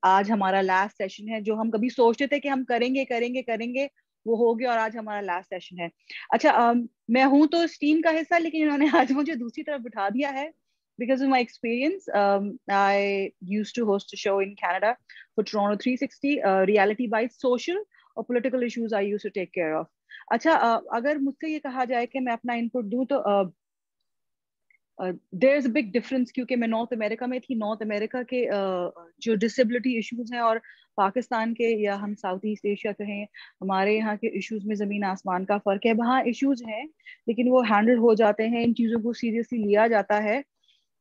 आज हमारा last session है, जो हम कभी सोचते थे कि हम करेंगे करेंगे करेंगे, वो हो गया और आज हमारा लास्ट सेशन है। अच्छा, मैं हूं तो इस टीम का हिस्सा, लेकिन इन्होंने आज मुझे दूसरी तरफ बिठा दिया है because of my experience. I used to host a show in Canada for Toronto 360, reality bites, social or political issues I used to take care of. अच्छा, अगर मुझसे ये कहा जाए कि मैं अपना इनपुट दूं तो there is a big difference, क्योंकि मैं नॉर्थ अमेरिका में थी। नॉर्थ अमेरिका के जो डिसेबिलिटी इश्यूज हैं और पाकिस्तान के, या हम साउथ ईस्ट एशिया कहें, हमारे यहाँ के इश्यूज में जमीन आसमान का फर्क है। वहाँ इश्यूज हैं लेकिन वो हैंडल हो जाते हैं, इन चीजों को सीरियसली लिया जाता है।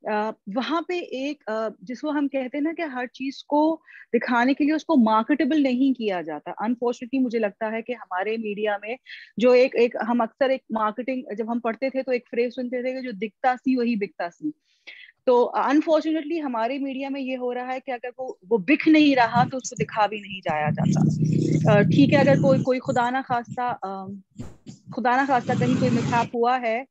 वहां पे एक जिसको हम कहते हैं ना कि हर चीज को दिखाने के लिए उसको मार्केटेबल नहीं किया जाता। अनफॉर्चुनेटली मुझे लगता है कि हमारे मीडिया में जो एक एक हम अक्सर एक मार्केटिंग, जब हम पढ़ते थे तो एक फ्रेज सुनते थे कि जो दिखता सी वही बिकता सी। तो अनफॉर्चुनेटली हमारे मीडिया में ये हो रहा है कि अगर वो बिक नहीं रहा तो उसको दिखा भी नहीं जाया जाता। ठीक है, अगर कोई कोई खुदा ना खास्ता कहीं कोई मिसहैप हुआ है,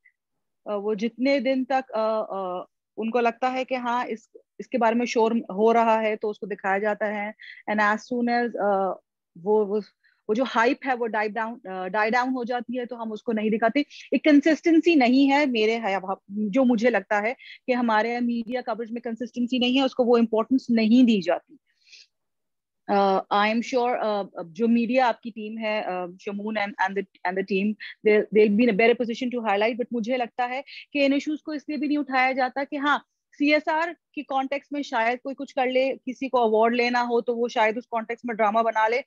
वो जितने दिन तक उनको लगता है कि हाँ इसके बारे में शोर हो रहा है तो उसको दिखाया जाता है। एंड एज सून एज वो वो वो जो हाइप है वो डाई डाउन हो जाती है तो हम उसको नहीं दिखाते। एक कंसिस्टेंसी नहीं है जो मुझे लगता है कि हमारे मीडिया कवरेज में कंसिस्टेंसी नहीं है, उसको वो इम्पोर्टेंस नहीं दी जाती। आई एम श्योर जो मीडिया आपकी टीम है, Shamoon and the team, they'll be in a better position to highlight, but मुझे लगता है कि इन इश्यूज को इसलिए भी नहीं उठाया जाता कि हाँ सीएसआर की कॉन्टेक्स्ट में शायद कोई कुछ कर ले, किसी को अवार्ड लेना हो तो वो शायद उस कॉन्टेक्स्ट में ड्रामा बना ले।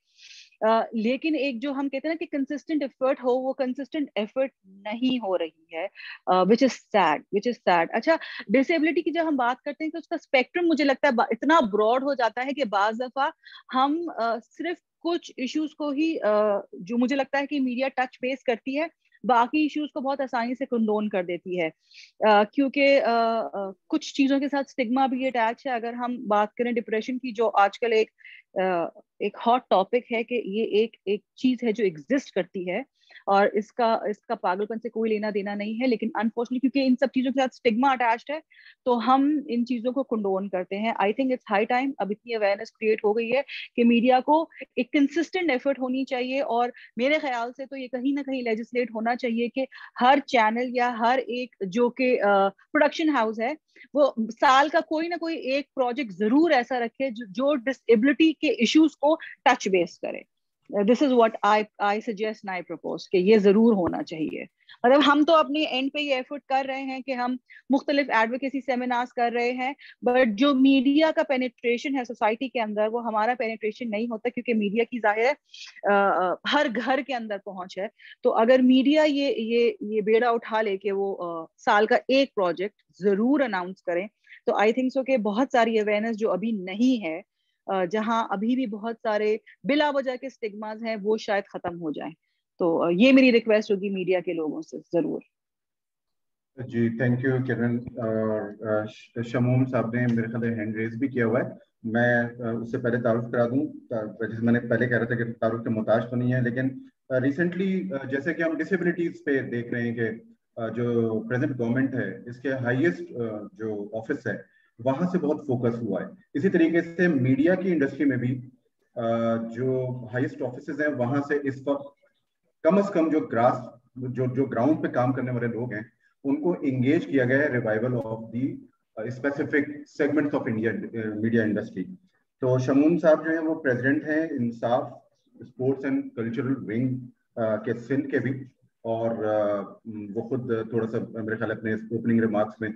लेकिन एक जो हम कहते हैं ना कि कंसिस्टेंट एफर्ट हो, वो कंसिस्टेंट एफर्ट नहीं हो रही है, विच इज सैड। अच्छा, डिसेबिलिटी की जब हम बात करते हैं तो उसका स्पेक्ट्रम मुझे लगता है इतना ब्रॉड हो जाता है कि बाज दफा हम सिर्फ कुछ इश्यूज को ही जो मुझे लगता है कि मीडिया टच बेस करती है, बाकी इश्यूज को बहुत आसानी से कंडोन कर देती है, क्योंकि कुछ चीजों के साथ स्टिग्मा भी अटैच है। अगर हम बात करें डिप्रेशन की, जो आजकल एक हॉट टॉपिक है, कि ये एक चीज है जो एग्जिस्ट करती है और इसका पागलपन से कोई लेना देना नहीं है, लेकिन अनफॉर्चुनेटली क्योंकि इन सब चीजों के साथ स्टिग्मा अटैच्ड है तो हम इन चीजों को कंडोन करते हैं। I think it's high time, अब इतनी अवेयरनेस क्रिएट हो गई है कि मीडिया को एक कंसिस्टेंट एफर्ट होनी चाहिए, और मेरे ख्याल से तो ये कहीं ना कहीं लेजिस्लेट होना चाहिए कि हर चैनल या हर एक जो कि प्रोडक्शन हाउस है वो साल का कोई ना कोई एक प्रोजेक्ट जरूर ऐसा रखे जो डिसेबिलिटी के इश्यूज को टच बेस करे। This is what I suggest and I propose कि ये जरूर होना चाहिए। मतलब हम तो अपने एंड पे ये एफर्ट कर रहे हैं कि हम मुख्तलिफ एडवोकेसी सेमिनार्स कर रहे हैं, बट जो मीडिया का पेनिट्रेशन है सोसाइटी के अंदर वो हमारा पेनिट्रेशन नहीं होता, क्योंकि मीडिया की जाहिर है हर घर के अंदर पहुंच है। तो अगर मीडिया ये बेड़ा उठा ले कि वो साल का एक प्रोजेक्ट जरूर अनाउंस करें, तो आई थिंक सो कि बहुत सारी अवेयरनेस जो अभी नहीं है, जहां अभी भी बहुत सारे बिला वजह के स्टिग्मास हैं, वो शायद खत्म हो जाएं। तो ये मेरी रिक्वेस्ट होगी मीडिया के लोगों से जरूर। जी थैंक यू किरण। और शमूम साहब ने मेरे ख्याल हैंड रेज भी किया हुआ है। मैं उससे पहले तारुफ करा दूं, जैसे मैंने पहले कह रहा था कि तारुफ के मोहताज तो नहीं है, लेकिन रिसेंटली जैसे कि हम डिसेबिलिटीज पे देख रहे हैं कि जो प्रेजेंट गवर्नमेंट है इसके हाईएस्ट जो ऑफिस है वहां से बहुत फोकस हुआ है। इसी तरीके से मीडिया की इंडस्ट्री में भी जो हाईएस्ट ऑफिसेज हैं वहां से इस वक्त कम से कम जो जो ग्राउंड पे काम करने वाले लोग हैं उनको एंगेज किया गया है revival of the specific segments of India media industry. तो शमूम साहब जो है वो प्रेसिडेंट हैं इंसाफ स्पोर्ट्स एंड कल्चरल विंग के सिंध के भी, और वो खुद थोड़ा सा मेरे ख्याल अपने ओपनिंग रिमार्क्स में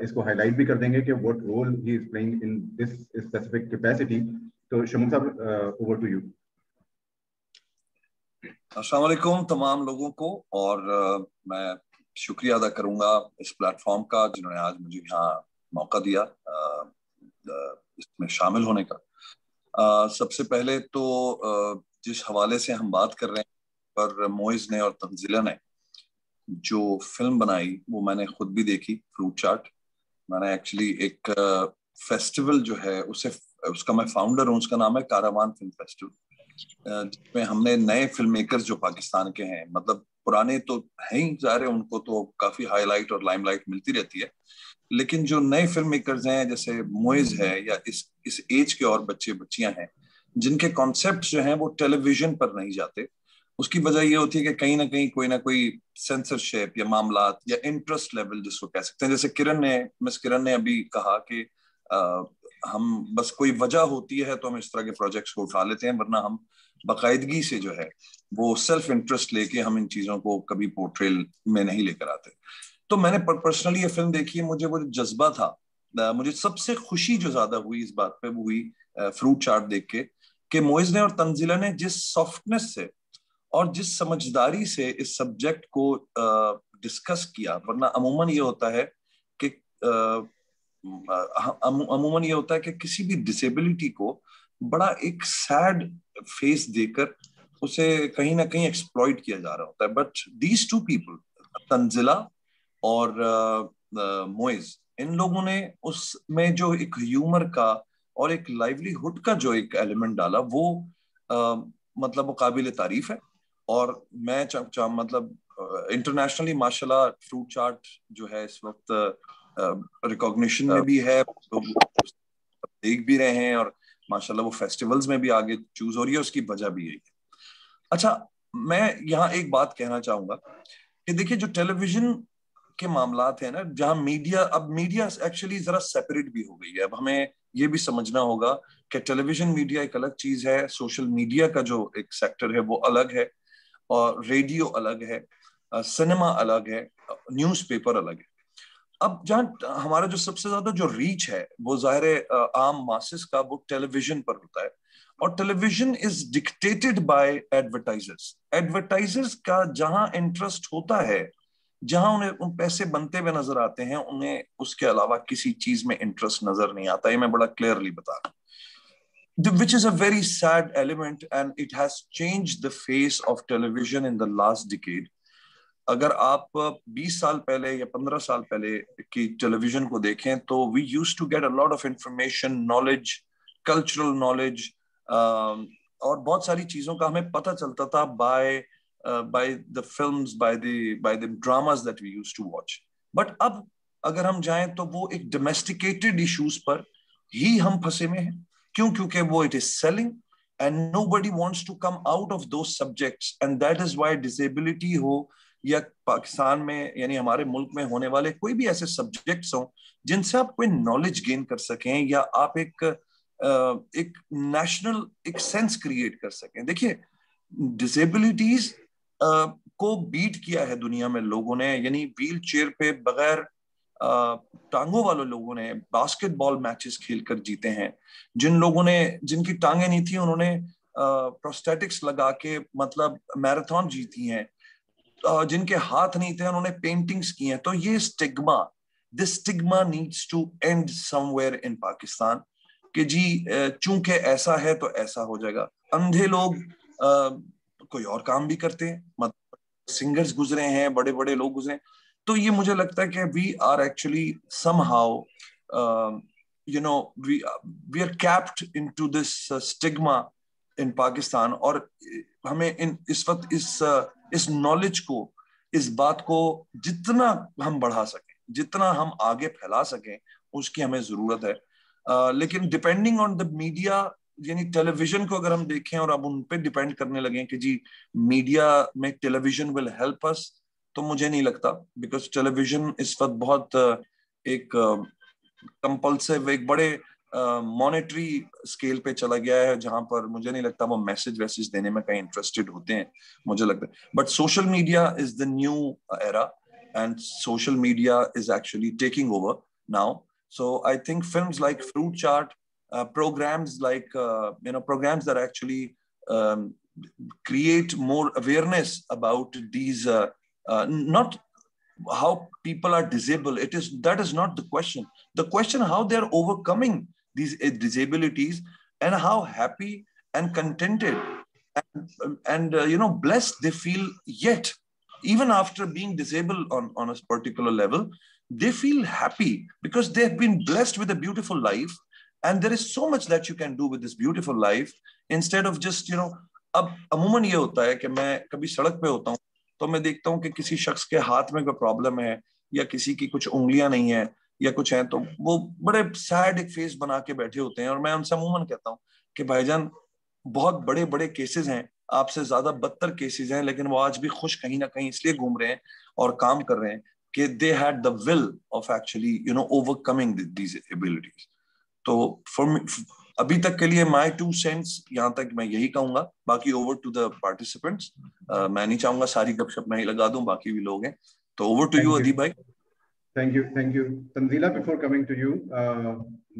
इसको हाईलाइट भी कर देंगे कि what role he is playing in this specific capacity. तो शमूम साहब ओवर टू यू। अस्सलाम वालेकुम तमाम लोगों को, और मैं शुक्रिया अदा करूंगा इस प्लेटफॉर्म का जिन्होंने आज मुझे यहाँ मौका दिया इसमें शामिल होने का। सबसे पहले तो जिस हवाले से हम बात कर रहे हैं पर मोइज ने और तंजीला ने जो फिल्म बनाई वो मैंने खुद भी देखी, फ्रूट चाट। मैंने एक्चुअली एक फेस्टिवल जो है उसका मैं फाउंडर हूँ, उसका नाम है कारावान फिल्म फेस्टिवल, जिसमें हमने नए फिल्म मेकर्स जो पाकिस्तान के हैं, मतलब पुराने तो हैं ही ज़ाहिर है, उनको तो काफी हाईलाइट और लाइमलाइट मिलती रहती है, लेकिन जो नए फिल्म मेकर्स हैं जैसे मोइज है या इस एज के और बच्चे बच्चियां हैं जिनके कॉन्सेप्ट जो हैं वो टेलीविजन पर नहीं जाते, उसकी वजह ये होती है कि कहीं ना कोई सेंसरशिप या मामलात या इंटरेस्ट लेवल जिसको कह सकते हैं, जैसे मिस किरण ने अभी कहा कि हम बस कोई वजह होती है तो हम इस तरह के प्रोजेक्ट्स को उठा लेते हैं, वरना हम बाकायदगी से जो है वो सेल्फ इंटरेस्ट लेके हम इन चीजों को कभी पोर्ट्रेल में नहीं लेकर आते। तो मैंने पर्सनली ये फिल्म देखी है, मुझे वो जो जज्बा था, मुझे सबसे खुशी जो ज्यादा हुई इस बात पे वो हुई फ्रूट चार्ट देख के कि मोइज ने और तंजीला ने जिस सॉफ्टनेस से और जिस समझदारी से इस सब्जेक्ट को डिस्कस किया। वरना अमूमन ये होता है कि अमूमन ये होता है कि किसी भी डिसेबिलिटी को बड़ा एक सैड फेस देकर उसे कहीं ना कहीं एक्सप्लॉइट किया जा रहा होता है। But these two people, Tanzila और मोइज, इन लोगों ने उसमें जो एक ह्यूमर का और एक लाइवलीहुड का जो एक एलिमेंट डाला वो मतलब वो काबिल तारीफ है। और मैं मतलब इंटरनेशनली माशाल्लाह फ्रूट चार्ट जो है इस वक्त रिकॉग्निशन में भी है, तो देख भी रहे हैं और माशाल्लाह वो फेस्टिवल्स में भी आगे चूज हो रही है, उसकी वजह भी यही है। अच्छा, मैं यहाँ एक बात कहना चाहूंगा कि देखिए जो टेलीविजन के मामलात है ना, जहां मीडिया एक्चुअली जरा सेपरेट भी हो गई है। अब हमें ये भी समझना होगा कि टेलीविजन मीडिया एक अलग चीज है, सोशल मीडिया का जो एक सेक्टर है वो अलग है, और रेडियो अलग है, सिनेमा अलग है, न्यूज़पेपर अलग है। अब जहाँ हमारा जो सबसे ज्यादा जो रीच है वो जाहिर है आम मासेस का वो टेलीविजन पर होता है, और television is dictated bye advertisers का जहां इंटरेस्ट होता है, जहां उन्हें पैसे बनते हुए नजर आते हैं, उन्हें उसके अलावा किसी चीज में इंटरेस्ट नजर नहीं आता। ये मैं बड़ा क्लियरली बता रहा हूँ, which is a very sad element and it has changed the face of television in the last decade. अगर आप 20 साल पहले या 15 साल पहले की टेलीविजन को देखें तो we used to get a lot of information, knowledge, cultural knowledge, और बहुत सारी चीजों का हमें पता चलता था by the films, by the dramas that we used to watch. But अब अगर हम जाएं तो वो एक domesticated issues पर ही हम फंसे में हैं। क्यों? क्योंकि वो it is selling and nobody wants to come out of those subjects, and that is why disability हो या पाकिस्तान में यानी हमारे मुल्क में होने वाले कोई भी ऐसे सब्जेक्ट्स हों जिनसे आप कोई नॉलेज गेन कर सकें या आप एक नेशनल एक सेंस क्रिएट कर सकें। देखिए डिसेबिलिटीज को बीट किया है दुनिया में लोगों ने, यानी व्हील चेयर पे बगैर टांगों वाले लोगों ने बास्केटबॉल मैचेस खेलकर जीते हैं। जिनकी टांगे नहीं थी उन्होंने प्रोस्थेटिक्स लगा के मतलब मैराथन जीती हैं। जिनके हाथ नहीं थे उन्होंने पेंटिंग्स की हैं। तो ये this stigma needs to end somewhere in Pakistan कि जी चूंकि ऐसा है तो ऐसा हो जाएगा। अंधे लोग कोई और काम भी करते हैं, मतलब सिंगर्स गुजरे हैं, बड़े बड़े लोग गुजरे हैं। तो ये मुझे लगता है कि we are actually somehow we are capped into this stigma in Pakistan. और हमें इस वक्त इस नॉलेज को, इस बात को जितना हम बढ़ा सकें, जितना हम आगे फैला सकें, उसकी हमें जरूरत है। लेकिन डिपेंडिंग ऑन द मीडिया, यानी टेलीविजन को अगर हम देखें और अब उन पे डिपेंड करने लगे कि जी मीडिया में टेलीविजन विल हेल्प अस, तो मुझे नहीं लगता। बिकॉज टेलीविजन इस वक्त बहुत एक कंपल्सिव, एक बड़े मॉनेटरी स्केल पे चला गया है, जहां पर मुझे नहीं लगता वो मैसेज देने में कहीं इंटरेस्टेड होते हैं, मुझे लगता है। But social media is the new era and social media is actually taking over now. So I think films like fruit chart, programs like programs that actually create more awareness about these not how people are disabled. That is not the question. The question how they are overcoming these disabilities and how happy and contented and blessed they feel, yet even after being disabled on a particular level they feel happy because they have been blessed with a beautiful life and there is so much that you can do with this beautiful life instead of just अब अमूमन ये होता है कि मैं कभी सड़क पे होता हूँ तो मैं देखता हूँ कि किसी शख्स के हाथ में कोई प्रॉब्लम है या किसी की कुछ उंगलियां नहीं है या कुछ है, तो वो बड़े सैड एक फेस बना के बैठे होते हैं। और मैं उनसे अमूमन कहता हूँ कि भाईजान बहुत बड़े बड़े केसेस हैं, आपसे ज्यादा बदतर केसेस हैं, लेकिन वो आज भी खुश कहीं ना कहीं इसलिए घूम रहे हैं और काम कर रहे हैं कि they had the will of actually overcoming these abilities. तो फॉर अभी तक के लिए माय 2 सेंट्स यहाँ तक मैं यही कहूंगा। बाकी ओवर टू द पार्टिसिपेंट्स। मैं नहीं चाहूंगा सारी गपशप मैं ही लगा दूं, बाकी भी लोग हैं। तो ओवर टू यू अदीब भाई। Thank you Tanzeela. Before coming to you,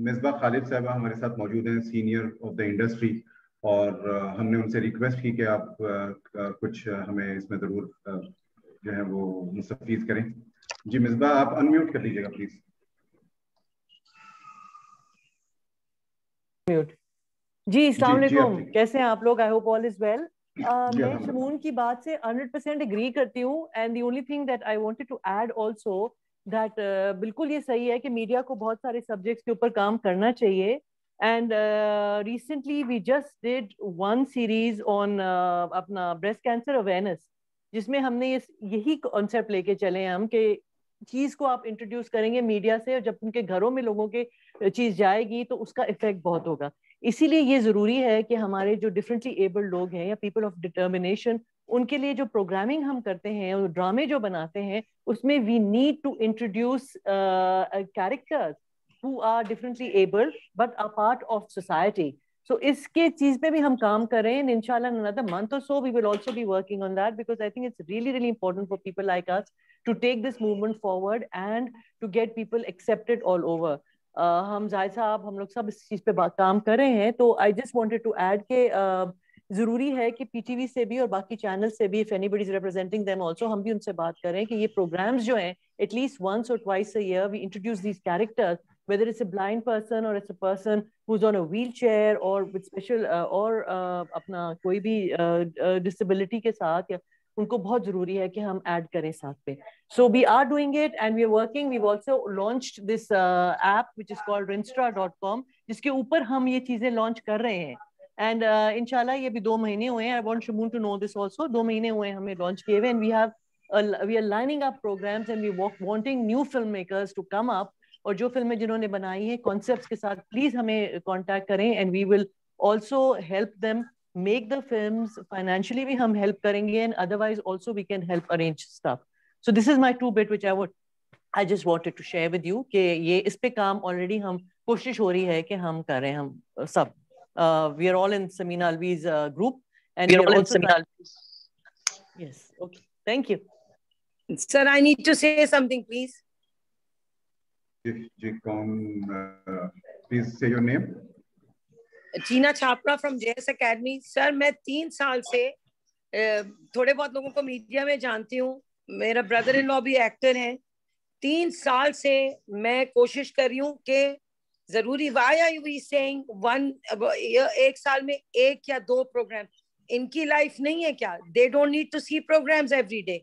Misbah Khalid साहबा हमारे साथ मौजूद हैं, सीनियर ऑफ द इंडस्ट्री, और हमने उनसे रिक्वेस्ट की कि आप कुछ हमें इसमें जरूर जो है वो मुस्तफीज करें। जी मिसबा, आप अनम्यूट कर लीजिएगा प्लीज। म्यूट। जी अस्सलाम वालेकुम, कैसे हैं आप लोग? I hope all is well. मैं शमून की बात से 100% एग्री करती हूँ, and the only thing that I wanted to add also that बिल्कुल ये सही है कि मीडिया को बहुत सारे सब्जेक्ट्स के ऊपर काम करना चाहिए। And recently we just did one series on अपना ब्रेस्ट कैंसर अवेयरनेस, जिसमें हमने यही कॉन्सेप्ट लेके चले हैं हम कि चीज को आप इंट्रोड्यूस करेंगे मीडिया से, और जब उनके घरों में लोगों के चीज जाएगी तो उसका इफेक्ट बहुत होगा। इसीलिए ये जरूरी है कि हमारे जो डिफरेंटली एबल्ड लोग हैं या पीपल ऑफ डिटर्मिनेशन, उनके लिए जो प्रोग्रामिंग हम करते हैं और ड्रामे जो बनाते हैं, उसमें we need to introduce characters who are differently abled but a part of society. So इसके चीज पे भी हम काम कर रहे हैं, and inshallah in another month or so we will also be working on that, because I think it's really important for people like us to take this movement forward and to get people accepted all over. हम जाहिद साहब हम लोग सब इस चीज पे काम कर रहे हैं, तो I just wanted to add के जरूरी है कि पीटीवी से भी और बाकी चैनल से भी, if anybody is representing them also, हम भी उनसे बात करें कि ये प्रोग्राम्स जो हैं एटलीस्ट वंस और twice a year we introduce these characters, whether it's a blind person or it's a person who's on a wheelchair or with special or अपना कोई भी disability के साथ, या उनको बहुत जरूरी है कि हम ऐड करें साथ पे. So we are doing it and we are working. We've also launched this app which is called rinstra.com, जिसके ऊपर हम ये चीजें लॉन्च कर रहे हैं. And इंशाल्लाह ये भी 2 महीने हुए हैं. I want Shamoon to know this also. 2 महीने हुए हैं हमें लॉन्च किए हुए, and we are lining up programs and we wanting new filmmakers to come up. और जो फिल्में जिन्होंने बनाई हैं कॉन्सेप्ट्स के साथ, प्लीज हमें कांटेक्ट करें, and we will also help them make the films. Financially भी हम हेल्प करेंगे, and otherwise also we can help arrange stuff. So this is my 2 bit which I just wanted to share with you कि ये इस पे काम already हम कोशिश हो रही है कि हम करें. हम सब we are all in Samina Alvi's group, and we are all in Samina Alvi's. Yes, okay, thank you. Sir, I need to say something, please. Please say your name. Jeena Chapra from JS Academy. Sir, मैं 3 साल से थोड़े बहुत लोगों को media में जानती हूँ. मेरा ब्रदर इन लॉ भी एक्टर है. 3 साल से मैं कोशिश कर रही हूँ कि जरूरी why are we saying एक साल में 1 या 2 प्रोग्राम. इनकी लाइफ नहीं है क्या? They don't need to see programs every day.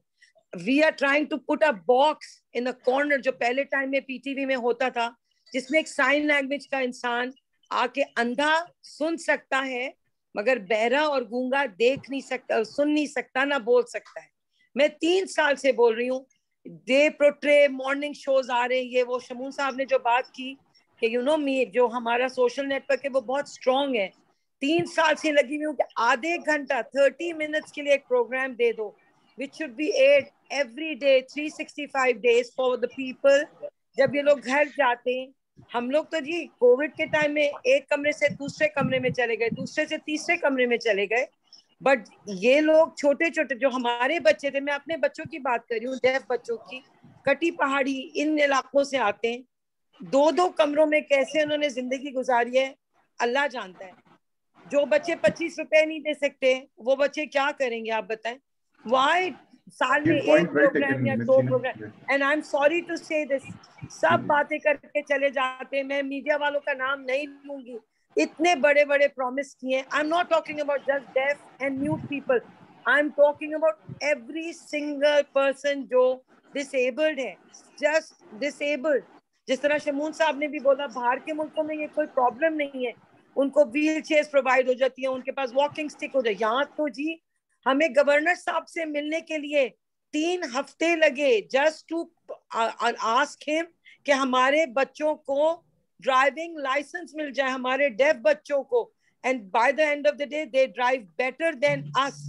We are trying to put a box in a corner जो पहले टाइम में पीटीवी में होता था, जिसमें एक साइन लैंग्वेज का इंसान आके अंधा सुन सकता है, मगर बहरा और गूंगा देख नहीं सकता, सुन नहीं सकता, ना बोल सकता है. मैं 3 साल से बोल रही हूँ. डे प्रोट्रे मॉर्निंग शोज आ रहे हैं. ये वो शमून साहब ने जो बात की कि यू नो मी, जो हमारा सोशल नेटवर्क है वो बहुत स्ट्रॉन्ग है. 3 साल से लगी हुई हूँ कि आधे घंटा 30 मिनट्स के लिए एक प्रोग्राम दे दो, which should be aired every day 365 days for the people. जब ये लोग घर जाते हैं, हम लोग तो जी कोविड के टाइम में एक कमरे से दूसरे कमरे में चले गए, दूसरे से तीसरे कमरे में चले गए, बट ये लोग छोटे छोटे जो हमारे बच्चे थे, मैं अपने बच्चों की बात कर रही हूँ, डेफ बच्चों की, कटी पहाड़ी इन इलाकों से आते हैं. 2-2 कमरों में कैसे उन्होंने जिंदगी गुजारी है अल्लाह जानता है. जो बच्चे 25 रुपए नहीं दे सकते, वो बच्चे क्या करेंगे आप बताएं. Why साल में 1 प्रोग्राम या 2 programme? And I am sorry to say this, सब बातें करके चले जाते हैं. मैं मीडिया वालों का नाम नहीं लूंगी, इतने बड़े बड़े प्रॉमिस किए. आई am not talking about just deaf and mute people, I am talking about every single person जो डिसेबल्ड है, जस्ट डिसेबल्ड. जिस तरह शमून साहब ने भी बोला, बाहर के मुल्कों में ये कोई प्रॉब्लम नहीं है, उनको व्हील चेयर्स प्रोवाइड हो जाती है, उनके पास वॉकिंग स्टिक हो जाए. यहाँ तो जी हमें गवर्नर साहब से मिलने के लिए 3 हफ्ते लगे जस्ट टू आस्क हिम कि हमारे बच्चों को ड्राइविंग लाइसेंस मिल जाए, हमारे डेफ बच्चों को, and bye the end of the day they drive better than us.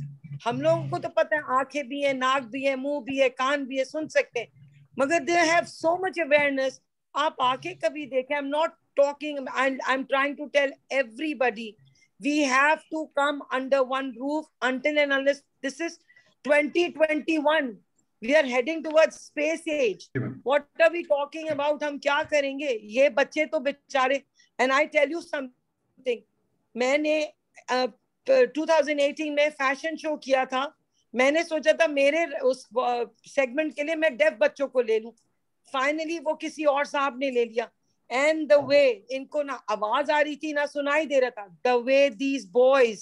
हम लोगों को तो पता है आंखें भी है, नाक भी है, मुंह भी है, कान भी है, सुन सकते हैं, मगर they have so much awareness. आप आके कभी देखें, I am not talking, I am trying to tell everybody, we have to come under one roof until and unless this is 2021, we are heading towards space age. What are we talking about? हम क्या करेंगे? ये बच्चे तो बेचारे, and I tell you something, मैंने 2018 में fashion show किया था, मैंने सोचा था मेरे उस सेगमेंट के लिए मैं डेफ बच्चों को ले लूं, फाइनली वो किसी और साहब ने ले लिया। And the way, इनको ना आवाज आ रही थी ना सुनाई दे रहा था, the way these boys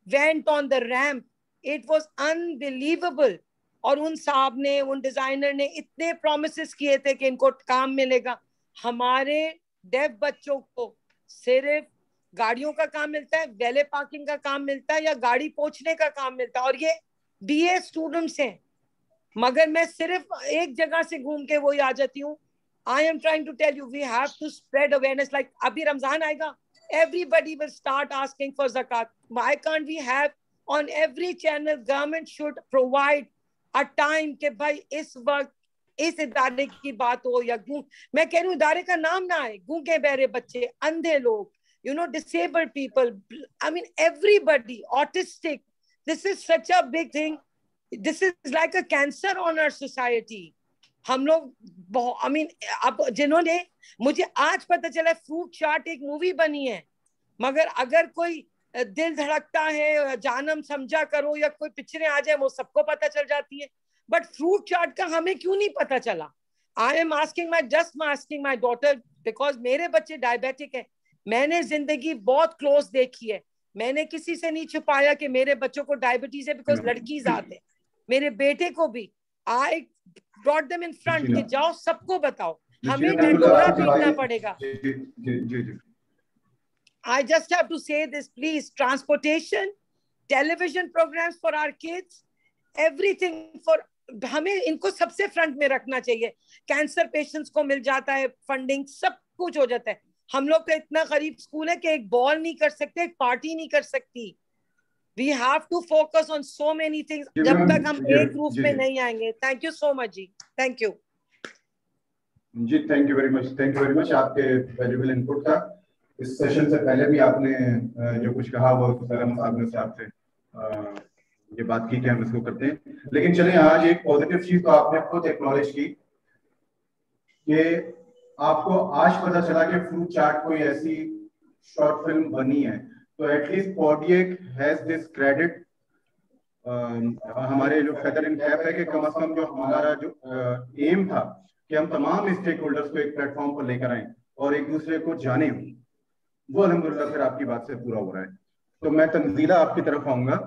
went on the ramp, it was unbelievable. और उन साहब ने, उन डिजाइनर ने इतने promises किए थे कि इनको काम मिलेगा। हमारे डेफ बच्चों को सिर्फ गाड़ियों का काम मिलता है, वैले पार्किंग का काम मिलता है, या गाड़ी पोंछने का काम मिलता है, और ये BA स्टूडेंट्स हैं। मगर मैं सिर्फ एक जगह से घूम के वही आ जाती हूँ। I am trying to tell you, we have to spread awareness. Like abhi Ramzan aayega, everybody will start asking for zakat. Why can't we have on every channel, government should provide a time कि भाई इस वक्त इस इदारे की बात हो, या मैं कह रही हूँ इदारे का नाम ना आए, गूंगे बहरे बच्चे, अंधे लोग, you know, disabled people, I mean everybody, autistic. This is such a big thing. This is like a cancer on our society. हम लोग आई मीन, अब जिन्होंने, मुझे आज पता चला फ्रूट चाट एक मूवी बनी है, मगर अगर कोई दिल धड़कता है, जानम समझा करो, या कोई पिक्चरें आ जाए वो सबको पता चल जाती है, बट फ्रूट चाट का हमें क्यों नहीं पता चला? I am asking my daughter, because मेरे बच्चे डायबिटिक है, मैंने जिंदगी बहुत क्लोज देखी है, मैंने किसी से नहीं छुपाया कि मेरे बच्चों को डायबिटीज है, बिकॉज लड़की जात है, मेरे बेटे को भी आई brought them in front कि जाओ सबको बताओ, हमें ढिंढोरा पीटना पड़ेगा। I just have to say this, please, transportation, television programs for our kids, everything for, हमें इनको सबसे फ्रंट में रखना चाहिए। कैंसर पेशेंट्स को मिल जाता है फंडिंग, सब कुछ हो जाता है। हम लोग का इतना गरीब स्कूल है कि एक बॉल नहीं कर सकते, एक पार्टी नहीं कर सकती। We have to focus on so many things जब तक हम एक रूप में नहीं आएंगे। Thank you so much जी, thank you ji, thank you very much आपके valuable input का। इस सेशन से पहले भी आपने जो कुछ कहा वो सरम साहब ने आपसे ये बात की कि हम इसको करते हैं, लेकिन चलें आज एक पॉजिटिव चीज तो आपने खुद एक्नॉलेज की कि आपको आज पता चला कि फ्रूट चाट कोई ऐसी शॉर्ट फिल्म बनी है, तो एटलीस्ट पॉडियक हैज दिस क्रेडिट। हमारे जो फेदर इन कैप है कि कम से कम जो हमारा जो एम था कि हम तमाम स्टेक होल्डर्स को एक प्लेटफॉर्म पर लेकर आए और एक दूसरे को जाने, वो अल्हम्दुलिल्लाह फिर आपकी बात से पूरा हो रहा है। तो मैं तंजीला आपकी तरफ आऊंगा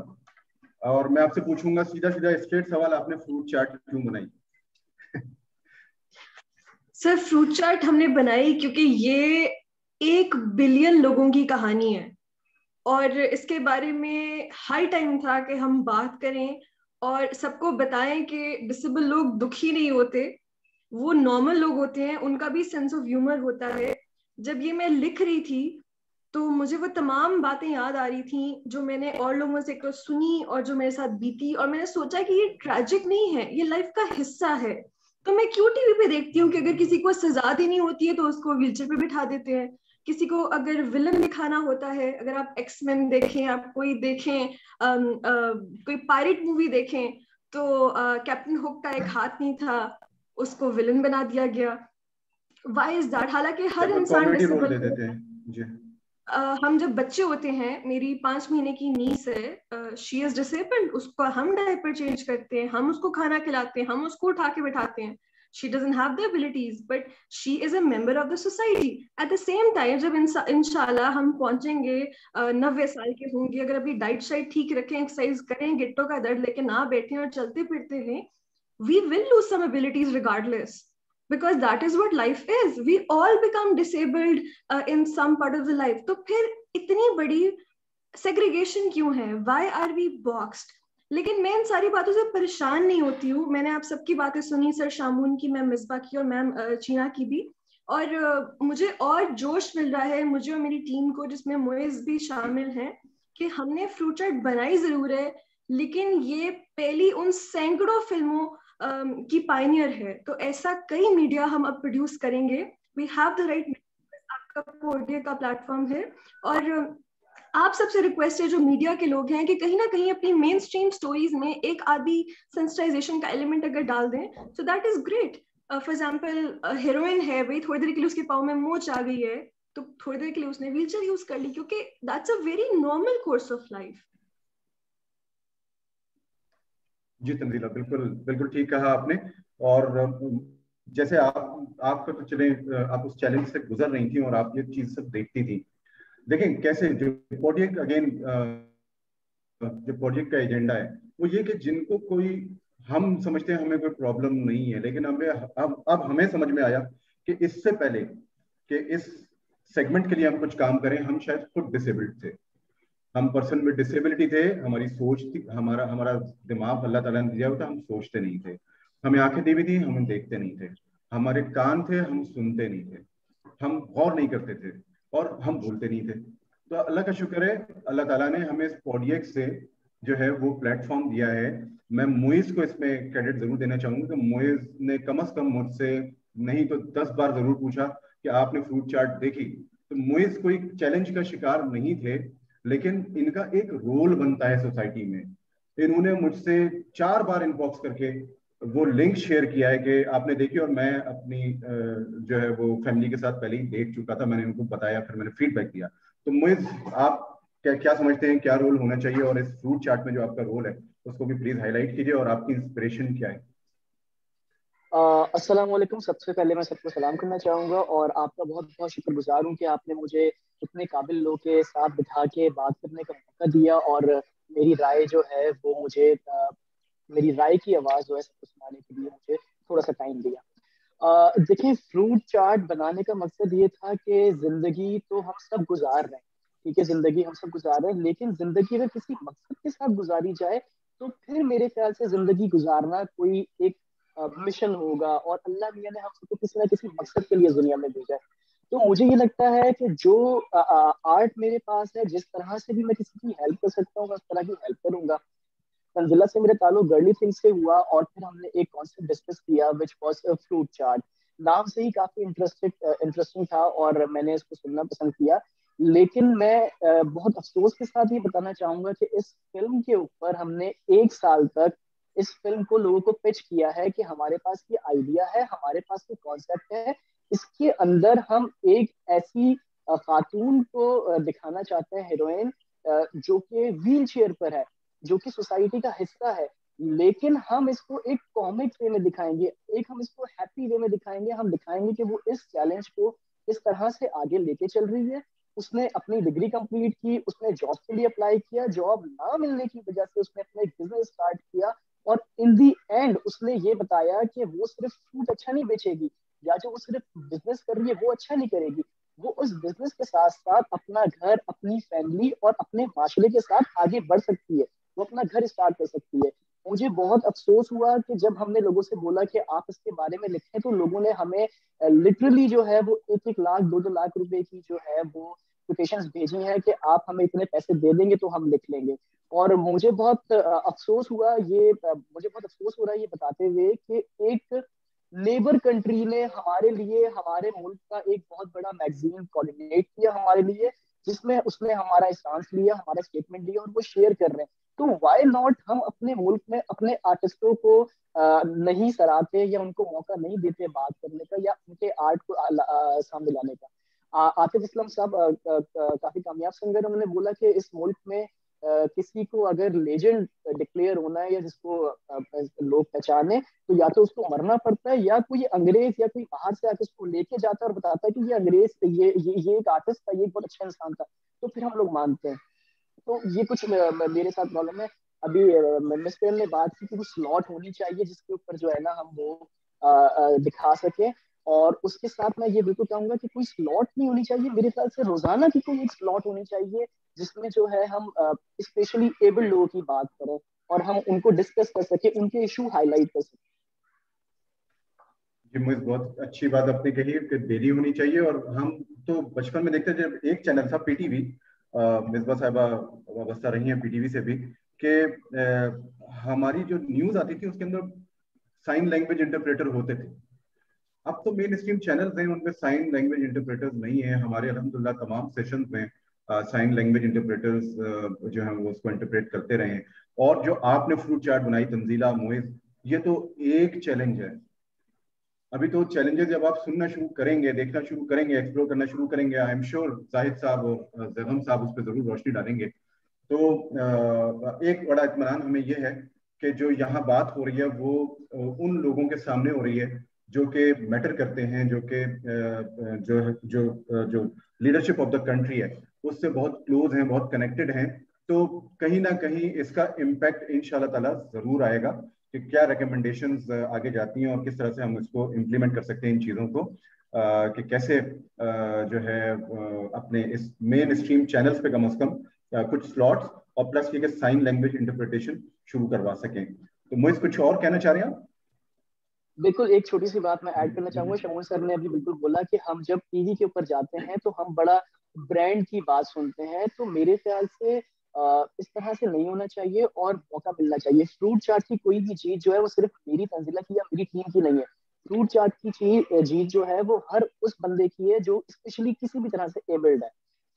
और मैं आपसे पूछूंगा सीधा स्ट्रेट सवाल, आपने फ्रूट चाट क्यों बनाई? सर फ्रूट चाट हमने बनाई क्योंकि ये 1 बिलियन लोगों की कहानी है और इसके बारे में हाई टाइम था कि हम बात करें और सबको बताएं कि डिसेबल लोग दुखी नहीं होते, वो नॉर्मल लोग होते हैं, उनका भी सेंस ऑफ ह्यूमर होता है। जब ये मैं लिख रही थी तो मुझे वो तमाम बातें याद आ रही थी जो मैंने और लोगों से तो सुनी और जो मेरे साथ बीती, और मैंने सोचा कि ये ट्रैजिक नहीं है, ये लाइफ का हिस्सा है। तो मैं क्यों टीवी पे देखती हूँ कि अगर किसी को सजा देनी होती है तो उसको व्हीलचेयर पे बिठा देते हैं, किसी को अगर विलन दिखाना होता है, अगर आप एक्समैन देखें, आप कोई देखें कोई पायरेट मूवी देखें तो कैप्टन हुक का एक हाथ नहीं था, उसको विलन बना दिया गया। Why is that? हालांकि हर इंसान डिसेबल है। हम जब बच्चे होते हैं, मेरी 5 महीने की नीस है, शी इज डिसेबल्ड, उसको हम डायपर चेंज करते हैं, हम उसको खाना खिलाते हैं, हम उसको उठा के बिठाते हैं। She doesn't have the abilities, but she is a member of the society. At the same time, जब इंशाल्लाह हम पहुंचेंगे 90 साल के होंगे, अगर अभी डाइट शाइट ठीक रखें, एक्सरसाइज करें, गिट्टों का दर्द लेके ना बैठें और चलते फिरते रहें, we will lose some abilities regardless, because that is what life is. We all become disabled in some part of the life. तो फिर इतनी बड़ी segregation क्यों है? Why are we boxed? लेकिन मैं इन सारी बातों से परेशान नहीं होती हूँ। मैंने आप सबकी बातें सुनी, सर शामून की, मैम मिसबा की और मैम चीना की भी, और मुझे और जोश मिल रहा है, मुझे और मेरी टीम को, जिसमें मोइज भी शामिल हैं, कि हमने फ्रूट चाट बनाई जरूर है, लेकिन ये पहली उन सैकड़ों फिल्मों की पायनियर है। तो ऐसा कई मीडिया हम अब प्रोड्यूस करेंगे। वी हैव द राइट, आपका पोडिया का प्लेटफॉर्म है, और आप सबसे रिक्वेस्ट है जो मीडिया के लोग हैं कि कहीं ना कहीं अपनी मेन स्ट्रीम स्टोरीज में एक आदि सेंसिटाइजेशन का एलिमेंट अगर डाल दें, so that is great. For example heroine है, वही थोड़ी देर के लिए उसके पाँव में मोच आ गई है, तो थोड़ी देर के लिए उसने व्हीलचेयर यूज कर ली, क्योंकि that's a very normal course of life. जी तंजीला, बिल्कुल बिल्कुल ठीक कहा आपने। और जैसे आपका तो चले, आप उस चैलेंज से गुजर रही थी और आप ये चीज सब देखती थी। देखें कैसे जो प्रोजेक्ट अगेन, जो प्रोजेक्ट का एजेंडा है वो ये कि जिनको कोई, हम समझते हैं हमें कोई प्रॉब्लम नहीं है, लेकिन हमें अब हमें समझ में आया कि इससे पहले कि इस सेगमेंट के लिए हम कुछ काम करें, हम शायद खुद डिसेबल्ड थे। हम पर्सन में डिसेबिलिटी थे, हमारी सोच थी, हमारा हमारा दिमाग अल्लाह ताला ने दिया हुआ था, हम सोचते नहीं थे। हमें आंखें दी हुई थी, हम देखते नहीं थे। हमारे कान थे, हम सुनते नहीं थे। हम गौर नहीं करते थे और हम भूलते नहीं थे। तो अल्लाह का शुक्र है, अल्लाह ताला ने हमें इस पॉडकास्ट से जो है वो प्लेटफॉर्म दिया है। मैं मुइज को इसमें क्रेडिट जरूर देना चाहूंगा कि मुइज ने कम से कम मुझसे नहीं तो 10 बार जरूर पूछा कि आपने फ्रूट चाट देखी। तो मुइज कोई चैलेंज का शिकार नहीं थे, लेकिन इनका एक रोल बनता है सोसाइटी में। इन्होंने मुझसे 4 बार इनबॉक्स करके वो लिंक शेयर किया है कि आपने देखी, और मैं अपनी जो है वो फैमिली के साथ पहले ही देख चुका था। मैंने उनको बताया, फिर मैंने फीडबैक दिया। तो मुइज, आप क्या क्या समझते हैं, क्या रोल होना चाहिए, और इस फ्रूट चार्ट में जो आपका रोल है उसको भी प्लीज हाईलाइट कीजिए, और आपकी इंस्पिरेशन क्या है। अस्सलाम वालेकुम। सबसे पहले मैं सबको सलाम करना चाहूँगा और आपका बहुत बहुत शुक्रगुजार हूँ कि आपने मुझे इतने काबिल लोगों के साथ बिठा के बात करने का मौका दिया, और मेरी राय जो है वो मुझे मेरी राय की आवाज़ जो है सबको सुनाने के लिए मुझे थोड़ा सा टाइम दिया। देखिए, फ्रूट चाट बनाने का मकसद ये था कि ज़िंदगी तो हम सब गुजार रहे हैं, ठीक है, ज़िंदगी हम सब गुजार रहे हैं, लेकिन ज़िंदगी अगर किसी मकसद के साथ गुजारी जाए तो फिर मेरे ख्याल से ज़िंदगी गुजारना कोई एक मिशन होगा, और अल्लाह मियाँ ने हम सबको किसी ना किसी मकसद के लिए दुनिया में भेजा है। तो मुझे ये लगता है कि जो आर्ट मेरे पास है, जिस तरह से भी मैं किसी की हेल्प कर सकता हूँ मैं उस तरह की हेल्प करूंगा। तंजिला से मेरा ताल्लुक गर्ली थिंग्स से हुआ, और फिर हमने एक कॉन्सेप्ट डिस्कस किया विच वाज अ फ्रूट चाट। नाम से ही काफी इंटरेस्टिंग था और मैंने इसको सुनना पसंद किया। लेकिन मैं बहुत अफसोस के साथ ये बताना चाहूंगा कि इस फिल्म के ऊपर हमने 1 साल तक इस फिल्म को लोगों को पिच किया है कि हमारे पास ये आइडिया है, हमारे पास ये कॉन्सेप्ट है, इसके अंदर हम एक ऐसी खातून को दिखाना चाहते हैं, हीरोइन, जो कि व्हील चेयर पर है, जो कि सोसाइटी का हिस्सा है, लेकिन हम इसको एक कॉमिक वे में दिखाएंगे, एक हम इसको हैप्पी वे में दिखाएंगे। हम दिखाएंगे कि वो इस चैलेंज को किस तरह से आगे लेके चल रही है। उसने अपनी डिग्री कंप्लीट की, उसने जॉब के लिए अप्लाई किया, जॉब ना मिलने की वजह से उसने अपना एक बिजनेस स्टार्ट किया, और इन दी एंड उसने ये बताया कि वो सिर्फ फ्रूट अच्छा नहीं बेचेगी, या जो वो सिर्फ बिजनेस कर रही है वो अच्छा नहीं करेगी, वो उस बिजनेस के साथ साथ अपना घर, अपनी फैमिली और अपने माशरे के साथ आगे बढ़ सकती है, वो अपना घर स्टार्ट कर सकती है। मुझे बहुत अफसोस हुआ कि जब हमने लोगों से बोला कि आप इसके बारे में लिखें, तो लोगों ने हमें लिटरली जो है वो 1-1 लाख 2-2 लाख रुपए की जो है वो कोटेशंस भेजी हैं कि आप हमें इतने पैसे दे देंगे तो हम लिख लेंगे। और मुझे बहुत अफसोस हुआ, मुझे बहुत अफसोस हो रहा है ये बताते हुए कि एक नेबर कंट्री ने हमारे लिए, हमारे मुल्क का एक बहुत बड़ा मैगजीन कोऑर्डिनेट किया हमारे लिए, जिसमें उसने हमारा स्टांस लिया, हमारा स्टेटमेंट लिया, और वो शेयर कर रहे हैं। तो व्हाई नॉट हम अपने मुल्क में अपने आर्टिस्टों को नहीं सराहते, या उनको मौका नहीं देते बात करने का, या उनके आर्ट को सामने लाने का। आतिफ असलम साहब काफी कामयाब सिंगर, उन्होंने बोला कि इस मुल्क में किसी को अगर लेजेंड डिक्लेयर होना है या जिसको लोग पहचाने, तो या तो उसको मरना पड़ता है, या कोई अंग्रेज या कोई बाहर से आके उसको लेके जाता है और बताता है कि ये अंग्रेज, ये एक आर्टिस्ट था, ये बहुत अच्छा इंसान था, तो फिर हम लोग मानते हैं। तो ये कुछ मेरे साथ प्रॉब्लम है। अभी मिस पेन ने बात की कि कुछ स्लॉट होनी चाहिए जिसके ऊपर जो है ना हम वो दिखा सके, और उसके साथ मैं ये बिल्कुल कहूंगा कि कोई स्लॉट नहीं होनी चाहिए, मेरे ख्याल से रोजाना की कोई एक स्लॉट होनी चाहिए जिसमें जो है हम स्पेशली एबल्ड लोगों की बात करें। और हम उनको डिस्कस कर सके, उनके इशू हाईलाइट कर सके। जी, मुझे बहुत अच्छी बात आपने कही कि देरी होनी चाहिए। और हम तो बचपन में देखते थे, जब एक चैनल था पीटीवी, मिसबा साहिबा वाबस्ता रही हैं पीटीवी से भी, कि हमारी जो न्यूज आती थी उसके अंदर साइन लैंग्वेज इंटरप्रेटर होते थे। अब तो मेन स्ट्रीम चैनल्स हैं, उनमें साइन लैंग्वेज इंटरप्रेटर्स नहीं है। हमारे अल्हम्दुलिल्लाह तमाम सेशंस में साइन लैंग्वेज इंटरप्रेटर्स जो हैं वो उसको इंटरप्रेट करते रहे हैं। और जो आपने फ्रूट चार्ट बनाई तंजीला, मोइज, ये तो एक चैलेंज है। अभी तो चैलेंजेस जब आप सुनना शुरू करेंगे, देखना शुरू करेंगे, एक्सप्लोर करना शुरू करेंगे, आई एम श्योर जाहिद साहब और जगम साहब उस पर जरूर रोशनी डालेंगे। तो एक बड़ा इत्मीनान हमें ये है कि जो यहाँ बात हो रही है वो उन लोगों के सामने हो रही है जो कि मैटर करते हैं, जो कि जो जो जो लीडरशिप ऑफ द कंट्री है उससे बहुत क्लोज हैं, बहुत कनेक्टेड हैं। तो कहीं ना कहीं इसका इम्पैक्ट इंशाल्लाह ताला जरूर आएगा कि क्या रिकमेंडेशंस आगे जाती हैं और किस तरह से हम इसको इम्प्लीमेंट कर सकते हैं इन चीज़ों को, कि कैसे जो है अपने इस मेन स्ट्रीम चैनल्स पे कम से कम कुछ स्लॉट्स और प्लस ये कि साइन लैंग्वेज इंटरप्रिटेशन शुरू करवा सकें। तो मुझे कुछ और कहना चाह रहे हैं आप? बिल्कुल, एक छोटी सी बात मैं ऐड करना चाहूंगा। शमून सर ने अभी बिल्कुल बोला कि हम जब टीवी के ऊपर जाते हैं तो हम बड़ा ब्रांड की बात सुनते हैं, तो मेरे ख्याल से इस तरह से नहीं होना चाहिए और मौका मिलना चाहिए। फ्रूट चाट की कोई भी चीज जो है वो सिर्फ मेरी तंजीला की या मेरी टीम की नहीं है। फ्रूट चाट की जीत जो है वो हर उस बंदे की है जो स्पेशली किसी भी तरह से एबल्ड है।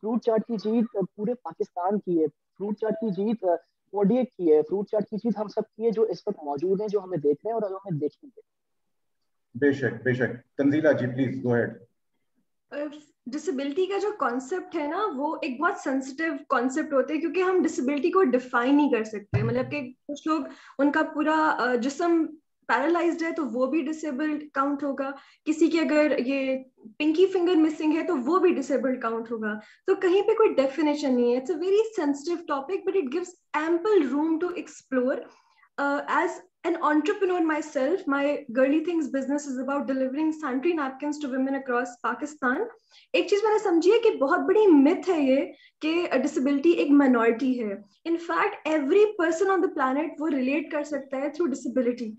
फ्रूट चाट की जीत पूरे पाकिस्तान की है। फ्रूट चाट की जीत कोडियक की है। फ्रूट चाट की जीत हम सब की है जो इस वक्त मौजूद है, जो हमें देख रहे हैं और जो हमें देखेंगे। बेशक बेशक। तंजीला जी प्लीज गो अहेड। डिसेबिलिटी का जो कॉन्सेप्ट है ना वो एक बहुत सेंसिटिव कॉन्सेप्ट होता है, क्योंकि हम डिसेबिलिटी को डिफाइन नहीं कर सकते। मतलब कि कुछ लोग उनका पूरा जिस्म पैरालाइज्ड है तो वो भी डिसेबल्ड काउंट होगा, किसी की अगर ये पिंकी फिंगर मिसिंग है तो वो भी डिसेबल्ड काउंट होगा। तो कहीं पे कोई डेफिनेशन नहीं है। It's a very sensitive topic but it gives ample room to explore. As an entrepreneur myself, my Girly Things business is about delivering sanitary napkins to women across Pakistan. एक चीज मैंने समझी है कि बहुत बड़ी मिथ है ये कि डिसेबिलिटी एक माइनॉरिटी है। In fact every person on the planet वो रिलेट कर सकता है through disability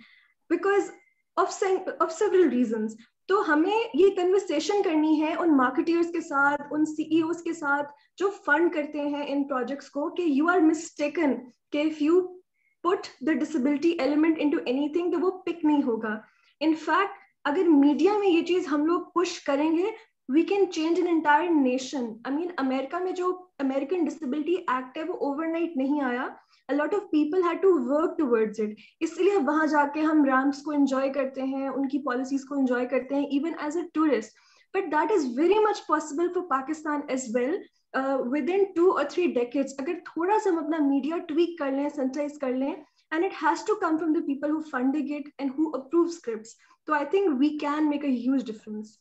because of several reasons. तो हमें ये कन्वर्सेशन करनी है उन मार्केटर्स के साथ, उन सीईओज के साथ जो फंड करते हैं इन प्रोजेक्ट्स को, कि यू आर मिस्टेकन कि if you put the disability element into anything तो वो पिक नहीं होगा। इनफैक्ट अगर मीडिया में ये चीज हम लोग पुश करेंगे, we can change an entire nation. I mean, America में जो अमेरिकन डिसेबिलिटी एक्ट है वो ओवरनाइट नहीं आया। A lot of people had to work towards it. इसलिए वहां जाके हम रैम्प्स को एंजॉय करते हैं, उनकी पॉलिसीज को एंजॉय करते हैं, even as a tourist. But that is very much possible for Pakistan as well. Within 2 or 3 decades, अगर थोड़ा सा हम अपना मीडिया ट्वीक कर लें, सेंसिटाइज कर लें, and it has to come from the people who funding it and who approve scripts. So I think we can make a huge difference.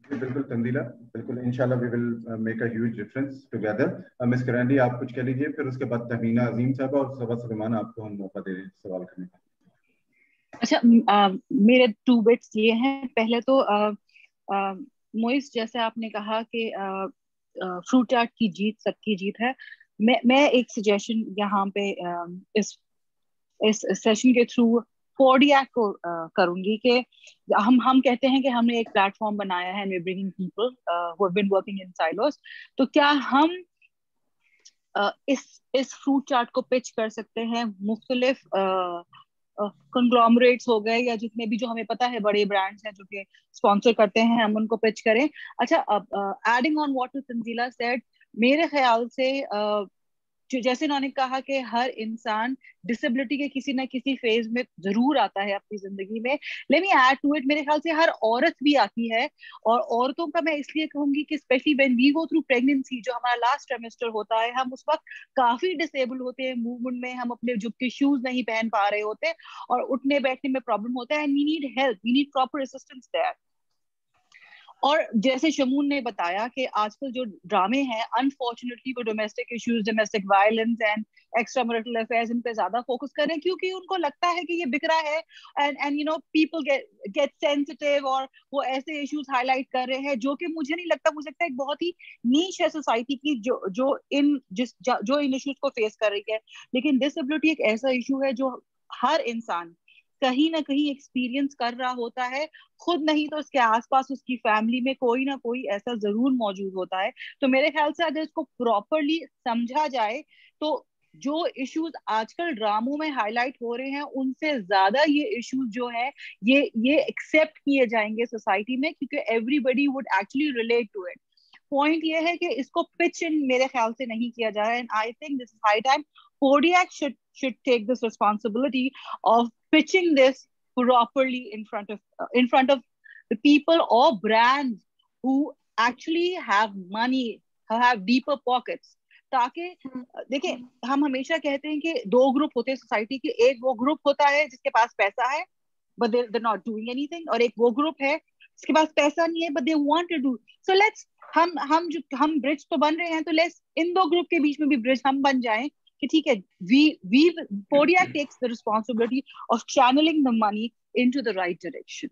बिल्कुल तंजीला, बिल्कुल इंशाल्लाह we will make a huge difference together. Miss करंडी आप कुछ कह लीजिए, फिर उसके बाद तहमीना अजीम साहब और सबा सुलेमान आपको हम मौका दे रहे हैं सवाल करने का। अच्छा, मेरे 2 बिट्स ये हैं। पहले तो मोइस, जैसे आपने कहा कि फ्रूट चाट की जीत सबकी जीत है। मैं एक सजेशन यहाँ पे इस सेशन के थ्रू कोडियक को करूंगी कि हम कहते हैं कि हमने एक प्लेटफॉर्म बनाया है, we bringing people who have been working in silos. तो क्या हम इस फ्रूट चाट को पिच कर सकते हैं मुख्तलिफ कंग्लोमरेट्स हो गए या जितने भी जो हमें पता है बड़े ब्रांड्स हैं जो कि स्पॉन्सर करते हैं, हम उनको पिच करें। अच्छा, adding on what Tanzila said, मेरे ख्याल से जैसे उन्होंने कहा कि हर इंसान डिसेबिलिटी के किसी ना किसी फेज में जरूर आता है अपनी जिंदगी में। Let me add to it, मेरे ख्याल से हर औरत भी आती है। और औरतों का मैं इसलिए कहूंगी कि specially when we go through pregnancy, जो हमारा लास्ट ट्राइमेस्टर होता है, हम उस वक्त काफी डिसेबल होते हैं मूवमेंट में, हम अपने जो के शूज नहीं पहन पा रहे होते और उठने बैठने में प्रॉब्लम होता है, and we need help, we need proper assistance there. और जैसे शमून ने बताया कि आजकल जो ड्रामे हैं अनफॉर्चुनेटली वो domestic issues, domestic violence and extra marital affairs in पे ज्यादा फोकस कर रहे हैं, क्योंकि उनको लगता है कि ये बिक रहा है and you know people get sensitive, और वो ऐसे इश्यूज हाईलाइट कर रहे हैं जो कि मुझे नहीं लगता, मुझे लगता है एक बहुत ही नीश है सोसाइटी की जो इन इश्यूज को फेस कर रही है। लेकिन डिसेबिलिटी एक ऐसा इशू है जो हर इंसान कहीं ना कहीं एक्सपीरियंस कर रहा होता है, खुद नहीं तो उसके आसपास उसकी फैमिली में कोई ना कोई ऐसा जरूर मौजूद होता है। तो मेरे ख्याल से अगर इसको प्रॉपरली समझा जाए तो जो इश्यूज आजकल ड्रामों में हाईलाइट हो रहे हैं उनसे ज्यादा ये इश्यूज जो है ये एक्सेप्ट किए जाएंगे सोसाइटी में, क्योंकि everybody would actually relate to it. Point ये है कि इसको पिच इन मेरे ख्याल से नहीं किया जा रहा है, and I think this is high time Kodiak should take this responsibility of pitching this properly in front of the people or brands who actually have money, who have deeper pockets. ताकि देखिए, हम हमेशा कहते हैं कि दो group होते हैं सोसाइटी के, एक वो ग्रुप होता है जिसके पास पैसा है but they're not doing anything, और एक वो ग्रुप है जिसके पास पैसा नहीं है but they want to do. So let's हम ब्रिज तो बन रहे हैं, तो लेट्स इन दो ग्रुप के बीच में भी ब्रिज हम बन जाएं कि ठीक है, Kodiak takes the responsibility of channeling the money into the right direction.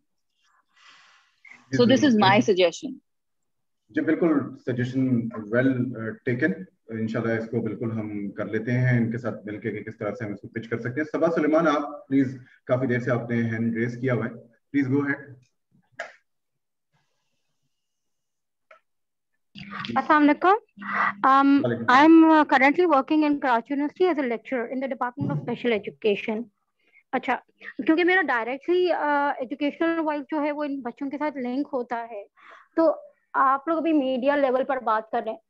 So this is my suggestion. जी बिल्कुल, सजेशन वेल टेकन। इंशाल्लाह इसको बिल्कुल हम कर लेते हैं इनके साथ मिलकर कि किस तरह से हम इसको पिच कर सकते हैं। सबा सुलेमान, आप प्लीज, काफी देर से आपने हैंड रेज किया हुआ है, please go ahead. Assalamualaikum. I'm currently working in Karachi University as a lecturer in the Department of Special Education. अच्छा, क्योंकि मेरा डायरेक्टली एजुकेशनल वाइज जो है वो इन बच्चों के साथ लिंक होता है, तो आप लोग अभी मीडिया लेवल पर बात कर रहे हैं।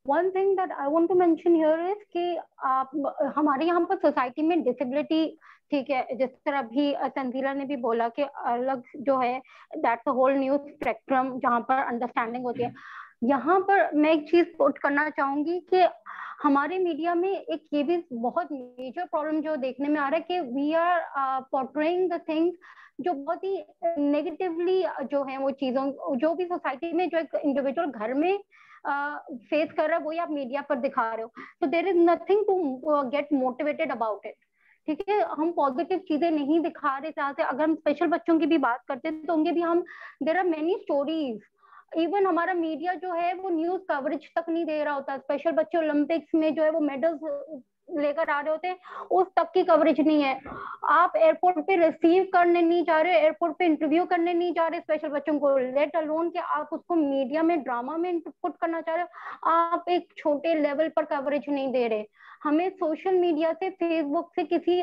One thing that I want to mention here is कि आप हमारे यहाँ पर सोसाइटी में डिसेबिलिटी, ठीक है, जिस तरह अभी तंजीला ने भी बोला कि अलग जो है that's a whole new spectrum जहाँ पर अंडरस्टैंडिंग होती है। यहाँ पर मैं एक चीज कोट करना चाहूंगी कि हमारे मीडिया में एक ये भी बहुत मेजर प्रॉब्लम जो देखने में आ रहा है कि we are portraying the things जो बहुत ही नेगेटिवली जो है वो चीजों जो भी सोसाइटी में जो एक इंडिविजुअल घर में फेस कर रहा है वही आप मीडिया पर दिखा रहे हो। तो there is nothing to get motivated about it, ठीक है। हम पॉजिटिव चीजें नहीं दिखा रहे चाहते। अगर हम स्पेशल बच्चों की भी बात करते हैं तो उनके भी हम there are many stories, even हमारा मीडिया जो है वो न्यूज कवरेज तक नहीं दे रहा होता। स्पेशल बच्चे ओलंपिक्स में जो है वो मेडल्स लेकर आ रहे होते हैं, उस तक की कवरेज नहीं है। आप एयरपोर्ट पे रिसीव करने नहीं जा रहे, एयरपोर्ट पे इंटरव्यू करने नहीं जा रहे स्पेशल बच्चों को, लेट अलोन कि आप उसको मीडिया में ड्रामा में इनपुट करना चाह रहे हो। आप एक छोटे लेवल पर कवरेज नहीं दे रहे। हमें सोशल मीडिया से, फेसबुक से किसी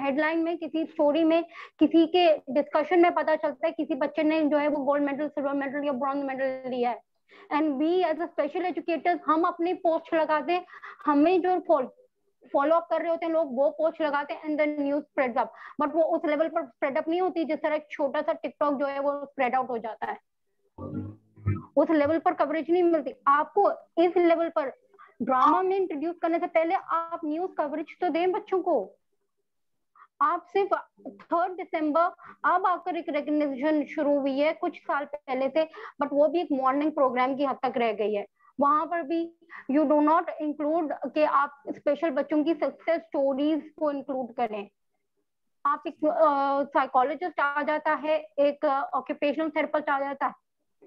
हेडलाइन में, किसी स्टोरी में, किसी के डिस्कशन में पता चलता है किसी बच्चे ने जो है वो गोल्ड मेडल, सिल्वर मेडल या ब्रॉन्ज मेडल लिया है। And we as a special educators हम अपनी पोस्ट लगाते हैं, हमें जो फॉलो अप कर रहे होते हैं लोग वो पोस्ट लगाते हैं and then news spreads up, but वो उस लेवल पर स्प्रेड अप नहीं होती जिस तरह एक छोटा सा टिकटॉक जो है वो स्प्रेड आउट हो जाता है। उस लेवल पर कवरेज नहीं मिलती। आपको इस लेवल पर ड्रामा में इंट्रोड्यूस करने से पहले आप न्यूज कवरेज तो दें बच्चों को। आप सिर्फ 3 दिसंबर अब आकर एक रिकग्निशन शुरू हुई है कुछ साल पहले से, बट वो भी एक मॉर्निंग प्रोग्राम की हद तक रह गई है। वहां पर भी यू डू नॉट इंक्लूड कि आप स्पेशल बच्चों की सक्सेस स्टोरीज को इंक्लूड करें। आप एक साइकोलॉजिस्ट आ जाता है, एक ऑक्यूपेशनल थेरेपिस्ट आ जाता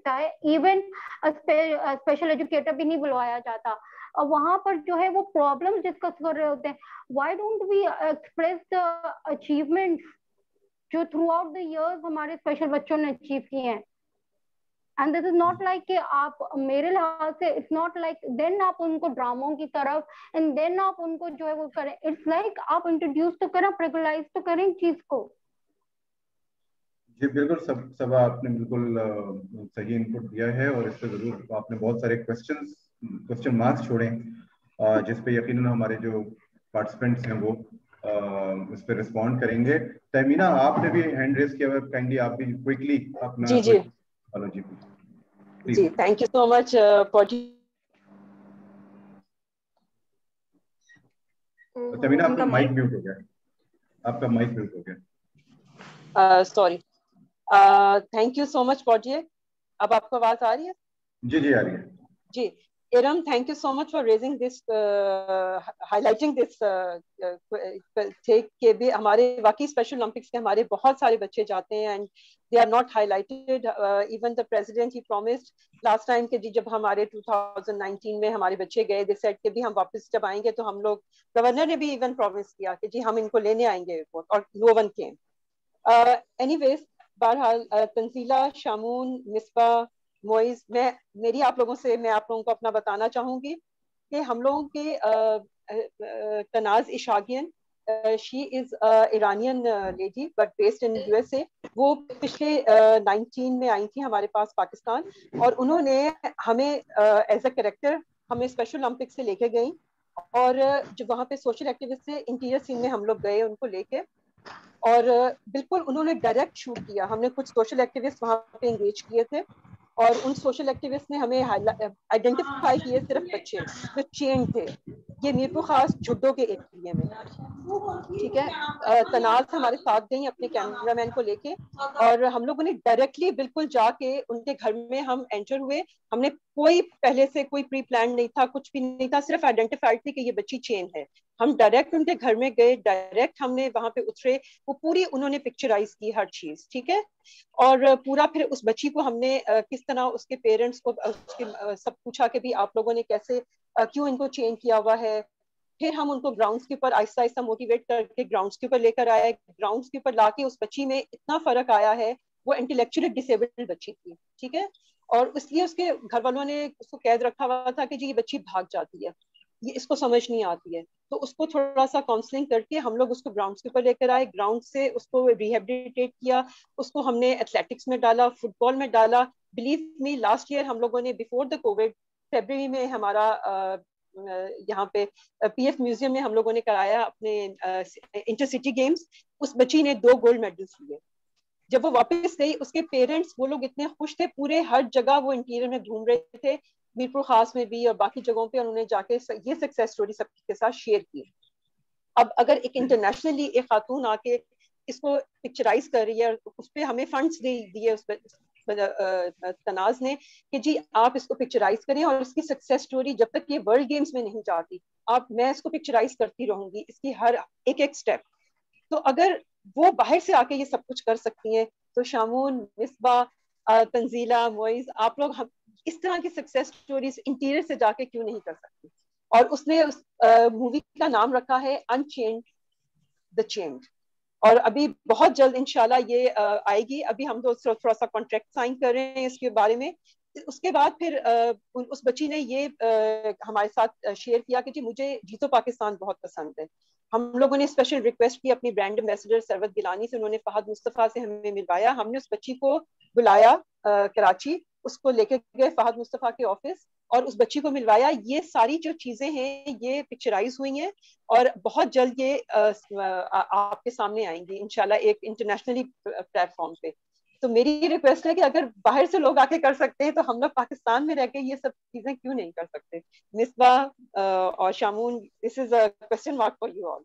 है, इवन स्पेशल एजुकेटर भी नहीं बुलवाया जाता। और वहां पर जो है वो प्रॉब्लम डिस्कस कर रहे होते हैं। Why don't we express the achievements जो थ्रू आउट द इयर्स हमारे स्पेशल बच्चों ने अचीव किए हैं। And this is not like कि आप, मेरे लिहाज से इट्स नॉट लाइक देन आप उनको ड्रामों की तरफ एंड देन आप उनको जो है वो करें। इट्स लाइक आप इंट्रोड्यूस तो करें, रेगुलाइज तो करें चीज को। जी बिल्कुल, सब आपने बिल्कुल सही इनपुट दिया है, और इस पे जरूर आपने बहुत सारे क्वेश्चन मार्क्स छोड़े जिस पे यकीनन हमारे जो पार्टिसिपेंट्स हैं वो इस पे रिस्पॉन्ड करेंगे। तमीना, आपने भी हैंड रेज किया हुआ, काइंडली आप भी क्विकली अपना। जी जी, thank you so much Tamina, आपका माइक म्यूट हो गया, आपका माइक म्यूट हो गया। Sorry. Thank you so much पॉटिए। अब आपको आवाज आ रही है? जी आ रही है जी। Iram, thank you so much for raising this, highlighting this take कि भी हमारे वाकई स्पेशल ओलंपिक्स के हमारे बहुत सारे बच्चे जाते हैं and they are not highlighted. Even the president he promised last time के जी जब हमारे 2019 में हमारे बच्चे गए, दे सेड कि भी हम वापस जब आएंगे तो हम लोग, गवर्नर ने भी इवन प्रॉमिस किया कि जी हम इनको लेने आएंगे एयरपोर्ट, और नो वन केम. एनीवेज, बहरहाल तंजीला, शामून, मिसबा, मोइज, मैं आप लोगों को अपना बताना चाहूंगी कि हम लोगों के Tanaz Eshaghian, she is Iranian lady but based in USA. वो पिछले 19 में आई थी हमारे पास पाकिस्तान, और उन्होंने हमें एज अ कैरेक्टर हमें स्पेशल ओलंपिक से लेके गई, और जो वहाँ पे सोशल एक्टिविस्ट से इंटीरियर सीन में हम लोग गए उनको लेके, और बिल्कुल उन्होंने डायरेक्ट शूट किया. हमने कुछ सोशल एक्टिविस्ट वहाँ पे एंगेज किए थे, और उन सोशल एक्टिविस्ट ने हमें आइडेंटिफाई किए सिर्फ बच्चे जो चेन थे. ये मीरपुर खास झुड्डो के एरिया में, ठीक है. तनाज हमारे साथ गई अपने कैमरामैन को लेके, और हम लोगों ने डायरेक्टली बिल्कुल जाके उनके घर में हम एंटर हुए. हमने कोई पहले से कोई प्री प्लान नहीं था, कुछ भी नहीं था, सिर्फ आइडेंटिफाइड थी कि ये बच्ची चेन है. हम डायरेक्ट उनके घर में गए, डायरेक्ट हमने वहां पे उतरे, वो पूरी उन्होंने पिक्चराइज की हर चीज, ठीक है. और पूरा फिर उस बच्ची को हमने किस तरह उसके पेरेंट्स को उसके सब पूछा कि भी आप लोगों ने कैसे क्यों इनको चेंज किया हुआ है. फिर हम उनको ग्राउंड्स के ऊपर आहिस्ता आहिस्ता मोटिवेट करके ग्राउंड्स के ऊपर लेकर आए. ग्राउंड्स के ऊपर लाके उस बच्ची में इतना फर्क आया है, वो इंटेलेक्चुअली डिसेबल्ड बच्ची थी, ठीक है. और इसलिए उसके घर वालों ने उसको कैद रखा हुआ था कि जी ये बच्ची भाग जाती है, ये इसको समझ नहीं आती है. तो उसको थोड़ा सा काउंसलिंग करके हम लोग उसको ग्राउंड्स के ऊपर लेकर आए, ग्राउंड से उसको रिहेबिलिटेट किया, उसको हमने एथलेटिक्स में डाला, फुटबॉल में डाला. बिलीव मी, लास्ट ईयर हम लोगों ने बिफोर द कोविड फरवरी में हमारा यहाँ पे पीएफ म्यूजियम में हम लोगों ने कराया अपने इंटरसिटी गेम्स. उस बच्ची ने 2 गोल्ड मेडल्स लिए. जब वो वापस गई, उसके पेरेंट्स वो लोग इतने खुश थे, पूरे हर जगह वो इंटीरियर में घूम रहे थे, मीरपुर खास में भी और बाकी जगहों पे, उन्होंने जाके ये सक्सेस स्टोरी सबके साथ शेयर की. अब अगर एक इंटरनेशनली एक खातून आके इसको पिक्चराइज कर रही है, उस पर हमें फंड्स दिए उस तनाज ने कि जी आप इसको पिक्चराइज करें, और इसकी सक्सेस स्टोरी जब तक ये वर्ल्ड गेम्स में नहीं जाती, मैं इसको पिक्चराइज करती रहूंगी, इसकी हर एक स्टेप. तो अगर वो बाहर से आके ये सब कुछ कर सकती हैं, तो शामून, मिसबा, तंजीला, मोइज, आप लोग हम इस तरह की सक्सेस स्टोरीज इंटीरियर से जाके क्यों नहीं कर सकते. और उसने उस मूवी का नाम रखा है अनचेन्ड द चेन्ड, और अभी बहुत जल्द इंशाल्लाह ये आएगी. अभी हम थोड़ा सा कॉन्ट्रैक्ट साइन कर रहे हैं इसके बारे में. उसके बाद फिर उस बच्ची ने ये हमारे साथ शेयर किया कि जी मुझे जीतो पाकिस्तान बहुत पसंद है. हम लोगों ने स्पेशल रिक्वेस्ट की अपनी ब्रांड एम्बेसडर सरवत गिलानी से, उन्होंने फहद मुस्तफ़ा से हमें मिलवाया. हमने उस बच्ची को बुलाया कराची, उसको लेके गए फहद मुस्तफ़ा के ऑफिस, और उस बच्ची को मिलवाया. ये सारी जो चीजें हैं ये पिक्चराइज हुई हैं, और बहुत जल्द ये आपके सामने आएंगी इंशाल्लाह एक इंटरनेशनली प्लेटफॉर्म पे. तो मेरी रिक्वेस्ट है कि अगर बाहर से लोग आके कर सकते हैं, तो हम लोग पाकिस्तान में रह के ये सब चीजें क्यों नहीं कर सकते. मिसबा और Shamoon, this is a question mark for you all.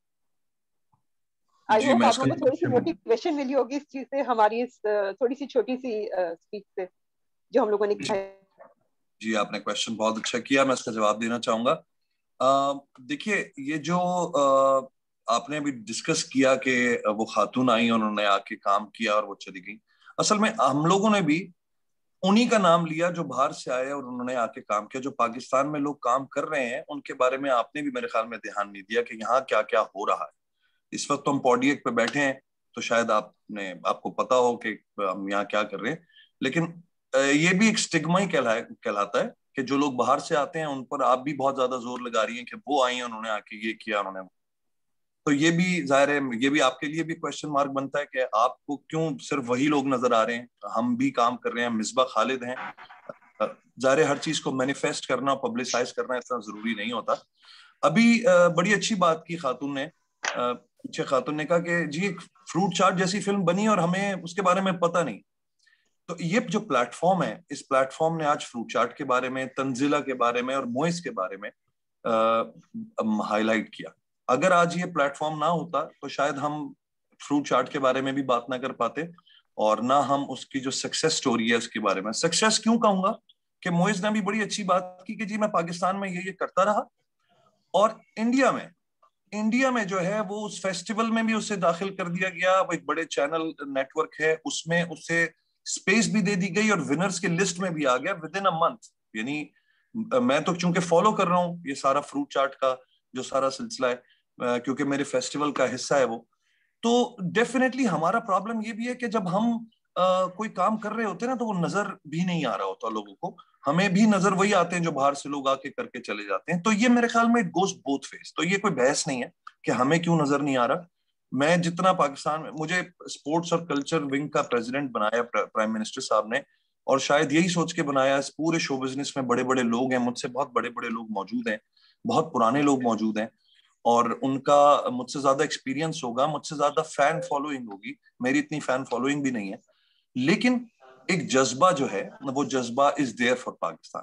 I hope आप लोगों को थोड़ी सी मोटिवेशन मिली होगी इस चीज से, हमारी इस थोड़ी सी छोटी सी स्पीच से जो हम लोगों ने किया. जी आपने क्वेश्चन बहुत अच्छा किया, मैं इसका जवाब देना चाहूंगा. देखिए, ये जो आपने अभी डिस्कस किया कि वो खातून आई, उन्होंने आके काम किया और वो चली गई, असल में हम लोगों ने भी उन्हीं का नाम लिया जो बाहर से आए और उन्होंने आके काम किया. जो पाकिस्तान में लोग काम कर रहे हैं उनके बारे में आपने भी मेरे ख्याल में ध्यान नहीं दिया कि यहाँ क्या क्या हो रहा है. इस वक्त तो हम पॉडियम पे बैठे हैं, तो शायद आपको पता हो कि हम यहाँ क्या कर रहे हैं, लेकिन ये भी एक स्टिग्मा ही कहलाता है कि जो लोग बाहर से आते हैं उन पर आप भी बहुत ज्यादा जोर लगा रही हैं कि वो आई हैं, उन्होंने आके ये किया, उन्होंने. तो ये भी जाहिर है, ये भी आपके लिए भी क्वेश्चन मार्क बनता है कि आपको क्यों सिर्फ वही लोग नजर आ रहे हैं. हम भी काम कर रहे हैं, मिसबा खालिद हैं. जाहिर है हर चीज को मैनिफेस्ट करना, पब्लिसाइज करना इतना जरूरी नहीं होता. अभी बड़ी अच्छी बात की खातून ने, पीछे खातून ने कहा कि जी एक फ्रूट चाट जैसी फिल्म बनी और हमें उसके बारे में पता नहीं. तो ये जो प्लेटफॉर्म है, इस प्लेटफॉर्म ने आज फ्रूट चाट के बारे में, तंजिला के बारे में और मोइस के बारे में हाईलाइट किया. अगर आज ये प्लेटफॉर्म ना होता तो शायद हम फ्रूट चाट के बारे में भी बात ना कर पाते, और ना हम उसकी जो सक्सेस स्टोरी है उसके बारे में। सक्सेस क्यों कहूंगा कि मोइज ने भी बड़ी अच्छी बात की कि जी मैं पाकिस्तान में ये करता रहा, और इंडिया में जो है वो उस फेस्टिवल में भी उसे दाखिल कर दिया गया, वो एक बड़े चैनल नेटवर्क है उसमें उसे स्पेस भी दे दी गई और विनर्स के लिस्ट में भी आ गया विद इन अ मंथ। यानी मैं तो चूंकि फॉलो कर रहा हूँ ये सारा फ्रूट चाट का जो सारा सिलसिला है, क्योंकि मेरे फेस्टिवल का हिस्सा है वो, तो डेफिनेटली हमारा प्रॉब्लम ये भी है कि जब हम कोई काम कर रहे होते हैं ना तो वो नजर भी नहीं आ रहा होता लोगों को, हमें भी नजर वही आते हैं जो बाहर से लोग आके करके चले जाते हैं। तो ये मेरे ख्याल में इट गोज बोथ फेस। तो ये कोई बहस नहीं है कि हमें क्यों नजर नहीं आ रहा। मैं जितना पाकिस्तान में, मुझे स्पोर्ट्स और कल्चर विंग का प्रेसिडेंट बनाया प्राइम मिनिस्टर साहब ने, और शायद यही सोच के बनाया, इस पूरे शो बिजनेस में बड़े बड़े लोग हैं, मुझसे बहुत बड़े बड़े लोग मौजूद हैं, बहुत पुराने लोग मौजूद हैं, और उनका मुझसे ज्यादा एक्सपीरियंस होगा, मुझसे ज्यादा फैन फॉलोइंग होगी, मेरी इतनी फैन फॉलोइंग भी नहीं है, लेकिन एक जज्बा जो है वो जज्बा इज देयर फॉर पाकिस्तान।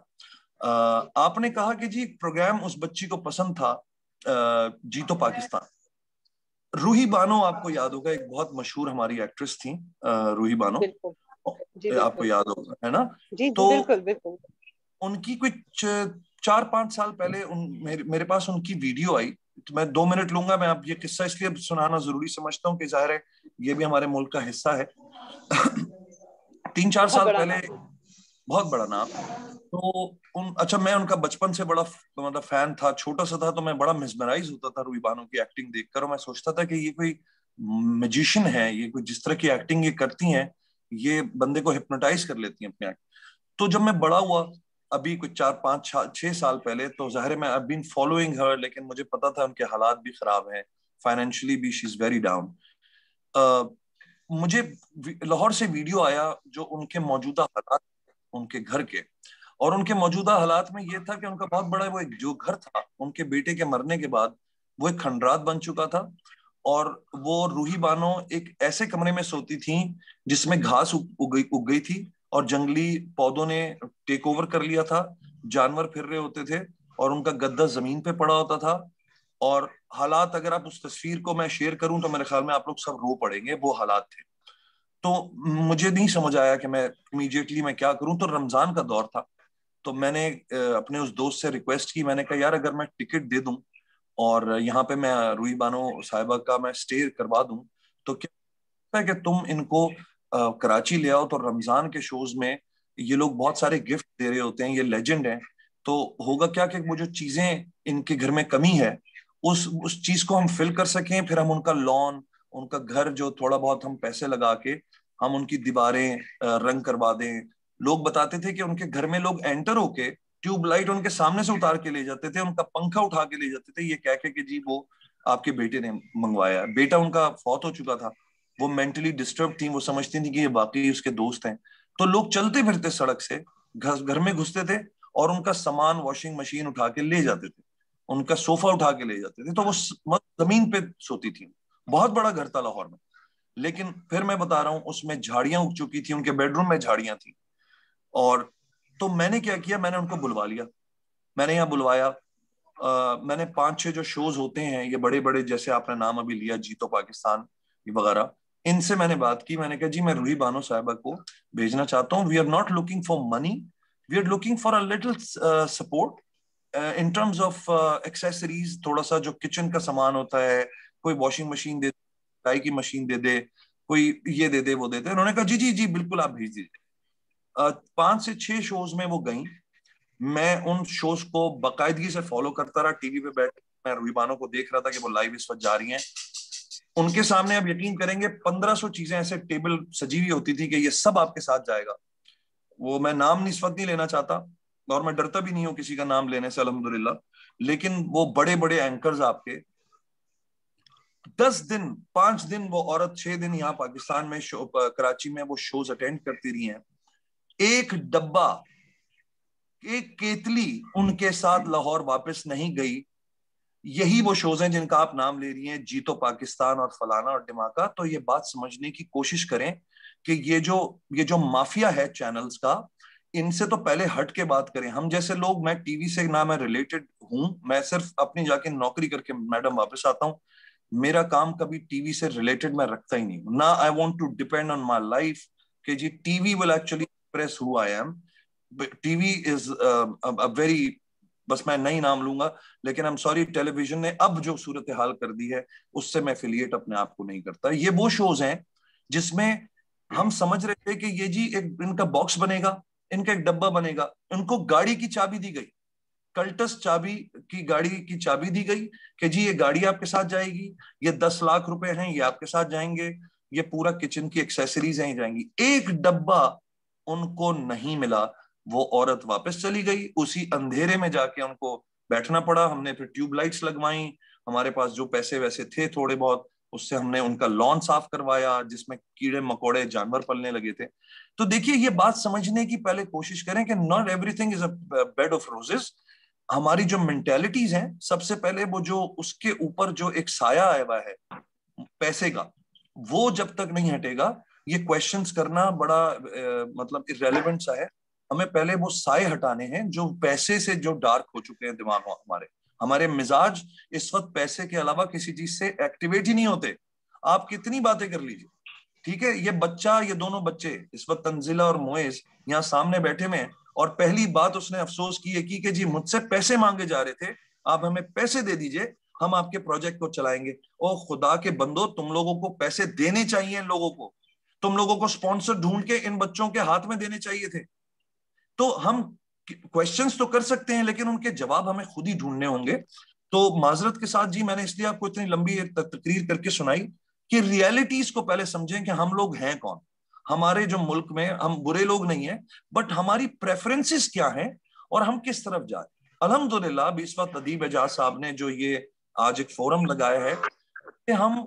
आपने कहा कि जी प्रोग्राम उस बच्ची को पसंद था, जी तो पाकिस्तान। रूही बानो आपको याद होगा, एक बहुत मशहूर हमारी एक्ट्रेस थी रूही बानो, आपको याद होगा है ना? जी, तो बिल्कुल बिल्कुल। उनकी कुछ 4-5 साल पहले मेरे पास उनकी वीडियो आई। तो मैं 2 मिनट लूंगा, मैं अब ये किस्सा इसलिए सुनाना जरूरी समझता हूँ कि जाहिर है ये भी हमारे मुल्क का हिस्सा है। 3-4 साल पहले, बहुत बड़ा नाम, तो अच्छा मैं उनका बचपन से बड़ा मतलब फैन था, छोटा सा था तो मैं बड़ा मिसमराइज होता था रूही बानो की एक्टिंग देखकर, और मैं सोचता था कि ये कोई मैजिशियन है, ये कोई जिस तरह की एक्टिंग ये करती हैं ये बंदे को हिप्नोटाइज कर लेती हैं अपने एक्ट। तो जब मैं बड़ा हुआ अभी कुछ 4-5-6 साल पहले, तो जाहिर है मैं आई बीन फॉलोइंग हर, लेकिन मुझे पता था उनके हालात भी खराब हैं, फाइनेंशियली भी शी इज वेरी डाउन। मुझे लाहौर से वीडियो आया जो उनके मौजूदा हालात उनके घर के, और उनके मौजूदा हालात में ये था कि उनका बहुत बड़ा वो एक जो घर था उनके बेटे के मरने के बाद वो एक खंडरात बन चुका था, और वो रूही बानो एक ऐसे कमरे में सोती थी जिसमें घास उग गई थी और जंगली पौधों ने टेक ओवर कर लिया था, जानवर फिर रहे होते थे और उनका गद्दा जमीन पे पड़ा होता था। और हालात अगर आप उस तस्वीर को मैं शेयर करूं तो मेरे ख्याल में आप लोग सब रो पड़ेंगे, वो हालात थे। तो मुझे नहीं समझ आया कि मैं इमीडिएटली मैं क्या करूं। तो रमजान का दौर था, तो मैंने अपने उस दोस्त से रिक्वेस्ट की, मैंने कहा यार अगर मैं टिकट दे दूं और यहाँ पे मैं रूही बानो साहिबा का मैं स्टे करवा दूं तो क्या है कि तुम इनको कराची ले आओ, तो रमजान के शोज में ये लोग बहुत सारे गिफ्ट दे रहे होते हैं, ये लेजेंड हैं, तो होगा क्या कि वो जो चीजें इनके घर में कमी है उस चीज को हम फिल कर सकें, फिर हम उनका लॉन, उनका घर जो थोड़ा बहुत हम पैसे लगा के हम उनकी दीवारें रंग करवा दें। लोग बताते थे कि उनके घर में लोग एंटर होके ट्यूबलाइट उनके सामने से उतार के ले जाते थे, उनका पंखा उठा के ले जाते थे, ये कह के कि जी वो आपके बेटे ने मंगवाया। बेटा उनका फौत हो चुका था, वो मेंटली डिस्टर्ब थी, वो समझती थी कि ये बाकी उसके दोस्त हैं। तो लोग चलते फिरते सड़क से घर में घुसते थे और उनका सामान वॉशिंग मशीन उठा के ले जाते थे, उनका सोफा उठा के ले जाते थे, तो वो जमीन पे सोती थी। बहुत बड़ा घर था लाहौर में, लेकिन फिर मैं बता रहा हूँ उसमें झाड़ियां उग चुकी थी, उनके बेडरूम में झाड़ियां थी। और तो मैंने क्या किया, मैंने उनको बुलवा लिया, मैंने यहाँ बुलवाया। मैंने 5-6 जो शोज होते हैं ये बड़े बड़े, जैसे आपने नाम अभी लिया जी तो पाकिस्तान वगैरह, इनसे मैंने बात की, मैंने कहा जी मैं रूही बानो साहिबा को भेजना चाहता हूँ, we are not looking for money, we are looking for a little support in terms of accessories, थोड़ा सा जो किचन का सामान होता है, कोई वॉशिंग मशीन दे, चाय की मशीन दे दे, कोई ये दे दे वो दे दे। उन्होंने कहा जी जी जी बिल्कुल आप भेज दीजिए। 5 से 6 शोज में वो गई, मैं उन शोज को बाकायदगी से फॉलो करता रहा, टीवी पे बैठ मैं रूही बानो को देख रहा था कि वो लाइव इस वक्त जा रही हैं। उनके सामने आप यकीन करेंगे 1500 चीजें ऐसे टेबल सजी हुई होती थी कि ये सब आपके साथ जाएगा। वो मैं नाम इस वक्त नहीं लेना चाहता और मैं डरता भी नहीं हूं किसी का नाम लेने से अल्हम्दुलिल्लाह, लेकिन वो बड़े बड़े एंकर्स आपके 10 दिन 5 दिन वो औरत 6 दिन यहाँ पाकिस्तान में कराची में वो शोज अटेंड करती रही हैं। एक डब्बा, एक केतली उनके साथ लाहौर वापस नहीं गई। यही वो शोज हैं जिनका आप नाम ले रही हैं, जी तो पाकिस्तान और फलाना और ढिमाका। तो ये बात समझने की कोशिश करें कि ये जो माफिया है चैनल्स का, इनसे तो पहले हट के बात करें। हम जैसे लोग, मैं टीवी से ना मैं रिलेटेड हूं, मैं सिर्फ अपनी जाके नौकरी करके मैडम वापस आता हूं, मेरा काम कभी टीवी से रिलेटेड मैं रखता ही नहीं, ना I want to depend on my life कि G TV will actually express who I am. TV is a very, बस मैं नहीं नाम लूंगा, लेकिन आई एम सॉरी, टेलीविजन ने अब जो सूरत हाल कर दी है उससे मैं एफिलिएट अपने आप को नहीं करता। ये वो शोज हैं जिसमें हम समझ रहे थे कि ये जी एक इनका बॉक्स बनेगा, इनका एक डब्बा बनेगा, इनको गाड़ी की चाबी दी गई, कल्टस चाबी की गाड़ी की चाबी दी गई कि जी ये गाड़ी आपके साथ जाएगी, ये 10 लाख रुपए हैं ये आपके साथ जाएंगे, ये पूरा किचन की एक्सेसरीज हैं ये जाएंगी। एक डब्बा उनको नहीं मिला, वो औरत वापस चली गई, उसी अंधेरे में जाके उनको बैठना पड़ा। हमने फिर ट्यूबलाइट्स लगवाई, हमारे पास जो पैसे वैसे थे थोड़े बहुत, उससे हमने उनका लॉन साफ करवाया जिसमें कीड़े मकोड़े जानवर पलने लगे थे। तो देखिए ये बात समझने की पहले कोशिश करें कि not everything is a bed of roses. हमारी जो मेंटेलिटीज हैं, सबसे पहले वो जो उसके ऊपर जो एक साया आया हुआ है पैसे का, वो जब तक नहीं हटेगा ये क्वेश्चंस करना बड़ा मतलब इररेलेवेंट सा है। हमें पहले वो साए हटाने हैं जो पैसे से जो डार्क हो चुके हैं दिमाग में। हमारे मिजाज इस वक्त पैसे के अलावा किसी चीज से एक्टिवेट ही नहीं होते। आप कितनी बातें कर लीजिए, ठीक है, ये बच्चा, ये दोनों बच्चे इस वक्त तंजिला और मोइज यहाँ सामने बैठे हुए हैं, और पहली बात उसने अफसोस की है कि जी मुझसे पैसे मांगे जा रहे थे, आप हमें पैसे दे दीजिए, हम आपके प्रोजेक्ट को चलाएंगे। ओ खुदा के बंदो, तुम लोगों को पैसे देने चाहिए, इन लोगों को, तुम लोगों को स्पॉन्सर ढूंढ के इन बच्चों के हाथ में देने चाहिए थे। तो हम क्वेश्चंस तो कर सकते हैं लेकिन उनके जवाब हमें खुद ही ढूंढने होंगे। तो माजरत के साथ जी, मैंने इसलिए आपको इतनी लंबी तकरीर करके सुनाई कि रियलिटीज को पहले समझें कि हम लोग हैं कौन। हमारे जो मुल्क में हम बुरे लोग नहीं हैं, बट हमारी प्रेफरेंसेस क्या हैं और हम किस तरफ जाए। अल्हम्दुलिल्लाह इस वक्त अदीब एजाज साहब ने जो ये आज एक फोरम लगाया है कि हम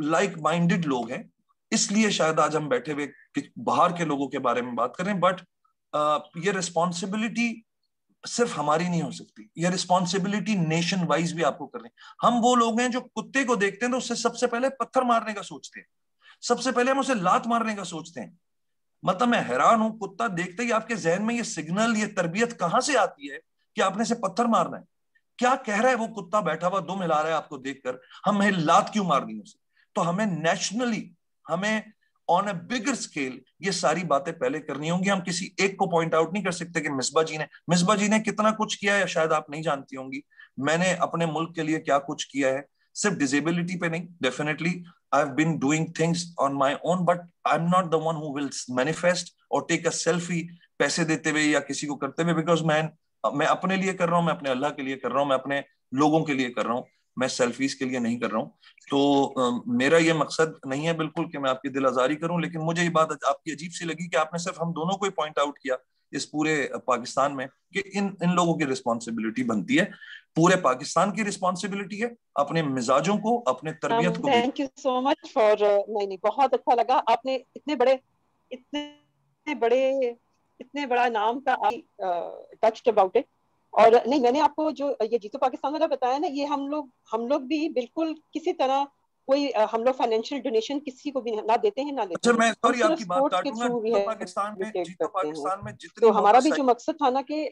लाइक माइंडेड लोग हैं, इसलिए शायद आज हम बैठे हुए बाहर के लोगों के बारे में बात कर रहे हैं। बट ये रिस्पॉन्सिबिलिटी सिर्फ हमारी नहीं हो सकती, ये रिस्पॉन्सिबिलिटी नेशन वाइज भी आपको करनी। हम वो लोग हैं जो कुत्ते को देखते हैं तो उससे सबसे पहले पत्थर मारने का सोचते हैं, सबसे पहले हम उसे लात मारने का सोचते हैं। मतलब मैं हैरान हूं, कुत्ता देखते ही आपके जहन में ये सिग्नल, ये तरबियत कहां से आती है कि आपने से पत्थर मारना है। क्या कह रहा है वो कुत्ता बैठा हुआ दुम हिला रहा है आपको देखकर, हमें लात क्यों मारनी उसे। तो हमें नेशनली, हमें ऑन अ बिगर स्केल ये सारी बातें पहले करनी होंगी। हम किसी एक को पॉइंट आउट नहीं कर सकते कि मिसबा जी ने कितना कुछ किया है, शायद आप नहीं जानती होंगी। मैंने अपने मुल्क के लिए क्या कुछ किया है, सिर्फ डिसेबिलिटी पे नहीं, definitely I have been doing things on my own, but I am not the one who will manifest और टेक अ सेल्फी पैसे देते हुए या किसी को करते हुए, बिकॉज मैं अपने लिए कर रहा हूं, मैं अपने अल्लाह के लिए कर रहा हूं, मैं अपने लोगों के लिए कर रहा हूं, मैं सेल्फीज के लिए नहीं कर रहा हूं। तो मेरा ये मकसद नहीं है बिल्कुल कि मैं आपकी दिल आजारी करूं, लेकिन मुझे ये बात आपकी अजीब सी लगी कि आपने सिर्फ हम दोनों को ही पॉइंट आउट किया इस पूरे पाकिस्तान में कि इन लोगों की रिस्पॉन्सिबिलिटी बनती है, पूरे पाकिस्तान की रिस्पॉन्सिबिलिटी है अपने मिजाजों को, अपने तरबियत को। Thank you so much for, नहीं बहुत अच्छा लगा, आपने इतने बड़ा नाम का टच्ड अबाउट इट। और नहीं, मैंने आपको जो ये जीतो पाकिस्तान वाला बताया ना, ये हम लोग भी बिल्कुल किसी तरह कोई हम लोग फाइनेंशियल डोनेशन किसी को भी ना देते हैं ना लेते हैं। मैं सॉरी हम आपकी बात स्पोर्ट्स के काटूंगा। थ्रू भी जीतो पाकिस्तान में जितनी तो हमारा भी जो मकसद था ना कि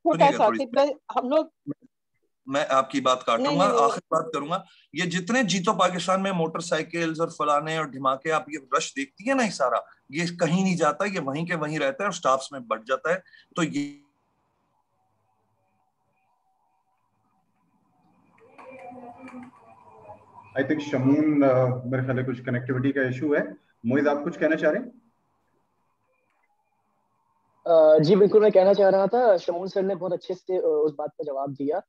छोटा सा हम लोग, मैं आपकी बात काटूंगा, आखिर बात करूंगा। ये जितने जीतो पाकिस्तान में मोटरसाइकिल्स और फलाने और ढिमाके, आप ये रश देखती है ना, ये सारा ये कहीं नहीं जाता, ये वहीं के वहीं रहता है और स्टाफ्स में बढ़ जाता है। तो ये आई थिंक शमून, मेरे ख्याल कुछ कनेक्टिविटी का इशू है। मोइज आप कुछ कहना चाह रहे हैं? जी बिल्कुल, मैं कहना चाह रहा था, शमून सर ने बहुत अच्छे से उस बात का जवाब दिया।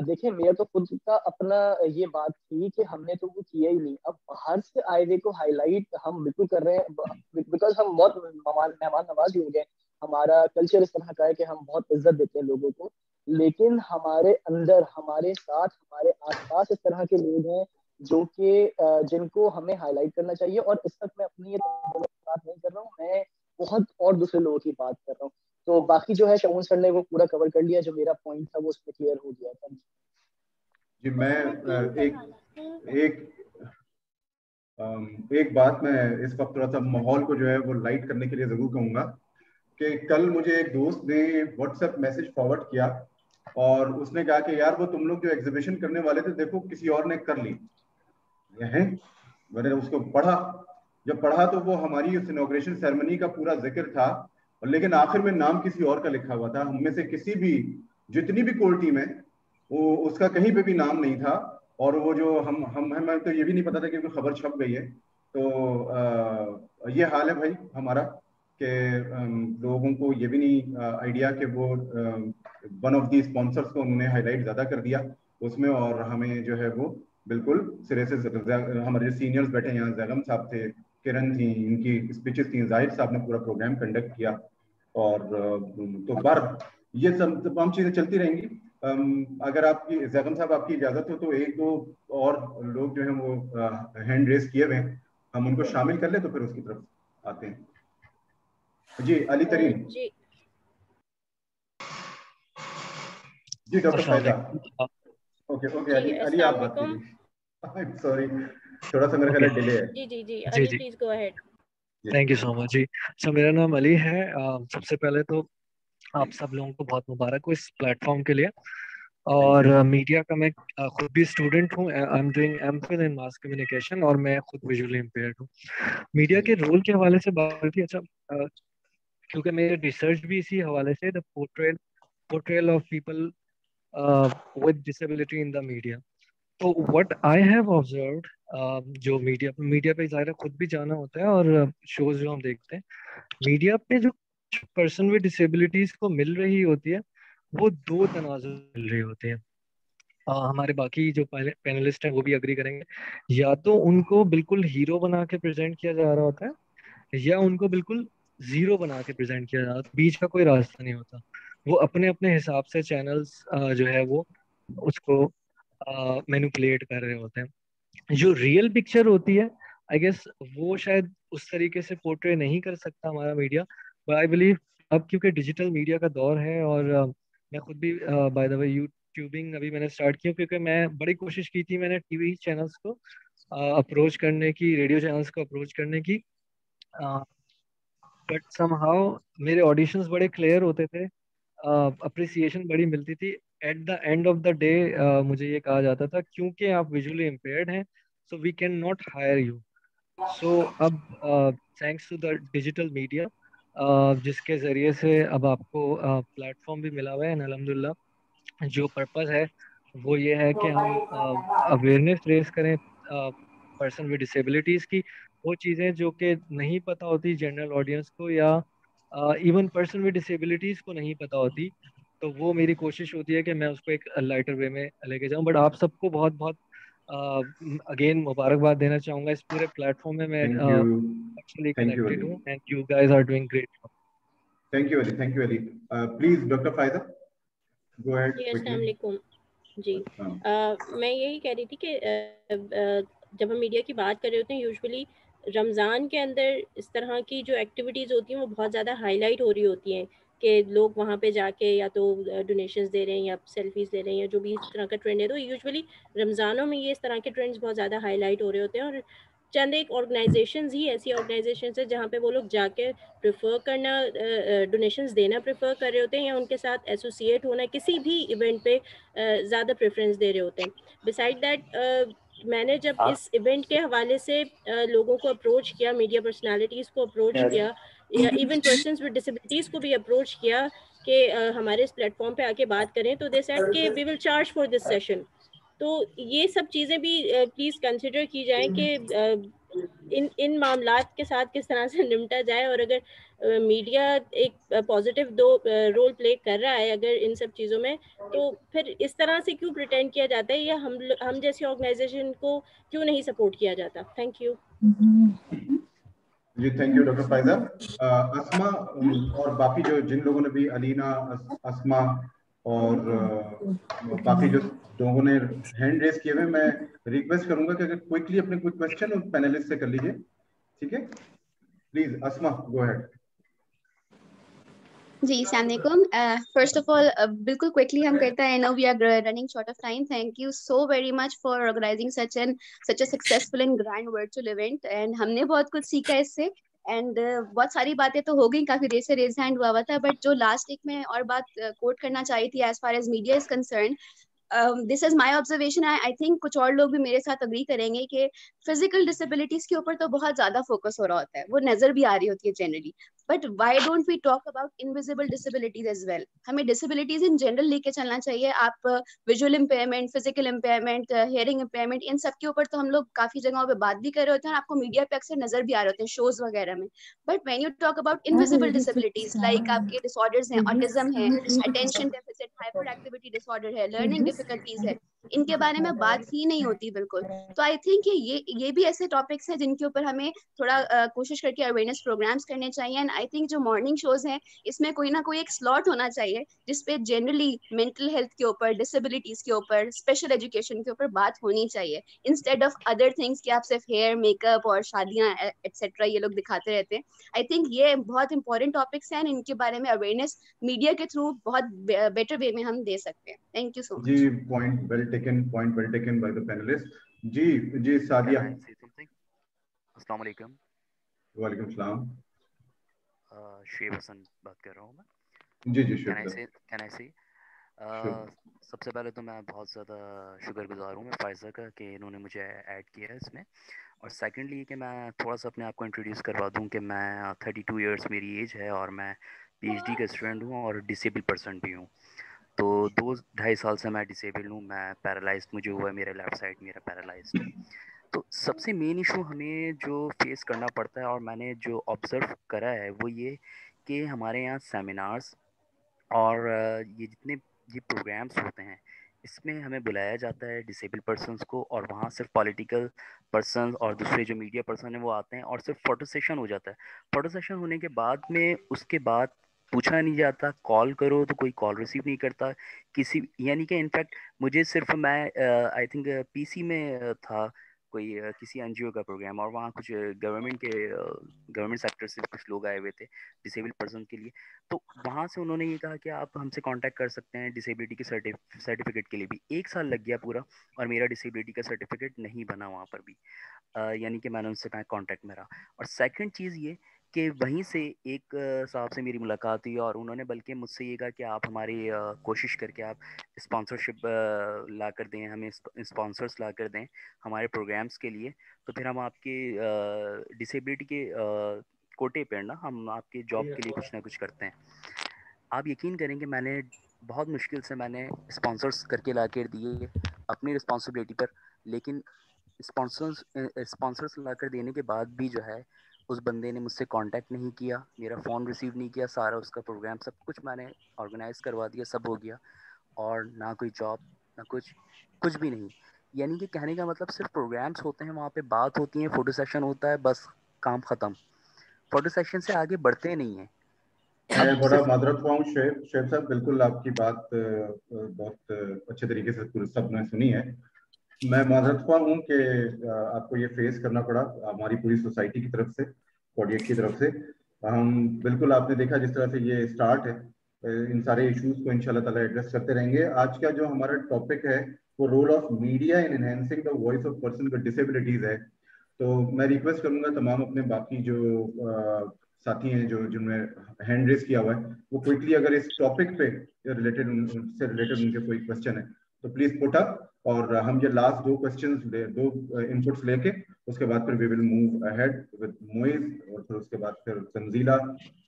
देखिए, मेरा तो खुद का अपना ये बात थी कि हमने तो वो किया ही नहीं। अब बाहर से आए हुए को हाईलाइट हम बिल्कुल कर रहे हैं बिकॉज हम बहुत मेहमान नवाज लोग हैं। हमारा कल्चर इस तरह का है कि हम बहुत इज्जत देते हैं लोगों को, लेकिन हमारे अंदर, हमारे साथ, हमारे आसपास इस तरह के लोग हैं जो कि जिनको हमें हाईलाइट करना चाहिए। और इस वक्त मैं अपनी बात नहीं कर रहा हूँ, मैं बहुत और दूसरे लोगों की बात कर रहा हूँ। तो बाकी जो है शमून सर ने वो पूरा कवर कर लिया, जो मेरा पॉइंट था वो उसमें क्लियर हो गया था। जी मैं एक बात मैं इस वक्त थोड़ा सा माहौल को जो है वो लाइट करने के लिए जरूर कहूंगा कि कल मुझे एक दोस्त ने व्हाट्सएप मैसेज फॉरवर्ड किया और उसने कहा कि यार वो तुम लोग जो एग्जीबिशन करने वाले थे देखो किसी और ने कर ली है। मैंने उसको पढ़ा, जब पढ़ा तो वो हमारी उस इनॉग्रेशन सेरेमनी का पूरा जिक्र था, और लेकिन आखिर में नाम किसी और का लिखा हुआ था। हम में से किसी भी, जितनी भी कोर टीम है, वो उसका कहीं पे भी नाम नहीं था। और वो जो हम हमें तो ये भी नहीं पता था कि खबर छप गई है। तो ये हाल है भाई हमारा कि लोगों को ये भी नहीं आइडिया कि वो वन ऑफ दी स्पॉन्सर्स को उन्होंने हाईलाइट ज़्यादा कर दिया उसमें, और हमें जो है वो बिल्कुल सिरे से हमारे सीनियर्स बैठे हैं यहाँ, जैगम साहब थे, किरण थी, इनकी स्पीचेस थी, जाहिद साहब ने पूरा प्रोग्राम कंडक्ट किया। और तो बार ये सब तमाम चीज़ें चलती रहेंगी। अगर आपकी जैगम साहब आपकी इजाज़त हो तो एक दो और लोग जो हैं वो हैंड रेस किए हुए हैं, हम उनको शामिल कर ले तो फिर उसकी तरफ आते हैं। जी अली तरीन। जी डॉक्टर फायदा। ओके अली आप बात कीजिए। सॉरी थोड़ा सा मेरा ख्याल डिले है। जी Ali please go ahead. Thank you so much जी। सो मेरा नाम अली है। सबसे पहले तो आप सब लोगों को बहुत मुबारक हो इस प्लेटफॉर्म के लिए। और मीडिया का मैं खुद भी स्टूडेंट हूँ। I am doing MPhil in mass communication और मैं खुद विजुअली इम्पेयर्ड हूँ। मीडिया के रोल के हवाले से बात की। अच्छा, क्योंकि मेरे रिसर्च भी इसी हवाले से, the portrayal of people with disability in the media. तो what I have observed, जो मीडिया पे ज़ाहिर खुद भी जाना होता है और शोज जो हम देखते हैं, मीडिया पे जो पर्सन विद डिसेबिलिटीज को मिल रही होती है वो दो तनाजुर मिल रही होती है। हमारे बाकी जो पैनलिस्ट हैं वो भी अग्री करेंगे। या तो उनको बिल्कुल हीरो बना के प्रेजेंट किया जा रहा होता है, या उनको बिल्कुल जीरो बना के प्रेजेंट किया जा रहा होता है, बीच का कोई रास्ता नहीं होता। वो अपने अपने हिसाब से चैनल्स जो है वो उसको मैनिपुलेट कर रहे होते हैं। जो रियल पिक्चर होती है आई गेस वो शायद उस तरीके से पोर्ट्रे नहीं कर सकता हमारा मीडिया, बट आई बिलीव अब क्योंकि डिजिटल मीडिया का दौर है, और मैं खुद भी बाय द वे यूट्यूबिंग अभी मैंने स्टार्ट किया, क्योंकि मैं बड़ी कोशिश की थी मैंने टीवी चैनल्स को अप्रोच करने की, रेडियो चैनल्स को अप्रोच करने की, बट समहाउ मेरे ऑडिशंस बड़े क्लियर होते थे, अप्रिसिएशन बड़ी मिलती थी। At the end of the day मुझे ये कहा जाता था क्योंकि आप विजुअली इम्पेयर्ड हैं so we can not hire you. So अब thanks to the digital media जिसके ज़रिए से अब आपको प्लेटफॉर्म भी मिला हुआ है, अल्हम्दुलिल्लाह। जो पर्पस है वो ये है कि हम अवेयरनेस रेस करें पर्सन विद डिसेबिलिटीज़ की, वो चीज़ें जो कि नहीं पता होती जनरल ऑडियंस को, या इवन पर्सन विद डिसेबिलिटीज़ को नहीं पता होती। तो वो मेरी कोशिश होती है कि मैं उसको एक लाइटर वे में लेके जाऊं। बट आप सबको बहुत बहुत अगेन मुबारकबाद देना चाहूँगा इस पूरे प्लेटफॉर्म में। मैं एक्चुअली कनेक्टेड हूँ and you guys are doing great. Thank you Ali. Please doctor Faida go ahead. अस्सलाम वालेकुम जी। मैं यही कह रही थी कि जब हम मीडिया की बात कर रहे होते हैं यूजुअली रमज़ान के अंदर इस तरह की जो एक्टिविटीज़ होती हैं वो बहुत ज़्यादा हाईलाइट हो रही होती हैं कि लोग वहाँ पे जाके या तो डोनेशंस दे रहे हैं या सेल्फीज ले रहे हैं या जो भी इस तरह का ट्रेंड है। तो यूजुअली रमज़ानों में ये इस तरह के ट्रेंड्स बहुत ज़्यादा हाईलाइट हो रहे होते हैं, और चंद एक ऑर्गेनाइजेशंस ही ऐसी ऑर्गेनाइजेशंस है जहाँ पे वो लोग जाके प्रेफर करना, डोनेशंस देना प्रेफर कर रहे होते हैं या उनके साथ एसोसिएट होना किसी भी इवेंट पे ज़्यादा प्रेफरेंस दे रहे होते हैं। बिसाइड दैट मैंने जब इस इवेंट के हवाले से लोगों को अप्रोच किया, मीडिया पर्सनालिटीज़ को अप्रोच किया या इवन पर्सन्स विद डिसेबिलिटीज़ को भी अप्रोच किया कि हमारे इस प्लेटफॉर्म पे आके बात करें, तो दे सेड कि we will charge for this session. तो ये सब चीज़ें भी प्लीज़ कंसिडर की जाएं कि इन मामलात के साथ किस तरह से निपटा जाए। और अगर मीडिया एक पॉजिटिव रोल प्ले कर रहा है अगर इन सब चीज़ों में, तो फिर इस तरह से क्यों प्रिटेंड किया जाता है या हम जैसी ऑर्गेनाइजेशन को क्यों नहीं सपोर्ट किया जाता। थैंक यू जी। Thank you doctor Faida. Asma और बाकी जो जिन लोगों ने भी, अलीना, अस्मा और बाकी जो लोगों ने हैंड रेस किए हुए, मैं रिक्वेस्ट करूंगा कि अगर क्विकली अपने कोई क्वेश्चन उन पैनलिस्ट से कर लीजिए, ठीक है? Please Asma go ahead. जी अस्सलाम वालेकुम। फर्स्ट ऑफ ऑल बिल्कुल क्विकली हम कहते हैं, no we are running short of time. Thank you so very much for organising such a successful and grand virtual event, एंड हमने बहुत कुछ सीखा इससे। एंड बहुत सारी बातें तो हो गई, काफी देर से रेज हैंड हुआ था, बट जो लास्ट एक में और बात कोट करना चाहिए थी as far as media is concern, this is my observation, I think कुछ और लोग भी मेरे साथ अग्री करेंगे कि फिजिकल डिसेबिलिटीज के ऊपर तो बहुत ज्यादा फोकस हो रहा होता है, वो नजर भी आ रही होती है generally, but why don't we talk about invisible disabilities as well? हमें डिसेबिलिटीज इन जनरल लेके चलना चाहिए। आप visual impairment, physical impairment, hearing impairment, इन सब के ऊपर तो हम लोग काफी जगहों पे बात भी कर रहे होते हैं, आपको मीडिया पे अक्सर नजर भी आ रहे होते हैं शोज वगैरह में, but when you talk about invisible disabilities like आपके डिसऑर्डर्स हैं, ऑटिज्म है, attention deficit hyper activity disorder है, लर्निंग डिफिकल्टीज है, इनके बारे में बात ही नहीं होती बिल्कुल। तो आई थिंक ये भी ऐसे टॉपिक्स हैं जिनके ऊपर हमें थोड़ा कोशिश करके अवेयरनेस प्रोग्राम्स करने चाहिए। एंड आई थिंक जो मॉर्निंग शोज हैं इसमें कोई ना कोई एक स्लॉट होना चाहिए जिसपे जनरली मेंटल हेल्थ के ऊपर, डिसेबिलिटीज के ऊपर, स्पेशल एजुकेशन के ऊपर बात होनी चाहिए, इंस्टेड ऑफ अदर थिंग्स कि आप सिर्फ हेयर, मेकअप और शादियां एक्सेट्रा ये लोग दिखाते रहते हैं। आई थिंक ये बहुत इंपॉर्टेंट टॉपिक्स हैं, इनके बारे में अवेयरनेस मीडिया के थ्रू बहुत बेटर वे में हम दे सकते हैं। Thank you so much. जी, point well taken by the panelist. जी सादिया। अस्सलाम वालेकुम। वालेकुम सलाम। शेब हसन बात कर रहा हूँ मैं। जी कैन आई से सबसे पहले तो मैं बहुत ज़्यादा शुक्रगुजार हूँ मैं फायजा का कि इन्होंने मुझे ऐड किया है इसमें, और सेकेंडली कि मैं थोड़ा सा अपने आप को इंट्रोड्यूस करवा दूँ कि मैं 32 इयर्स मेरी एज है और मैं PhD का स्टूडेंट हूँ और डिसेबल पर्सन भी हूँ। तो 2-2.5 साल से मैं डिसेबल हूँ, मैं पैरालाइज्ड मुझे हुआ है, मेरा लेफ़्ट साइड मेरा पैरालाइज्ड है। तो सबसे मेन इशू हमें जो फेस करना पड़ता है और मैंने जो ऑब्ज़र्व करा है वो ये कि हमारे यहाँ सेमिनार्स और ये जितने ये प्रोग्राम्स होते हैं इसमें हमें बुलाया जाता है डिसेबल पर्सन्स को, और वहाँ सिर्फ पॉलिटिकल पर्सन और दूसरे जो मीडिया पर्सन हैं वो आते हैं और सिर्फ फ़ोटो सेशन हो जाता है। फ़ोटो सेशन होने के बाद में उसके बाद पूछा नहीं जाता, कॉल करो तो कोई कॉल रिसीव नहीं करता किसी, यानी कि इनफैक्ट मुझे सिर्फ मैं आई थिंक PC में था कोई किसी NGO का प्रोग्राम, और वहाँ कुछ गवर्नमेंट सेक्टर से कुछ लोग आए हुए थे डिसेबल पर्सन के लिए। तो वहाँ से उन्होंने ये कहा कि आप हमसे कांटेक्ट कर सकते हैं डिसेबिलिटी के सर्टिफिकेट के लिए भी। 1 साल लग गया पूरा और मेरा डिसेबिलिटी का सर्टिफिकेट नहीं बना वहाँ पर भी, यानी कि मैंने उनसे कांटेक्ट में रहा। और सेकंड चीज़ ये कि वहीं से एक साहब से मेरी मुलाकात हुई और उन्होंने बल्कि मुझसे ये कहा कि आप हमारी कोशिश करके आप स्पॉन्सरशिप ला कर दें, हमें स्पॉन्सर्स ला कर दें हमारे प्रोग्राम्स के लिए, तो फिर हम आपके डिसेबिलिटी के कोटे पर ना हम आपके जॉब के लिए कुछ ना कुछ करते हैं। आप यकीन करेंगे मैंने बहुत मुश्किल से मैंने स्पॉन्सर्स करके ला कर दिए अपनी रिस्पॉन्सिबिलिटी पर, लेकिन स्पॉन्सर्स ला कर देने के बाद भी जो है उस बंदे ने मुझसे कांटेक्ट नहीं किया, मेरा फ़ोन रिसीव नहीं किया, सारा उसका प्रोग्राम सब कुछ मैंने ऑर्गेनाइज करवा दिया, सब हो गया, और ना कोई जॉब ना कुछ भी नहीं। यानी कि कहने का मतलब सिर्फ प्रोग्राम्स होते हैं, वहाँ पे बात होती है, फ़ोटो सेशन होता है, बस काम ख़त्म, फ़ोटो सेशन से आगे बढ़ते नहीं हैं। मैं बड़ा मादरत हुआ हूँ शेब साहब, बिल्कुल आपकी बात बहुत अच्छे तरीके से पूरे सबने सुनी है। मैं मादरत हुआ हूँ कि आपको ये फेस करना पड़ा हमारी पूरी सोसाइटी की तरफ से, कोडियक की तरफ से। हम बिल्कुल आपने देखा जिस तरह से ये स्टार्ट है, इन सारे इश्यूज को इंशाल्लाह ताला एड्रेस करते रहेंगे। आज का जो हमारा टॉपिक है वो role of media in enhancing the voice of person with disabilities है। तो मैं रिक्वेस्ट करूंगा तमाम अपने बाकी जो साथी हैं जो जिन्होंने हैंड रेस किया हुआ है वो क्विकली अगर इस टॉपिक पे रिलेटेड उनके कोई क्वेश्चन है तो प्लीज पुट अप, और हम ये लास्ट 2 क्वेश्चंस 2 इनपुट्स लेके उसके बाद फिर we will move ahead with Moiz, और फिर उसके बाद फिर तंजीला,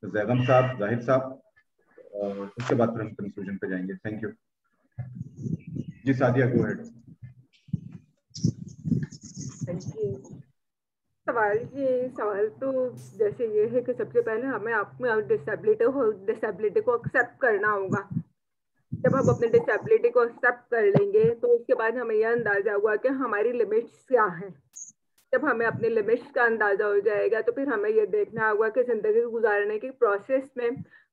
जैगम साहब, जाहिद साहब, और उसके बाद फिर हम कंक्लूजन पे जाएंगे। Thank you. जी सादिया, गो अहेड। सवाल तो जैसे ये है कि सबसे पहले हमें अपने डिसेबिलिटी को एक्सेप्ट करना होगा। जब हम अपने डिसेबिलिटी को एक्सेप्ट कर लेंगे तो उसके बाद हमें यह अंदाजा हुआ कि हमारी लिमिट्स क्या हैं। जब हमें अपने लिमिट्स का अंदाजा हो जाएगा तो फिर हमें ये देखना होगा कि ज़िंदगी गुजारने की प्रोसेस में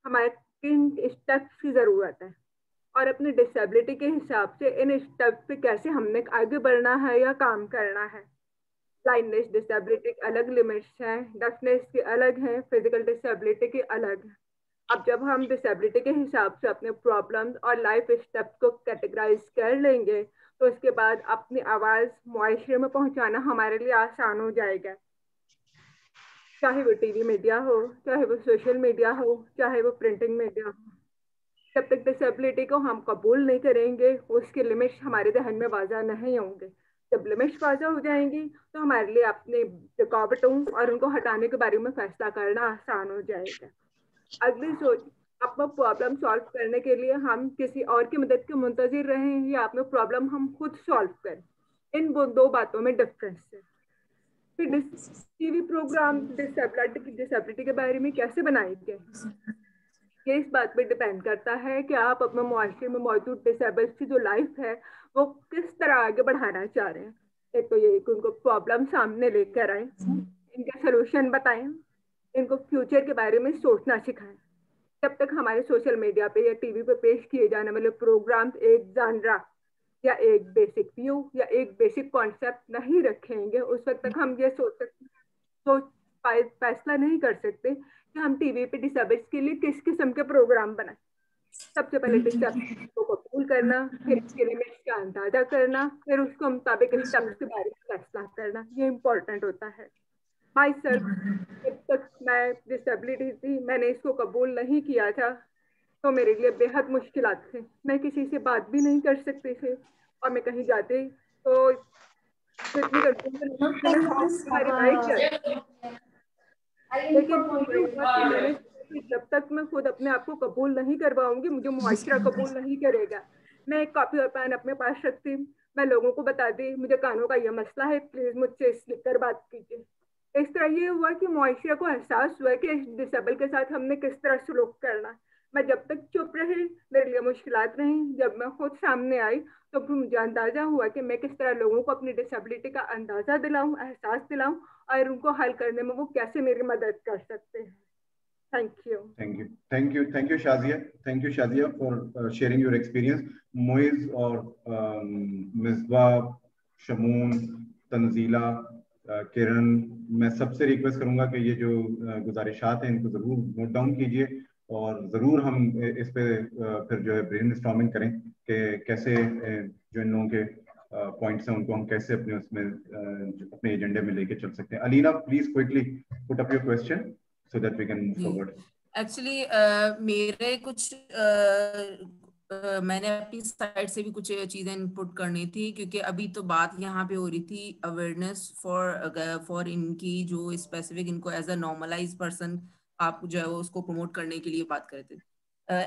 हमारे किन स्टेप्स की ज़रूरत है, और अपनी डिसेबिलिटी के हिसाब से इन स्टेप्स पे कैसे हमने आगे बढ़ना है या काम करना है। ब्लाइंडनेस डिसेबिलिटी की अलग लिमिट्स हैं, डेफनेस की अलग है, फिजिकल डिसेबिलिटी की अलग है। अब जब हम डिसेबिलिटी के हिसाब से अपने प्रॉब्लम्स और लाइफ स्टेप्स को कैटेगराइज कर लेंगे तो इसके बाद अपनी आवाज़ मुआशरे में पहुंचाना हमारे लिए आसान हो जाएगा। चाहे वो टीवी मीडिया हो, चाहे वो सोशल मीडिया हो, चाहे वो प्रिंटिंग मीडिया हो। जब तक डिसेबिलिटी को हम कबूल नहीं करेंगे, उसके लिमिट्स हमारे जहन में वाज़ा नहीं होंगे। जब लिमिट्स वाज़ा हो जाएंगी तो हमारे लिए अपने रुकावटों और उनको हटाने के बारे में फैसला करना आसान हो जाएगा। अगली सोच, अपना प्रॉब्लम सॉल्व करने के लिए हम किसी और की मदद के मुंतजिर रहें या अपना प्रॉब्लम हम खुद सॉल्व करें, इन दो बातों में डिफरेंस है। फिर टीवी प्रोग्राम डिसेबिलिटी के बारे में कैसे बनाए गए, ये इस बात पे डिपेंड करता है कि आप अपने मुआशरे में मौजूद डिसेबल्ड की जो लाइफ है वो किस तरह आगे बढ़ाना चाह रहे हैं। एक तो ये कि उनको प्रॉब्लम सामने लेकर आए, इनके सोल्यूशन बताएं, इनको फ्यूचर के बारे में सोचना सिखाएं। जब तक हमारे सोशल मीडिया पे या टीवी पे पेश किए जाने वाले प्रोग्राम्स एक जानरा या एक बेसिक व्यू या एक बेसिक कॉन्सेप्ट नहीं रखेंगे, उस वक्त तक हम ये फैसला नहीं कर सकते कि हम टीवी पे डिसेबल्ड के लिए किस किस्म के प्रोग्राम बनाएं। सबसे पहले डिसेबिलिटी को कबूल करना, फिर इसके लिमिट्स का अंदाजा करना, फिर उसको मुताबिक स्टेप्स के बारे में फैसला करना, ये इम्पोर्टेंट होता है। माई सेल्फ, जब तक मैं डिसेबिलिटी थी, मैंने इसको कबूल नहीं किया था तो मेरे लिए बेहद मुश्किलात थे। मैं किसी से बात भी नहीं कर सकती थी और मैं कहीं जाती तो इतनी लेकिन जब तक मैं खुद अपने आप को कबूल नहीं करवाऊंगी, मुझे मुआशरा कबूल नहीं करेगा। मैं एक कॉपी और पेन अपने पास रखती, मैं लोगों को बताती मुझे कानों का यह मसला है, प्लीज मुझसे इस लिखकर बात कीजिए। इस तरह ये हुआ कि मुआशरा को एहसास हुआ कि इस डिसेबल के साथ हमने किस तरह सलूक करना। मैं जब तक चुप रही मेरे लिए मुश्किलात रहीं, जब मैं खुद सामने आई तो फिर मुझे अंदाजा हुआ कि मैं किस तरह लोगों को अपनी डिसेबिलिटी का अंदाजा दिलाऊं, एहसास दिलाऊं और उनको हल करने में वो कैसे मेरी मदद कर सकते हैं। Thank you Shazia for sharing your experience. Moiz और मिसबा, शमून, तंजीला, किरण, मैं सबसे रिक्वेस्ट करूंगा कि ये जो गुजारिशात हैं इनको जरूर नोट डाउन कीजिए और जरूर हम इस पे फिर जो है ब्रेनस्टॉर्मिंग करें कि कैसे जो इन लोगों के पॉइंट्स हैं उनको हम कैसे अपने उसमें अपने एजेंडे में लेके चल सकते हैं। Alina, please quickly put up your question so that we can move forward. Actually, मेरे कुछ मैंने अपनी साइड से भी कुछ चीजें इनपुट करनी थी, क्योंकि अभी तो बात यहाँ पे हो रही थी अवेयरनेस फॉर इनकी जो स्पेसिफिक इनको एज अ नॉर्मलाइज पर्सन आप जो है वो उसको प्रमोट करने के लिए बात कर रहे थे।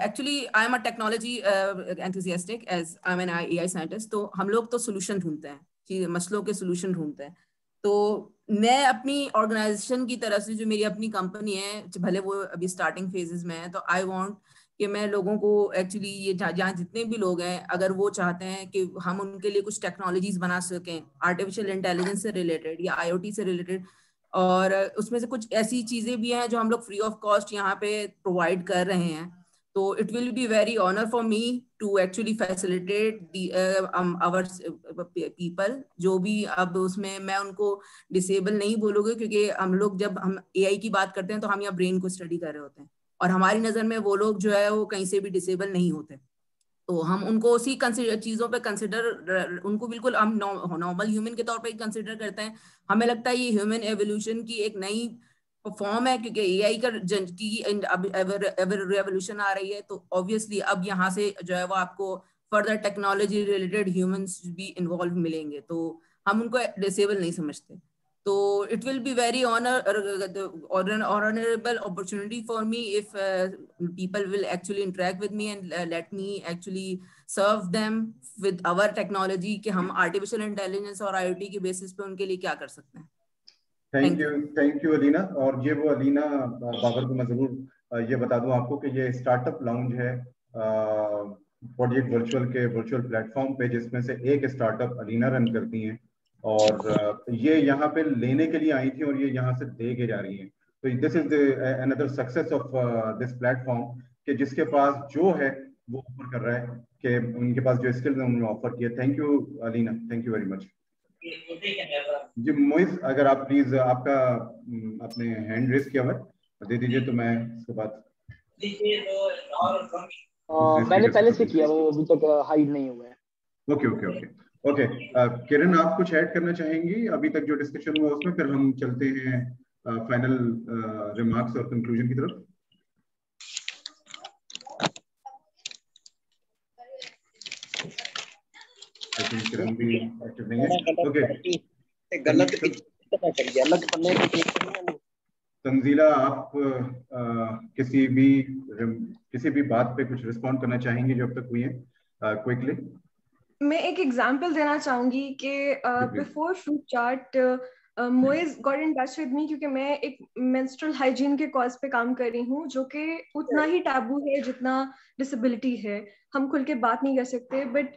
Actually I am a technology enthusiastic as I am an AI scientist. तो हम लोग तो सोल्यूशन ढूंढते हैं कि मसलों के सोल्यूशन ढूंढते हैं। तो मैं अपनी ऑर्गेनाइजेशन की तरफ से जो मेरी अपनी कंपनी है, भले वो अभी स्टार्टिंग फेजेस में है, तो आई वांट कि मैं लोगों को एक्चुअली ये जहाँ जितने भी लोग हैं अगर वो चाहते हैं कि हम उनके लिए कुछ टेक्नोलॉजीज बना सकें आर्टिफिशियल इंटेलिजेंस से रिलेटेड या IoT से रिलेटेड, और उसमें से कुछ ऐसी चीजें भी हैं जो हम लोग फ्री ऑफ कॉस्ट यहाँ पे प्रोवाइड कर रहे हैं, तो it will be very honour for me to actually facilitate our people जो भी। अब उसमें मैं उनको डिसेबल नहीं बोलूंगी, क्योंकि हम लोग जब हम AI की बात करते हैं तो हम यहाँ ब्रेन को स्टडी कर रहे होते हैं और हमारी नजर में वो लोग जो है वो कहीं से भी डिसेबल नहीं होते। तो हम उनको उसी चीजों पे कंसिडर, उनको बिल्कुल हम नॉर्मल ह्यूमन के तौर पे कंसिडर करते हैं। हमें लगता है ये ह्यूमन एवोल्यूशन की एक नई फॉर्म है, क्योंकि AI का अब रेवोल्यूशन आ रही है, तो ऑब्वियसली अब यहाँ से जो है वो आपको फर्दर टेक्नोलॉजी रिलेटेड ह्यूमंस भी इन्वॉल्व मिलेंगे, तो हम उनको डिसेबल नहीं समझते। तो it will be very honorable opportunity for me if people will actually interact with me and let me actually serve them with our technology कि हम artificial intelligence और IoT के basis पे उनके लिए क्या कर सकते हैं। Thank you Alina. और ये वो अलीना बाबर को मैं जरूर ये बता दूं आपको कि ये स्टार्टअप लाउंज है प्रोजेक्ट वर्चुअल प्लेटफॉर्म पे, जिसमें से एक स्टार्टअप अलीना रन करती हैं और ये यहाँ पे लेने के लिए आई थी और ये यहाँ से दे के जा रही हैं। तो this is another success of this platform कि जिसके पास जो है वो ऑफर कर रहा है कि उनके पास जो स्किल्स हैं उन्होंने ऑफर किया। Thank you Alina, thank you very much. जी मोइज, अगर आप प्लीज आपका अपने हैंड रेस किया हुआ दे दीजिए तो मैं इसके बाद मैंने पहले से किया, वो अभी तक हाइड नहीं हुआ है। ओके किरण, आप कुछ ऐड करना चाहेंगी अभी तक जो डिस्कशन हुआ उसमें, फिर हम चलते हैं फाइनल रिमार्क्स और कंक्लूजन की तरफ। आई थिंक किरण भी एक्टिव नहीं है। ओके, तंजीला, आप किसी भी बात पे कुछ रिस्पॉन्ड करना चाहेंगे जो अब तक हुई है, क्विकली? मैं एक एग्जांपल देना चाहूंगी कि before fruit chaat Moiz got in touch with me, क्योंकि मैं एक मेंस्ट्रुअल हाइजीन के कॉज पे काम कर रही हूँ, जो कि उतना ही टैबू है जितना डिसेबिलिटी है। हम खुल के बात नहीं कर सकते, but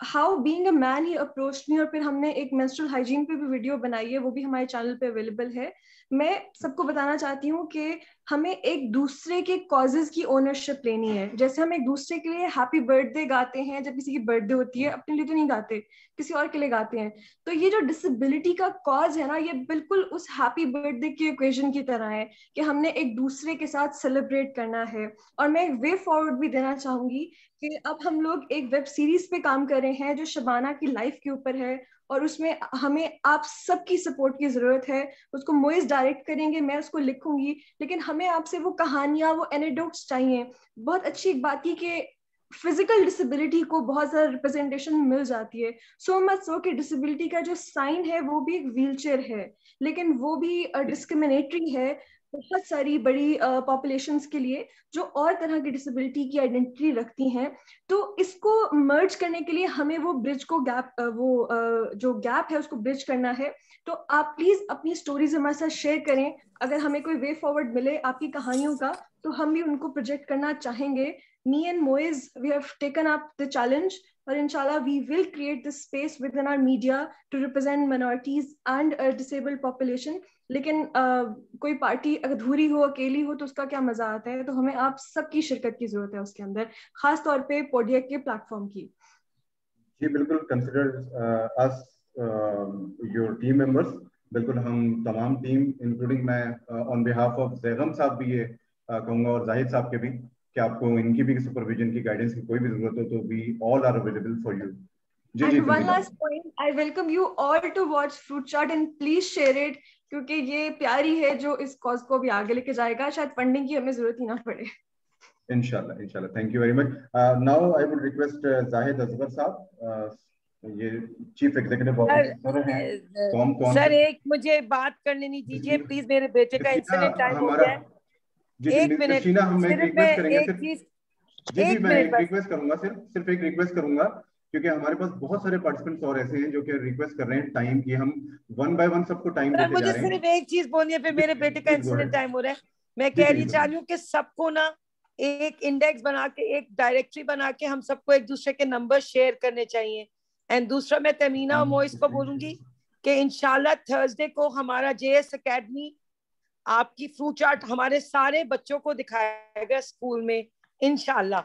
how being a man he approached मी, और फिर हमने एक मेंस्ट्रुअल हाइजीन पे भी वीडियो बनाई है, वो भी हमारे चैनल पे अवेलेबल है। मैं सबको बताना चाहती हूँ कि हमें एक दूसरे के कॉजेज की ओनरशिप लेनी है। जैसे हम एक दूसरे के लिए हैप्पी बर्थडे गाते हैं जब किसी की बर्थडे होती है, अपने लिए तो नहीं गाते, किसी और के लिए गाते हैं। तो ये जो डिसेबिलिटी का कॉज है ना, ये बिल्कुल उस हैप्पी बर्थडे की इक्वेशन की तरह है कि हमने एक दूसरे के साथ सेलिब्रेट करना है। और मैं एक वे फॉरवर्ड भी देना चाहूंगी कि अब हम लोग एक वेब सीरीज पे काम कर रहे हैं जो शबाना की लाइफ के ऊपर है, और उसमें हमें आप सबकी सपोर्ट की जरूरत है। उसको मोइज डायरेक्ट करेंगे, मैं उसको लिखूंगी, लेकिन हमें आपसे वो कहानियां, वो एनेक्डोट्स चाहिए। बहुत अच्छी बात की कि फिजिकल डिसेबिलिटी को बहुत ज्यादा रिप्रेजेंटेशन मिल जाती है, सो मच सो कि डिसेबिलिटी का जो साइन है वो भी एक व्हीलचेयर है, लेकिन वो भी डिस्क्रिमिनेटरी है बहुत सारी बड़ी पॉपुलेशंस के लिए जो और तरह की डिसेबिलिटी की आइडेंटिटी रखती हैं। तो इसको मर्ज करने के लिए हमें वो ब्रिज को जो गैप है उसको ब्रिज करना है। तो आप प्लीज अपनी स्टोरीज हमारे साथ शेयर करें। अगर हमें कोई वे फॉरवर्ड मिले आपकी कहानियों का, तो हम भी उनको प्रोजेक्ट करना चाहेंगे। Me and Moiz, we have taken up the challenge, और inshallah we will create this space within our media to represent minorities and a disabled population. लेकिन कोई पार्टी अधूरी हो, अकेली हो, तो उसका क्या मजा आता है। तो हमें आप सबकी शिरकत की जरूरत है उसके अंदर, खास तौर पे पोडिया के प्लेटफॉर्म की। जी बिल्कुल, consider us your team members. बिल्कुल, हम तमाम टीम इंक्लूडिंग मैं ऑन बिहाफ ऑफ जैगम साहब भी ये कहूँगा और जाहिद साहब के भी, कि आपको इनकी भी सुपरविजन की, गाइडेंस की कोई भी जरूरत हो तो we all are available for you. जी जी। And one last point, I welcome you all to watch Fruit Chart and please share it, क्योंकि ये प्यारी है जो इस कॉज को भी आगे लेके जाएगा। शायद फंडिंग की हमें जरूरत ही ना पड़े। इंशाल्लाह इंशाल्लाह। Thank you very much. Now I would request Zahid Asghar साहब, ये चीफ एग्जीक्यूटिव ऑफिसर हैं। सर एक मुझे बात कर लेनी दीजिए प्लीज, मेरे बेटे का इंसिडेंट टाइम हो गया है। एक मिनट, हम एक रिक्वेस्ट करेंगे, एक चीज, जी मैं एक रिक्वेस्ट करूंगा, सिर्फ एक रिक्वेस्ट करूंगा, क्योंकि हमारे पास बहुत सारे पार्टिसिपेंट्स और ऐसे हैं जो कि रिक्वेस्ट कर रहे हैं टाइम की, हम वन बाय वन सबको टाइम देते जा रहे हैं। मुझे सिर्फ एक चीज बोलनी है, फिर मेरे बेटे का इंसिडेंट टाइम हो रहा है। मैं कह रही चाह रही हूँ कि सबको ना एक इंडेक्स बना के, एक डायरेक्टरी बना के हम सबको एक दूसरे के नंबर शेयर करने चाहिए। एंड दूसरा, मैं तमीना और मोइस को बोलूंगी कि इंशाल्लाह थर्सडे को हमारा जेएस एकेडमी आपकी फ्रूट चाट हमारे सारे बच्चों को दिखाएगा स्कूल में इंशाल्लाह।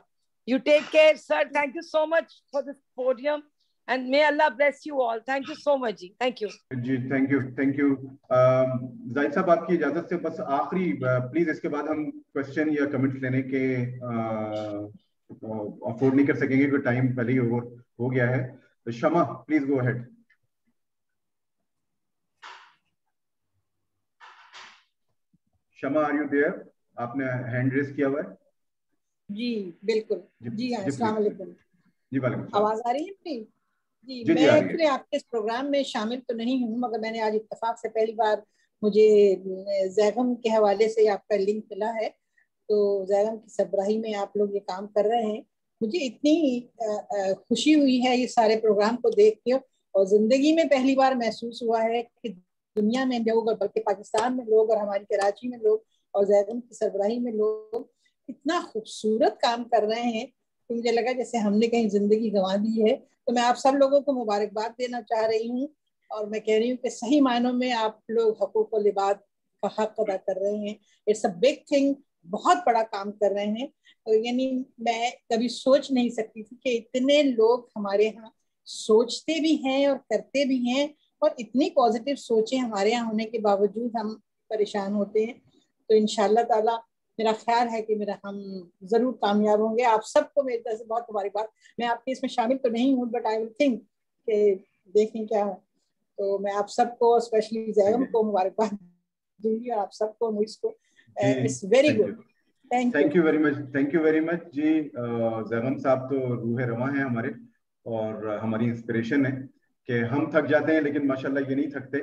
You take care, sir. Thank you so much for this podium, and may Allah bless you all. Thank you so much, जी. Thank you. जी थैंक यू जाहिद साहब, आपकी इजाजत से बस आखिरी प्लीज, इसके बाद हम क्वेश्चन या कमेंट्स लेने के अफोर्ड नहीं कर सकेंगे क्योंकि टाइम पहले ही हो गया है। तो Shama please go ahead. Shama are you there? आपने हैंड रेज किया हुआ है। जी बिल्कुल। जी हाँ, अस्सलाम वालेकुम। जी वालेकुम। आवाज आ रही है मेरी? जी मैं एक्चुअली आपके इस प्रोग्राम में शामिल तो नहीं हूँ, मगर मैंने आज इत्तेफाक से पहली बार मुझे जैगम के हवाले से आपका लिंक मिला है। तो जैगम की सरबराही में आप लोग ये काम कर रहे हैं, मुझे इतनी खुशी हुई है ये सारे प्रोग्राम को देख के, और जिंदगी में पहली बार महसूस हुआ है कि दुनिया में लोग, और बल्कि पाकिस्तान में लोग, और हमारी कराची में लोग, और जैगम की सरबराही में लोग इतना खूबसूरत काम कर रहे हैं तो मुझे लगा जैसे हमने कहीं जिंदगी गंवा दी है। तो मैं आप सब लोगों को मुबारकबाद देना चाह रही हूँ, और मैं कह रही हूँ कि सही मायनों में आप लोग हकूक़ और लिबाद का हक अदा कर रहे हैं। इट्स अ बिग थिंग, बहुत बड़ा काम कर रहे हैं। तो यानी मैं कभी सोच नहीं सकती थी कि इतने लोग हमारे यहाँ सोचते भी हैं और करते भी हैं, और इतनी पॉजिटिव सोचें हमारे यहाँ होने के बावजूद हम परेशान होते हैं। तो इंशाअल्लाह ताला मेरा ख्याल है कि हम जरूर कामयाब होंगे। आप सबको मेरी तरफ से बहुत मुबारकबाद। मैं आपके इसमें शामिल तो नहीं हूँ, बट आई विल थिंक कि देखें क्या है। तो मैं आप सबको, स्पेशली जैगम को मुबारकबाद दूंगी आप सबको, मुझको। It's very good, thank you very much, thank you very much जी। ज़ैगम साहब तो रूह रवां हैं हमारे और हमारी इंस्पिरेशन है कि हम थक जाते हैं लेकिन माशाल्लाह ये नहीं थकते।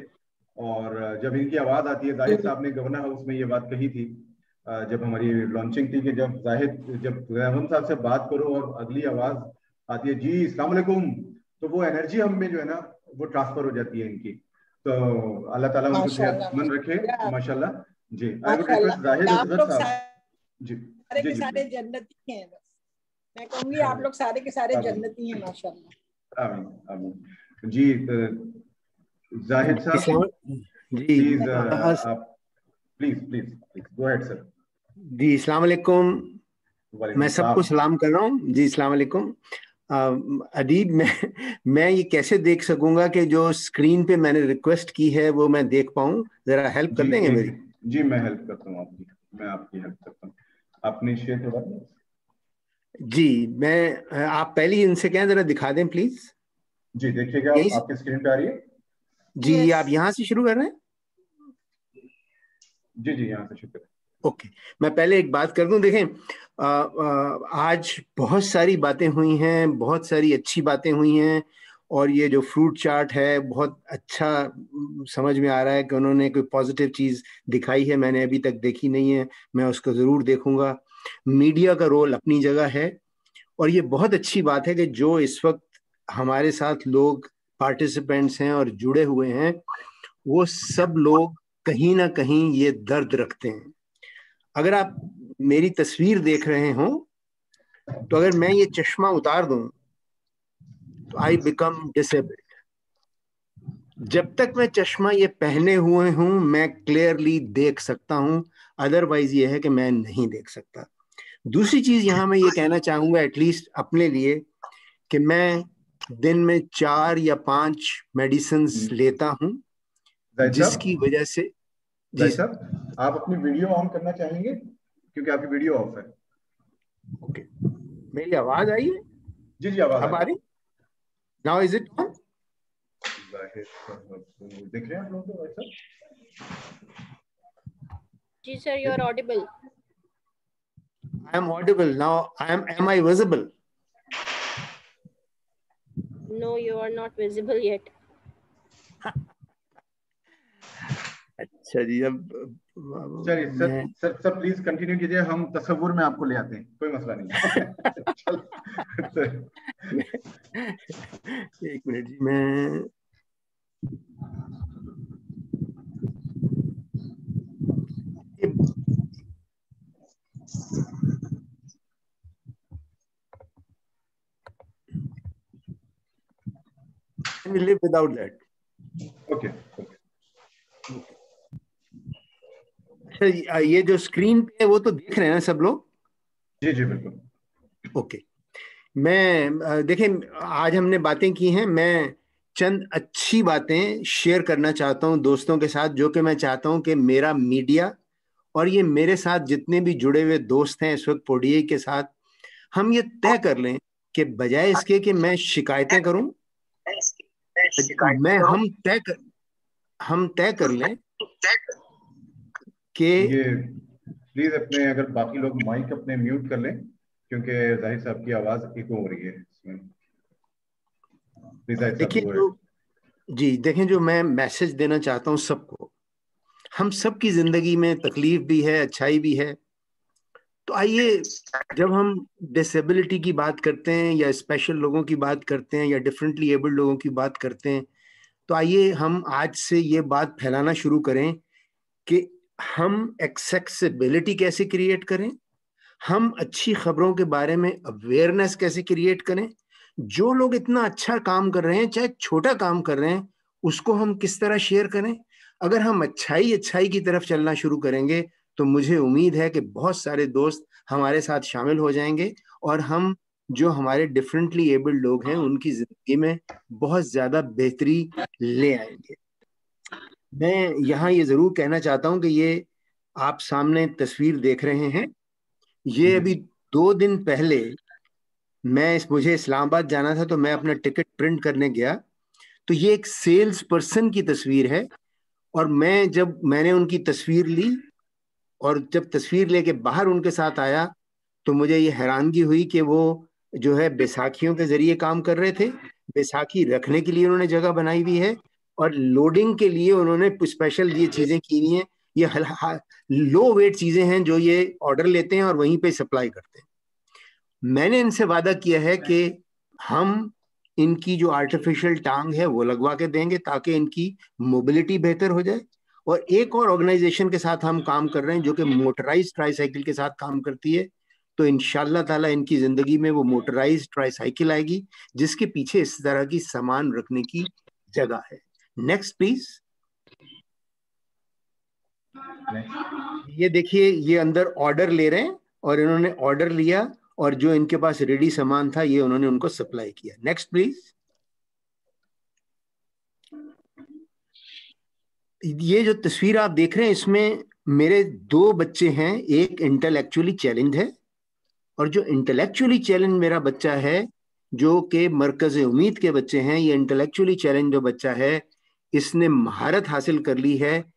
और जब इनकी आवाज़ आती है, जाहिद साहब ने गवर्नर हाउस में ये बात कही थी जब हमारी लॉन्चिंग थी कि जब ज़ैगम साहब से बात करो और अगली आवाज़ आती है जी अस्सलाम वालेकुम, तो वो एनर्जी हम में जो है ना वो ट्रांसफर हो जाती है इनकी। तो अल्लाह ताला उनको सेहतमंद रखे माशाल्लाह जी। I would request Zahid Azhar साहब जी। सारे के सारे जन्नती हैं, बस मैं कहूंगी आप लोग सारे के सारे जन्नती हैं माशाल्लाह। आमीन आमीन जी। जाहिद साहब जी प्लीज आप प्लीज गो अहेड सर। जी अस्सलाम वालेकुम, मैं सबको सलाम कर रहा हूँ जी। अस्सलाम वालेकुम। अदीब, मैं ये कैसे देख सकूंगा कि जो स्क्रीन पे मैंने रिक्वेस्ट की है वो मैं देख पाऊँ? जरा हेल्प कर देंगे मेरी? जी मैं हेल्प करता हूँ आपकी, मैं आपकी हेल्प करता हूँ। आपने शेयर थोड़ा जी, मैं आप पहले ही इनसे कहें जरा दिखा दें प्लीज। जी देखिएगा आपकी स्क्रीन पे आ रही है जी। yes. आप यहाँ से शुरू कर रहे हैं? जी यहाँ से शुरू करें। ओके, मैं पहले एक बात कर दूं। देखें, आज बहुत सारी बातें हुई हैं, बहुत सारी अच्छी बातें हुई हैं, और ये जो फ्रूट चार्ट है बहुत अच्छा समझ में आ रहा है कि उन्होंने कोई पॉजिटिव चीज़ दिखाई है, मैंने अभी तक देखी नहीं है, मैं उसको ज़रूर देखूंगा। मीडिया का रोल अपनी जगह है, और ये बहुत अच्छी बात है कि जो इस वक्त हमारे साथ लोग पार्टिसिपेंट्स हैं और जुड़े हुए हैं, वो सब लोग कहीं ना कहीं ये दर्द रखते हैं। अगर आप मेरी तस्वीर देख रहे हो तो अगर मैं ये चश्मा उतार दूं तो आई बिकम डिसेबल्ड। जब तक मैं चश्मा ये पहने हुए हूं मैं क्लियरली देख सकता हूं, अदरवाइज ये है कि मैं नहीं देख सकता। दूसरी चीज यहां मैं ये कहना चाहूंगा एटलीस्ट अपने लिए कि मैं दिन में 4 या 5 मेडिसिन लेता हूं, जिसकी वजह से जी साहब आप अपनी वीडियो ऑन करना चाहेंगे क्योंकि आपकी वीडियो ऑफ है। ओके, मेरी आवाज आई है? जी आवाज अब आ रही? Now is it on? देख रहे हैं आप लोग तो भाई साहब? जी sir, you are audible. I am audible now. Am I visible? No, you are not visible yet. अच्छा जी, अब चलिए सर प्लीज कंटिन्यू कीजिए, हम तस्वुर में आपको ले आते हैं, कोई मसला नहीं। एक मिनट जी, मैं Can we live without that? Okay. ये जो स्क्रीन पे है वो तो देख रहे हैं ना सब लोग? जी बिल्कुल। ओके, मैं देखें आज हमने बातें की हैं, मैं चंद अच्छी बातें शेयर करना चाहता हूं दोस्तों के साथ, जो कि मैं चाहता हूं कि मेरा मीडिया और ये मेरे साथ जितने भी जुड़े हुए दोस्त हैं इस वक्त पोडिये के साथ, हम ये तय कर लें कि बजाय इसके कि मैं शिकायतें करूं, हम तय कर लें कि ये प्लीज अपने अगर बाकी लोग माइक अपने म्यूट कर लें क्योंकि जाहिर साहब की आवाज इको हो रही है इसमें। देखें जो मैं मैसेज देना चाहता हूं सबको, हम सबकी जिंदगी में तकलीफ भी है, अच्छाई भी है। तो आइए, जब हम डिसेबिलिटी की बात करते हैं या स्पेशल लोगों की बात करते हैं या डिफरेंटली एबल्ड लोगों की बात करते हैं, तो आइए हम आज से ये बात फैलाना शुरू करें कि हम एक्सेसिबिलिटी कैसे क्रिएट करें, हम अच्छी खबरों के बारे में अवेयरनेस कैसे क्रिएट करें, जो लोग इतना अच्छा काम कर रहे हैं चाहे छोटा काम कर रहे हैं उसको हम किस तरह शेयर करें। अगर हम अच्छाई की तरफ चलना शुरू करेंगे तो मुझे उम्मीद है कि बहुत सारे दोस्त हमारे साथ शामिल हो जाएंगे और हम जो हमारे डिफरेंटली एबल्ड लोग हैं उनकी जिंदगी में बहुत ज्यादा बेहतरी ले आएंगे। मैं यहाँ ये जरूर कहना चाहता हूँ कि ये आप सामने तस्वीर देख रहे हैं, ये अभी 2 दिन पहले मुझे इस्लामाबाद जाना था तो मैं अपना टिकट प्रिंट करने गया, तो ये एक सेल्स पर्सन की तस्वीर है और मैंने उनकी तस्वीर ली और जब तस्वीर लेके बाहर उनके साथ आया तो मुझे ये हैरानगी हुई कि वो जो है बैसाखियों के जरिए काम कर रहे थे। बैसाखी रखने के लिए उन्होंने जगह बनाई हुई है और लोडिंग के लिए उन्होंने स्पेशल ये चीजें की हुई हैं। ये लो वेट चीजें हैं जो ये ऑर्डर लेते हैं और वहीं पे सप्लाई करते हैं। मैंने इनसे वादा किया है कि हम इनकी जो आर्टिफिशियल टांग है वो लगवा के देंगे ताकि इनकी मोबिलिटी बेहतर हो जाए। और एक और ऑर्गेनाइजेशन के साथ हम काम कर रहे हैं जो कि मोटराइज्ड ट्राईसाइकिल के साथ काम करती है। तो इंशाल्लाह ताला इनकी जिंदगी में वो मोटराइज्ड ट्राईसाइकिल आएगी जिसके पीछे इस तरह की सामान रखने की जगह है। Next please. ये देखिए, ये अंदर ऑर्डर ले रहे हैं और इन्होंने ऑर्डर लिया और जो इनके पास रेडी सामान था ये उन्होंने उनको सप्लाई किया। Next please. ये जो तस्वीर आप देख रहे हैं इसमें मेरे 2 बच्चे हैं। एक इंटेलेक्चुअली चैलेंज है और जो इंटेलेक्चुअली चैलेंज मेरा बच्चा है जो कि मरकज उम्मीद के बच्चे हैं, ये इंटेलेक्चुअली चैलेंज जो बच्चा है इसने महारत हासिल कर ली है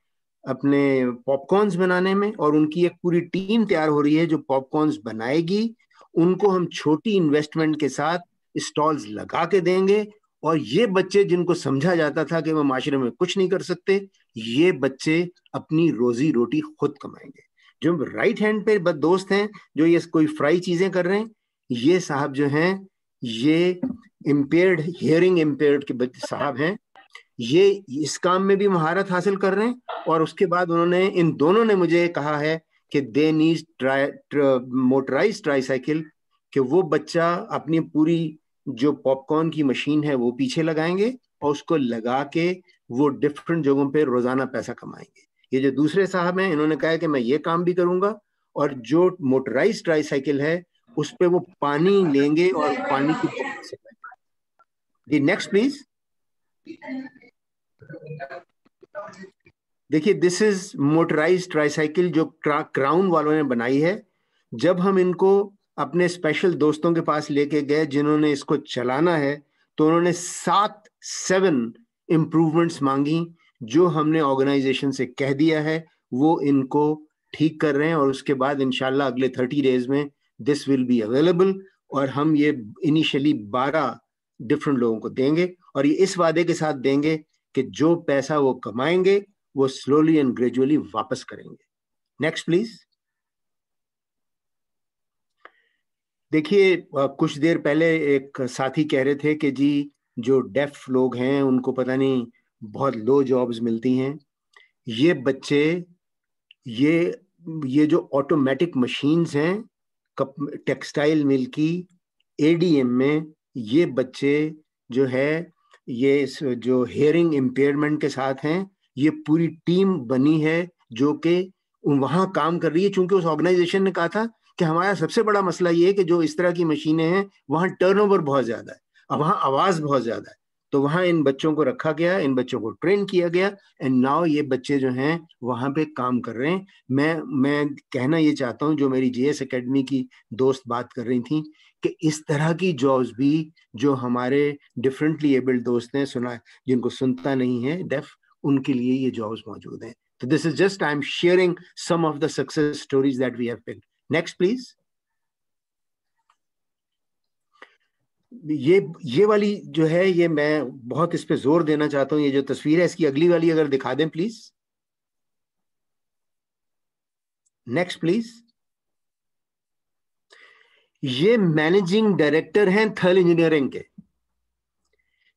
अपने पॉपकॉर्न्स बनाने में और उनकी एक पूरी टीम तैयार हो रही है जो पॉपकॉर्न्स बनाएगी। उनको हम छोटी इन्वेस्टमेंट के साथ स्टॉल्स लगा के देंगे और ये बच्चे जिनको समझा जाता था कि वो माशरे में कुछ नहीं कर सकते, ये बच्चे अपनी रोजी रोटी खुद कमाएंगे। जो राइट हैंड पे दोस्त हैं जो ये कोई फ्राई चीजें कर रहे हैं, ये साहब जो हैं ये इम्पेयर्ड हियरिंग इम्पेयर्ड के साहब हैं। ये इस काम में भी महारत हासिल कर रहे हैं और उसके बाद उन्होंने इन दोनों ने मुझे कहा है कि दे नीड मोटराइज्ड ट्राईसाइकिल, कि वो बच्चा अपनी पूरी जो पॉपकॉर्न की मशीन है वो पीछे लगाएंगे और उसको लगा के वो डिफरेंट जगहों पे रोजाना पैसा कमाएंगे। ये जो दूसरे साहब हैं इन्होंने कहा है कि मैं ये काम भी करूंगा और जो मोटराइज्ड ट्राईसाइकिल है उस पे वो पानी लेंगे और पानी की। Next please. देखिए, दिस इज मोटराइज्ड ट्राईसाइकिल जो क्राउन वालों ने बनाई है। जब हम इनको अपने स्पेशल दोस्तों के पास लेके गए जिन्होंने इसको चलाना है तो उन्होंने 7 इम्प्रूवमेंट्स मांगी जो हमने ऑर्गेनाइजेशन से कह दिया है वो इनको ठीक कर रहे हैं और उसके बाद इंशाल्लाह अगले 30 डेज में दिस विल बी अवेलेबल और हम ये इनिशियली 12 डिफरेंट लोगों को देंगे और ये इस वादे के साथ देंगे कि जो पैसा वो कमाएंगे वो स्लोली एंड ग्रेजुअली वापस करेंगे। Next please. देखिए, कुछ देर पहले एक साथी कह रहे थे कि जी जो डेफ लोग हैं उनको पता नहीं बहुत लो जॉब्स मिलती हैं। ये बच्चे ये जो ऑटोमेटिक मशीन्स हैं टेक्सटाइल मिल की एडीएम में, ये बच्चे जो है ये जो हेयरिंग इम्पेयरमेंट के साथ हैं, ये पूरी टीम बनी है जो कि वहां काम कर रही है। चूंकि उस ऑर्गेनाइजेशन ने कहा था कि हमारा सबसे बड़ा मसला ये है कि जो इस तरह की मशीनें हैं वहां टर्नओवर बहुत ज्यादा है और वहां आवाज बहुत ज्यादा है, तो वहां इन बच्चों को रखा गया, इन बच्चों को ट्रेन किया गया एंड नाउ ये बच्चे जो हैं वहां पे काम कर रहे हैं। मैं कहना ये चाहता हूं, जो मेरी जेएस एकेडमी की दोस्त बात कर रही थी कि इस तरह की जॉब्स भी जो हमारे डिफरेंटली एबल्ड दोस्त हैं सुना जिनको सुनता नहीं है डेफ, उनके लिए ये जॉब्स मौजूद हैं। तो this is just I am sharing some of the success stories that we have picked. Next please. ये वाली जो है ये मैं बहुत इस पे जोर देना चाहता हूं। ये जो तस्वीर है इसकी अगली वाली अगर दिखा दें प्लीज। Next please. ये मैनेजिंग डायरेक्टर हैं थर्ल इंजीनियरिंग के।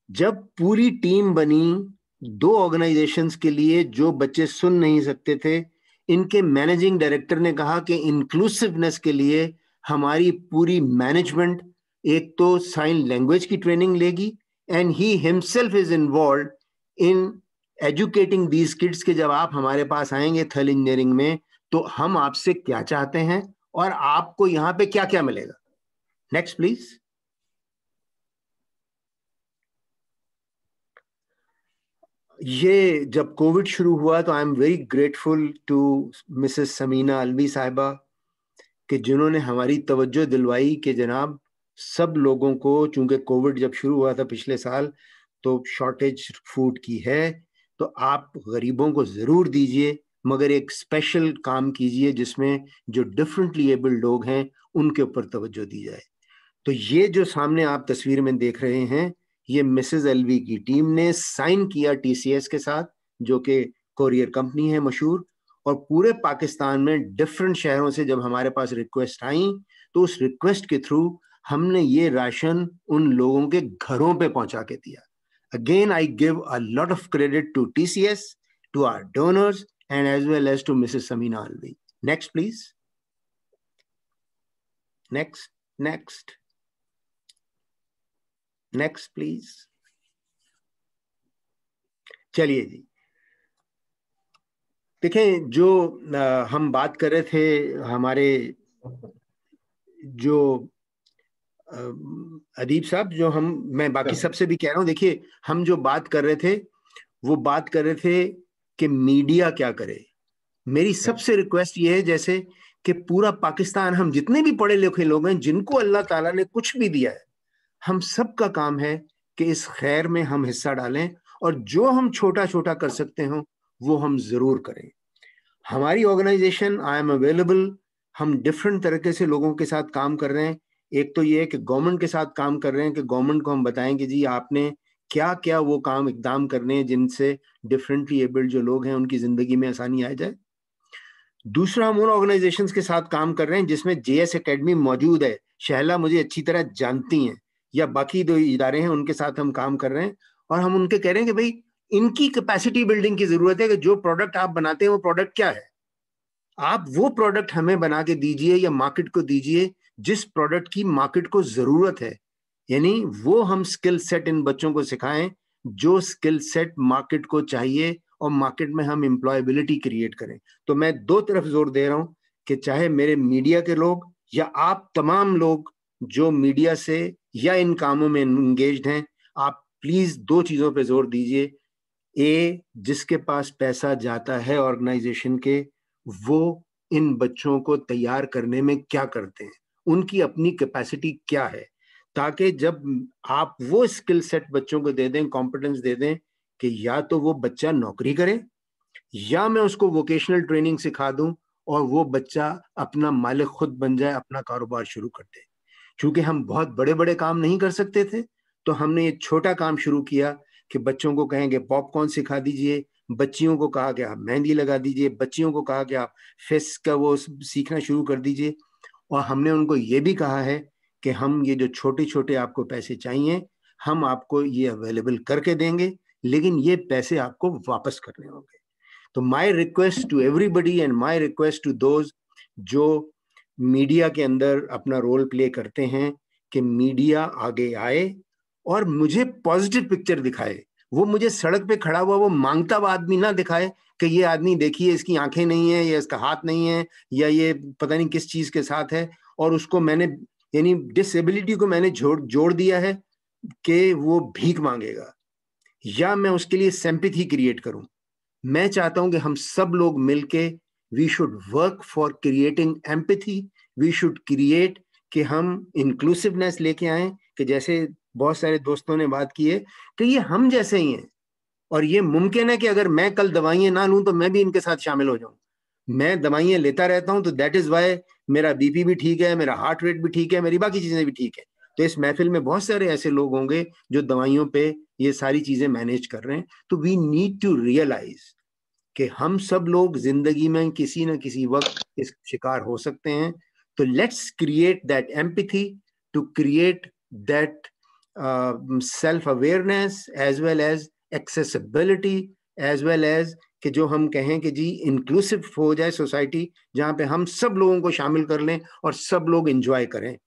जब पूरी टीम बनी 2 ऑर्गेनाइजेशंस के लिए जो बच्चे सुन नहीं सकते थे, इनके मैनेजिंग डायरेक्टर ने कहा कि इंक्लूसिवनेस के लिए हमारी पूरी मैनेजमेंट एक तो साइन लैंग्वेज की ट्रेनिंग लेगी and he himself is involve in educating these kids के जब आप हमारे पास आएंगे थर्ल इंजीनियरिंग में तो हम आपसे क्या चाहते हैं और आपको यहां पे क्या क्या मिलेगा। Next please. ये जब कोविड शुरू हुआ तो I am very grateful to Mrs Samina Alvi साहिबा कि जिन्होंने हमारी तवज्जो दिलवाई कि जनाब सब लोगों को, चूंकि कोविड जब शुरू हुआ था पिछले साल तो शॉर्टेज फूड की है, तो आप गरीबों को जरूर दीजिए, मगर एक स्पेशल काम कीजिए जिसमें जो डिफरेंटली एबल्ड लोग हैं उनके ऊपर तवज्जो दी जाए। तो ये जो सामने आप तस्वीर में देख रहे हैं, ये मिसेस एलवी की टीम ने साइन किया टीसीएस के साथ, जो कि कोरियर कंपनी है मशहूर, और पूरे पाकिस्तान में डिफरेंट शहरों से जब हमारे पास रिक्वेस्ट आई तो उस रिक्वेस्ट के थ्रू हमने ये राशन उन लोगों के घरों पे पहुंचा के दिया। Again, I give a lot of credit to TCS, to our donors, and as well as to Mrs. Samina Alvi. Next, please. Next, please. चलिए जी, देखें जो हम बात कर रहे थे, हमारे जो अदीब साहब, जो मैं बाकी सबसे भी कह रहा हूं, देखिए हम जो बात कर रहे थे वो बात कर रहे थे कि मीडिया क्या करे। मेरी सबसे रिक्वेस्ट ये है, जैसे कि पूरा पाकिस्तान, हम जितने भी पढ़े लिखे लोग हैं जिनको अल्लाह ताला ने कुछ भी दिया है, हम सब का काम है कि इस खैर में हम हिस्सा डालें, और जो हम छोटा छोटा कर सकते हो वो हम जरूर करें। हमारी ऑर्गेनाइजेशन आई एम अवेलेबल, हम डिफरेंट तरीके से लोगों के साथ काम कर रहे हैं। एक तो ये है कि गवर्नमेंट के साथ काम कर रहे हैं कि गवर्नमेंट को हम बताएंगे जी आपने क्या क्या वो काम इकदाम करने हैं जिनसे डिफरेंटली एबल्ड जो लोग हैं उनकी जिंदगी में आसानी आ जाए। दूसरा, हम उन ऑर्गेनाइजेशंस के साथ काम कर रहे हैं जिसमें जेएस एकेडमी मौजूद है, शहला मुझे अच्छी तरह जानती हैं, या बाकी दो इदारे हैं उनके साथ हम काम कर रहे हैं, और हम उनके कह रहे हैं कि भाई इनकी कैपेसिटी बिल्डिंग की जरूरत है कि जो प्रोडक्ट आप बनाते हैं वो प्रोडक्ट क्या है, आप वो प्रोडक्ट हमें बना के दीजिए या मार्केट को दीजिए जिस प्रोडक्ट की मार्केट को जरूरत है। यानी वो हम स्किल सेट इन बच्चों को सिखाएं जो स्किल सेट मार्केट को चाहिए, और मार्केट में हम एम्प्लॉयबिलिटी क्रिएट करें। तो मैं दो तरफ जोर दे रहा हूं कि चाहे मेरे मीडिया के लोग या आप तमाम लोग जो मीडिया से या इन कामों में एंगेज्ड हैं, आप प्लीज दो चीजों पे जोर दीजिए। ए, जिसके पास पैसा जाता है ऑर्गेनाइजेशन के, वो इन बच्चों को तैयार करने में क्या करते हैं, उनकी अपनी कैपेसिटी क्या है, ताकि जब आप वो स्किल सेट बच्चों को दे दें, कॉम्पिटेंस दे दें कि या तो वो बच्चा नौकरी करे या मैं उसको वोकेशनल ट्रेनिंग सिखा दूं और वो बच्चा अपना मालिक खुद बन जाए, अपना कारोबार शुरू कर दे। क्योंकि हम बहुत बड़े बड़े काम नहीं कर सकते थे, तो हमने ये छोटा काम शुरू किया कि बच्चों को कहेंगे पॉपकॉर्न सिखा दीजिए, बच्चियों को कहा कि आप मेहंदी लगा दीजिए, बच्चियों को कहा कि आप फेस का वो सीखना शुरू कर दीजिए। और हमने उनको ये भी कहा है कि हम ये जो छोटे छोटे आपको पैसे चाहिए हम आपको ये अवेलेबल करके देंगे, लेकिन ये पैसे आपको वापस करने होंगे। तो my request to everybody and my request to those जो मीडिया के अंदर अपना रोल प्ले करते हैं कि मीडिया आगे आए और मुझे पॉजिटिव पिक्चर दिखाए। वो मुझे सड़क पे खड़ा हुआ वो मांगता हुआ आदमी ना दिखाए कि ये आदमी देखिए इसकी आंखें नहीं है या इसका हाथ नहीं है या ये पता नहीं किस चीज के साथ है, और उसको मैंने यानी डिसेबिलिटी को मैंने जोड़ दिया है कि वो भीख मांगेगा, या मैं उसके लिए सिंपैथी क्रिएट करूं। मैं चाहता हूं कि हम सब लोग मिलके we should work for creating empathy, we should create कि हम इंक्लूसिवनेस लेके आए, कि जैसे बहुत सारे दोस्तों ने बात की है कि ये हम जैसे ही हैं, और ये मुमकिन है कि अगर मैं कल दवाइयां ना लूं तो मैं भी इनके साथ शामिल हो जाऊं। मैं दवाइयां लेता रहता हूं तो दैट इज वाई मेरा बीपी भी ठीक है, मेरा हार्ट रेट भी ठीक है, मेरी बाकी चीजें भी ठीक है। तो इस महफिल में बहुत सारे ऐसे लोग होंगे जो दवाइयों पे ये सारी चीजें मैनेज कर रहे हैं। तो वी नीड टू रियलाइज कि हम सब लोग जिंदगी में किसी न किसी वक्त इस शिकार हो सकते हैं। तो let's create that empathy to create that self awareness as well as accessibility as well as कि जो हम कहें कि जी इंक्लूसिव हो जाए सोसाइटी, जहाँ पे हम सब लोगों को शामिल कर लें और सब लोग एंजॉय करें।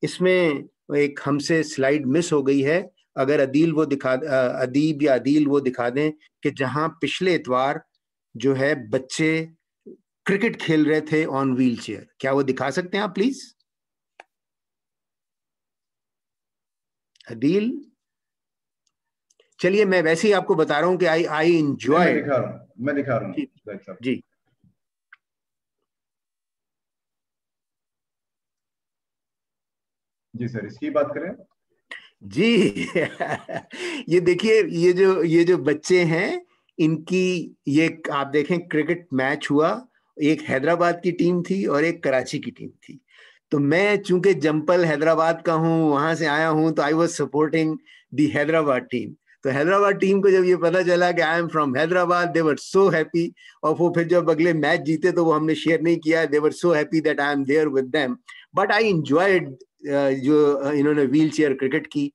इसमें एक हमसे स्लाइड मिस हो गई है, अगर अदीब या अदील वो दिखा दें कि जहाँ पिछले इतवार जो है बच्चे क्रिकेट खेल रहे थे ऑन व्हील चेयर, क्या वो दिखा सकते हैं आप प्लीज? अदील, चलिए मैं वैसे ही आपको बता रहा हूं कि आई एंजॉय। मैं दिखा रहा हूं जी। जी सर, इसकी बात करें जी। ये देखिए, ये जो बच्चे हैं इनकी ये आप देखें क्रिकेट मैच हुआ, एक हैदराबाद की टीम थी और एक कराची की टीम थी। तो मैं चूंकि जम्पल हैदराबाद का हूँ, वहां से आया हूँ, तो I was supporting the Hyderabad team. तो हैदराबाद टीम को जब ये पता चला कि I am from Hyderabad, they were so happy. और वो फिर जब अगले मैच जीते तो वो हमने शेयर नहीं किया, they were so happy that I am there with them. But I enjoyed जो इन्होंने व्हील चेयर क्रिकेट की।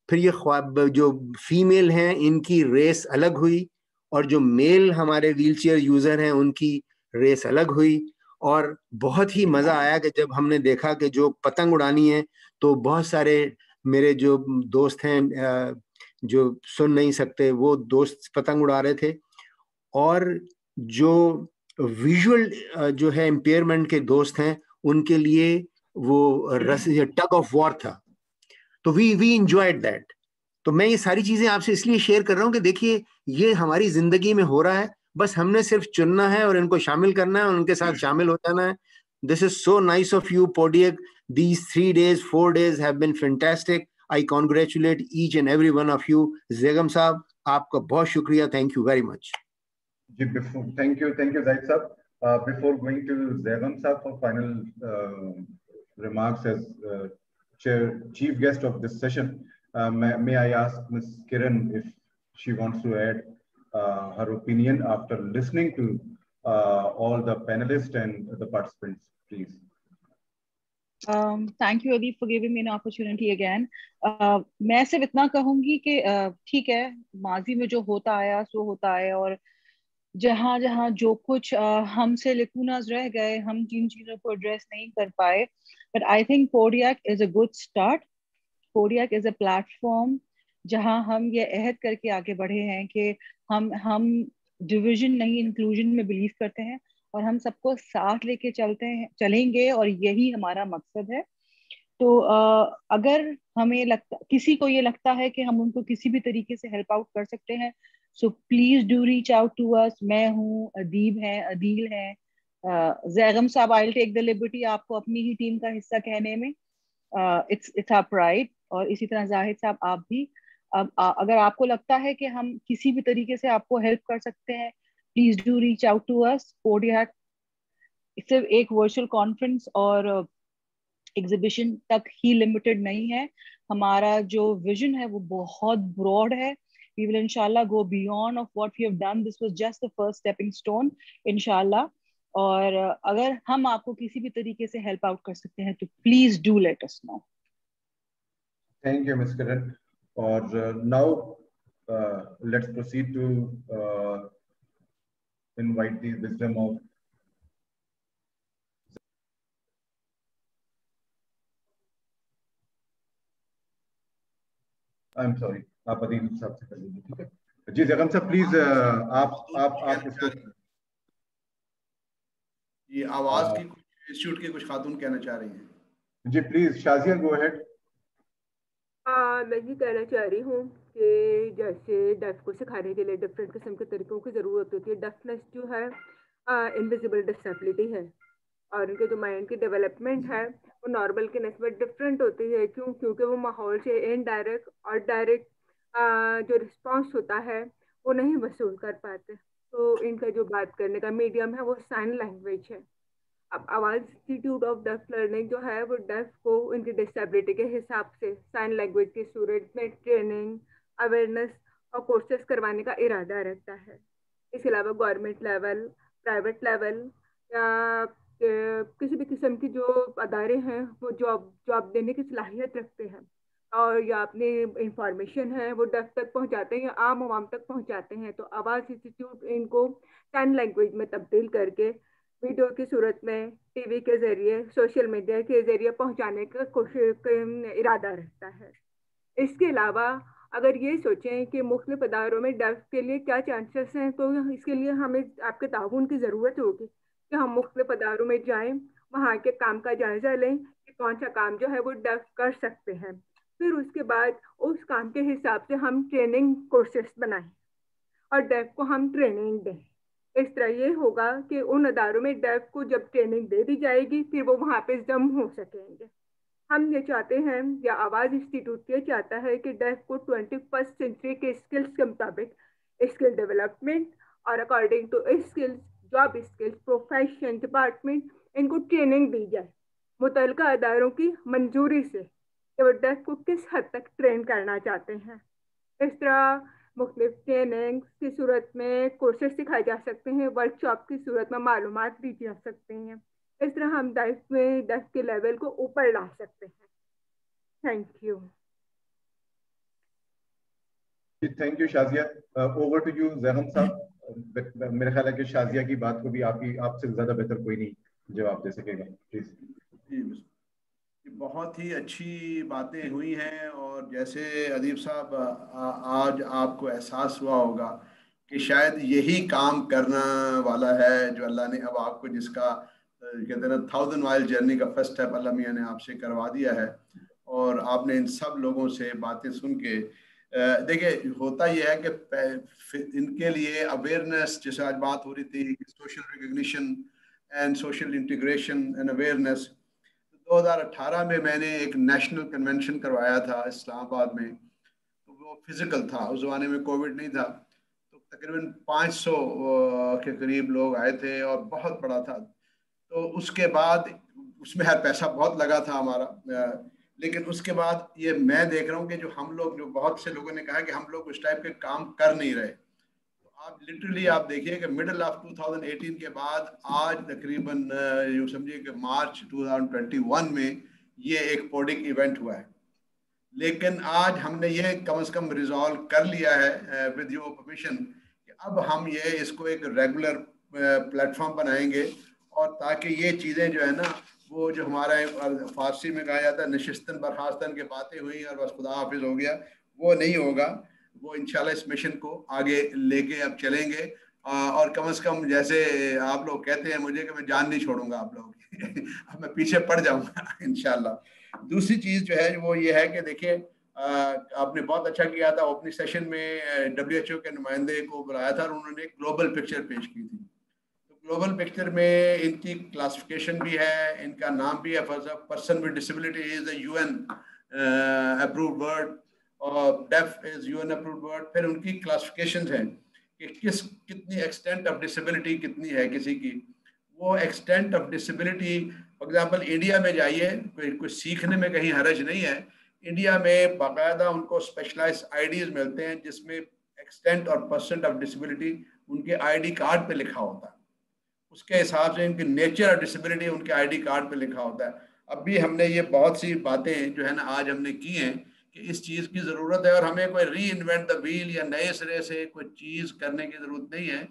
फिर ये ख्वाब जो फीमेल हैं इनकी रेस अलग हुई, और जो मेल हमारे व्हील चेयर यूजर हैं उनकी रेस अलग हुई। और बहुत ही मजा आया कि जब हमने देखा कि जो पतंग उड़ानी है, तो बहुत सारे मेरे जो दोस्त हैं जो सुन नहीं सकते, वो दोस्त पतंग उड़ा रहे थे। और जो विजुअल जो है इम्पेयरमेंट के दोस्त हैं, उनके लिए वो टग ऑफ वॉर था। तो वी एंजॉयड दैट। तो मैं ये सारी चीजें आपसे इसलिए शेयर कर रहा हूँ कि देखिए ये हमारी जिंदगी में हो रहा है, बस हमने सिर्फ चुनना है और इनको शामिल करना है और उनके साथ शामिल हो जाना है। This is so nice of you Podiac. These 3 days, 4 days have been fantastic. I congratulate each and every one of you. Zegam साहब, आपका बहुत शुक्रिया. Thank you very much. जी, thank you Zaid साहब. Before going to Zegam साहब for final remarks as chief guest of this session, may I ask Ms. Kiran if she wants to add her opinion after listening to all the panelists and the participants, please. Thank you Adib for giving me an opportunity again. मैं सिर्फ इतना कहूंगी कि ठीक है, माजी में जो होता आया सो होता है, और जहां जहां जो कुछ हमसे लेकुनास रह गए, हम जिन चीजों को एड्रेस नहीं कर पाए, but I think Podiac is a good start. Podiac is a platform जहां हम ये अहद करके आगे बढ़े हैं कि हम डिवीजन नहीं, इंक्लूजन में बिलीव करते हैं, और हम सबको साथ लेके चलेंगे, और यही हमारा मकसद है. तो अगर हमें किसी को ये लगता है कि हम उनको किसी भी तरीके से हेल्प आउट कर सकते हैं, so please do reach out to us. मैं हूँ, अदीब है, अदील है, जैगम साहब, I will take the liberty आपको अपनी ही टीम का हिस्सा कहने में. It's our pride. और इसी तरह जाहिद साहब, आप भी अगर आपको लगता है कि हम किसी भी तरीके से आपको हेल्प कर सकते हैं, please do reach out to us. Podiac सिर्फ एक वर्चुअल कॉन्फ्रेंस और एग्जीबिशन तक ही लिमिटेड नहीं है. हमारा जो विजन है वो बहुत ब्रॉड है. We will inshallah go beyond of what we have done. This was just the first stepping stone, inshallah. और अगर हम आपको किसी भी तरीके से हेल्प आउट कर सकते हैं तो please do let us no. Thank you, Ms. Kiran. और now let's proceed to invite the wisdom of I'm sorry, आप अदील साहब से कर लीजिए, ठीक है? जी जगम साहब, प्लीज आप इसको ये आवाज की इंस्टीट्यूट की कुछ खातून कहना चाह रही हैं. जी प्लीज शाजिया, गो अहेड. मैं ये कहना चाह रही हूँ कि जैसे डेफ को सिखाने के लिए डिफरेंट किस्म के तरीकों की ज़रूरत होती है. डेफनेस जो है इनविजिबल डिसेबिलिटी है, और उनके जो माइंड की डेवलपमेंट है वो नॉर्मल के नस्बत डिफरेंट होती है. क्यों? क्योंकि वो माहौल से इनडायरेक्ट और डायरेक्ट जो रिस्पॉन्स होता है वो नहीं वसूल कर पाते. तो इनका जो बात करने का मीडियम है वो साइन लैंग्वेज है. अब आवाज़ इंस्टीट्यूट ऑफ डेफ लर्निंग जो है वो डेफ को उनकी डिसेबिलिटी के हिसाब से साइन लैंग्वेज की सूरत में ट्रेनिंग, अवेयरनेस और कोर्सेज करवाने का इरादा रहता है. इसके अलावा गवर्नमेंट लेवल, प्राइवेट लेवल या किसी भी किस्म की जो अदारे हैं वो जॉब देने की सलाहियत रखते हैं, और या अपनी इंफॉर्मेशन है वो डेफ तक पहुंचाते हैं या आम आवाम तक पहुंचाते हैं. तो आवाज़ इंस्टीट्यूट इनको साइन लैंग्वेज में तब्दील करके वीडियो की सूरत में टीवी के जरिए, सोशल मीडिया के जरिए पहुंचाने का कोशिश इरादा रहता है. इसके अलावा अगर ये सोचें कि मुख्तलिफ अदारों में डेफ के लिए क्या चांसेस हैं, तो इसके लिए हमें आपके ताउन की ज़रूरत होगी कि हम मुख्तलिफ अदारों में जाएं, वहाँ के काम का जायज़ा लें कि कौन सा काम जो है वो डेफ कर सकते हैं. फिर उसके बाद उस काम के हिसाब से हम ट्रेनिंग कोर्सेस बनाएं और डेफ को हम ट्रेनिंग दें. इस तरह ये होगा कि उन अदारों में डेफ को जब ट्रेनिंग दे दी जाएगी फिर वो वहाँ पे जम हो सकेंगे. हम ये चाहते हैं, या आवाज़ इंस्टीट्यूट ये चाहता है कि डेफ को 21st सेंचुरी के स्किल्स के मुताबिक स्किल डेवलपमेंट और according to skills, job skills, profession department इनको ट्रेनिंग दी जाए मुतल्लिका अदारों की मंजूरी से कि वो डेफ को किस हद तक ट्रेन करना चाहते हैं। इस तरह मुख्तलिफ ट्रेनिंग की सूरत में कोर्सेज सिखाए जा सकते हैं, वर्कशॉप की सूरत में मालूमात दी जा सकते हैं। इस तरह हम डेफ के लेवल को ऊपर ला सकते हैं। Thank you. Thank you Shazia. Over to you Zaigham साहब। मेरा ख्याल है कि शाजिया की बात को भी आपसे ज्यादा बेहतर कोई नहीं जवाब दे सकेगा। प्लीज। बहुत ही अच्छी बातें हुई हैं और जैसे अदीब साहब आज आपको एहसास हुआ होगा कि शायद यही काम करना वाला है जो अल्लाह ने अब आपको जिसका कहते हैं ना 1000 माइल जर्नी का फर्स्ट स्टेप अल्लाह मियां ने आपसे करवा दिया है। और आपने इन सब लोगों से बातें सुन के देखिए होता यह है कि इनके लिए अवेयरनेस, जैसे आज बात हो रही थी social recognition and social integration and awareness, 2018 में मैंने एक नेशनल कन्वेंशन करवाया था इस्लामाबाद में। तो वो फिजिकल था, उस ज़माने में कोविड नहीं था, तो तकरीबन 500 के करीब लोग आए थे और बहुत बड़ा था। तो उसके बाद उसमें हर पैसा बहुत लगा था हमारा, लेकिन उसके बाद ये मैं देख रहा हूँ कि जो हम लोग, जो बहुत से लोगों ने कहा कि हम लोग उस टाइप के काम कर नहीं रहे। आप लिटरली आप देखिए कि मिडल ऑफ 2018 के बाद आज तकरीबन यूँ समझिए कि मार्च 2021 में ये एक पोडिक इवेंट हुआ है। लेकिन आज हमने ये कम से कम रिजॉल्व कर लिया है विद योर परमिशन कि अब हम ये इसको एक रेगुलर प्लेटफॉर्म बनाएंगे, और ताकि ये चीज़ें जो है ना, वो जो हमारा फारसी में कहा जाता है नशिस्तन बरखास्तन के बातें हुई और बस खुदा हाफिज हो गया, वो नहीं होगा। वो इंशाल्लाह इस मिशन को आगे लेके अब चलेंगे। और कम से कम जैसे आप लोग कहते हैं मुझे कि मैं जान नहीं छोड़ूंगा आप लोग अब मैं पीछे पड़ जाऊंगा इंशाल्लाह। दूसरी चीज़ जो है वो ये है कि देखिए आपने बहुत अच्छा किया था, ओपनिंग सेशन में WHO के नुमाइंदे को बुलाया था और उन्होंने एक ग्लोबल पिक्चर पेश की थी। तो ग्लोबल पिक्चर में इनकी क्लासिफिकेशन भी है, इनका नाम भी है, person with disability is the UN approved word और deaf is UN approved word. फिर उनकी क्लासिफिकेशंस हैं कि कितनी एक्सटेंट ऑफ डिसेबिलिटी कितनी है किसी की। वो extent of disability for example India में जाइए, कोई सीखने में कहीं हरज नहीं है। इंडिया में बाकायदा उनको स्पेशलाइज्ड आईडीज मिलते हैं जिसमें एक्सटेंट और परसेंट ऑफ डिसेबिलिटी उनके ID कार्ड पे लिखा होता है। उसके हिसाब से उनकी नेचर और डिसेबिलिटी उनके ID कार्ड पे लिखा होता है। अब भी हमने ये बहुत सी बातें जो है ना आज हमने की हैं कि इस चीज़ की ज़रूरत है और हमें कोई री इन्वेंट द व्हील या नए सिरे से कोई चीज़ करने की ज़रूरत नहीं है।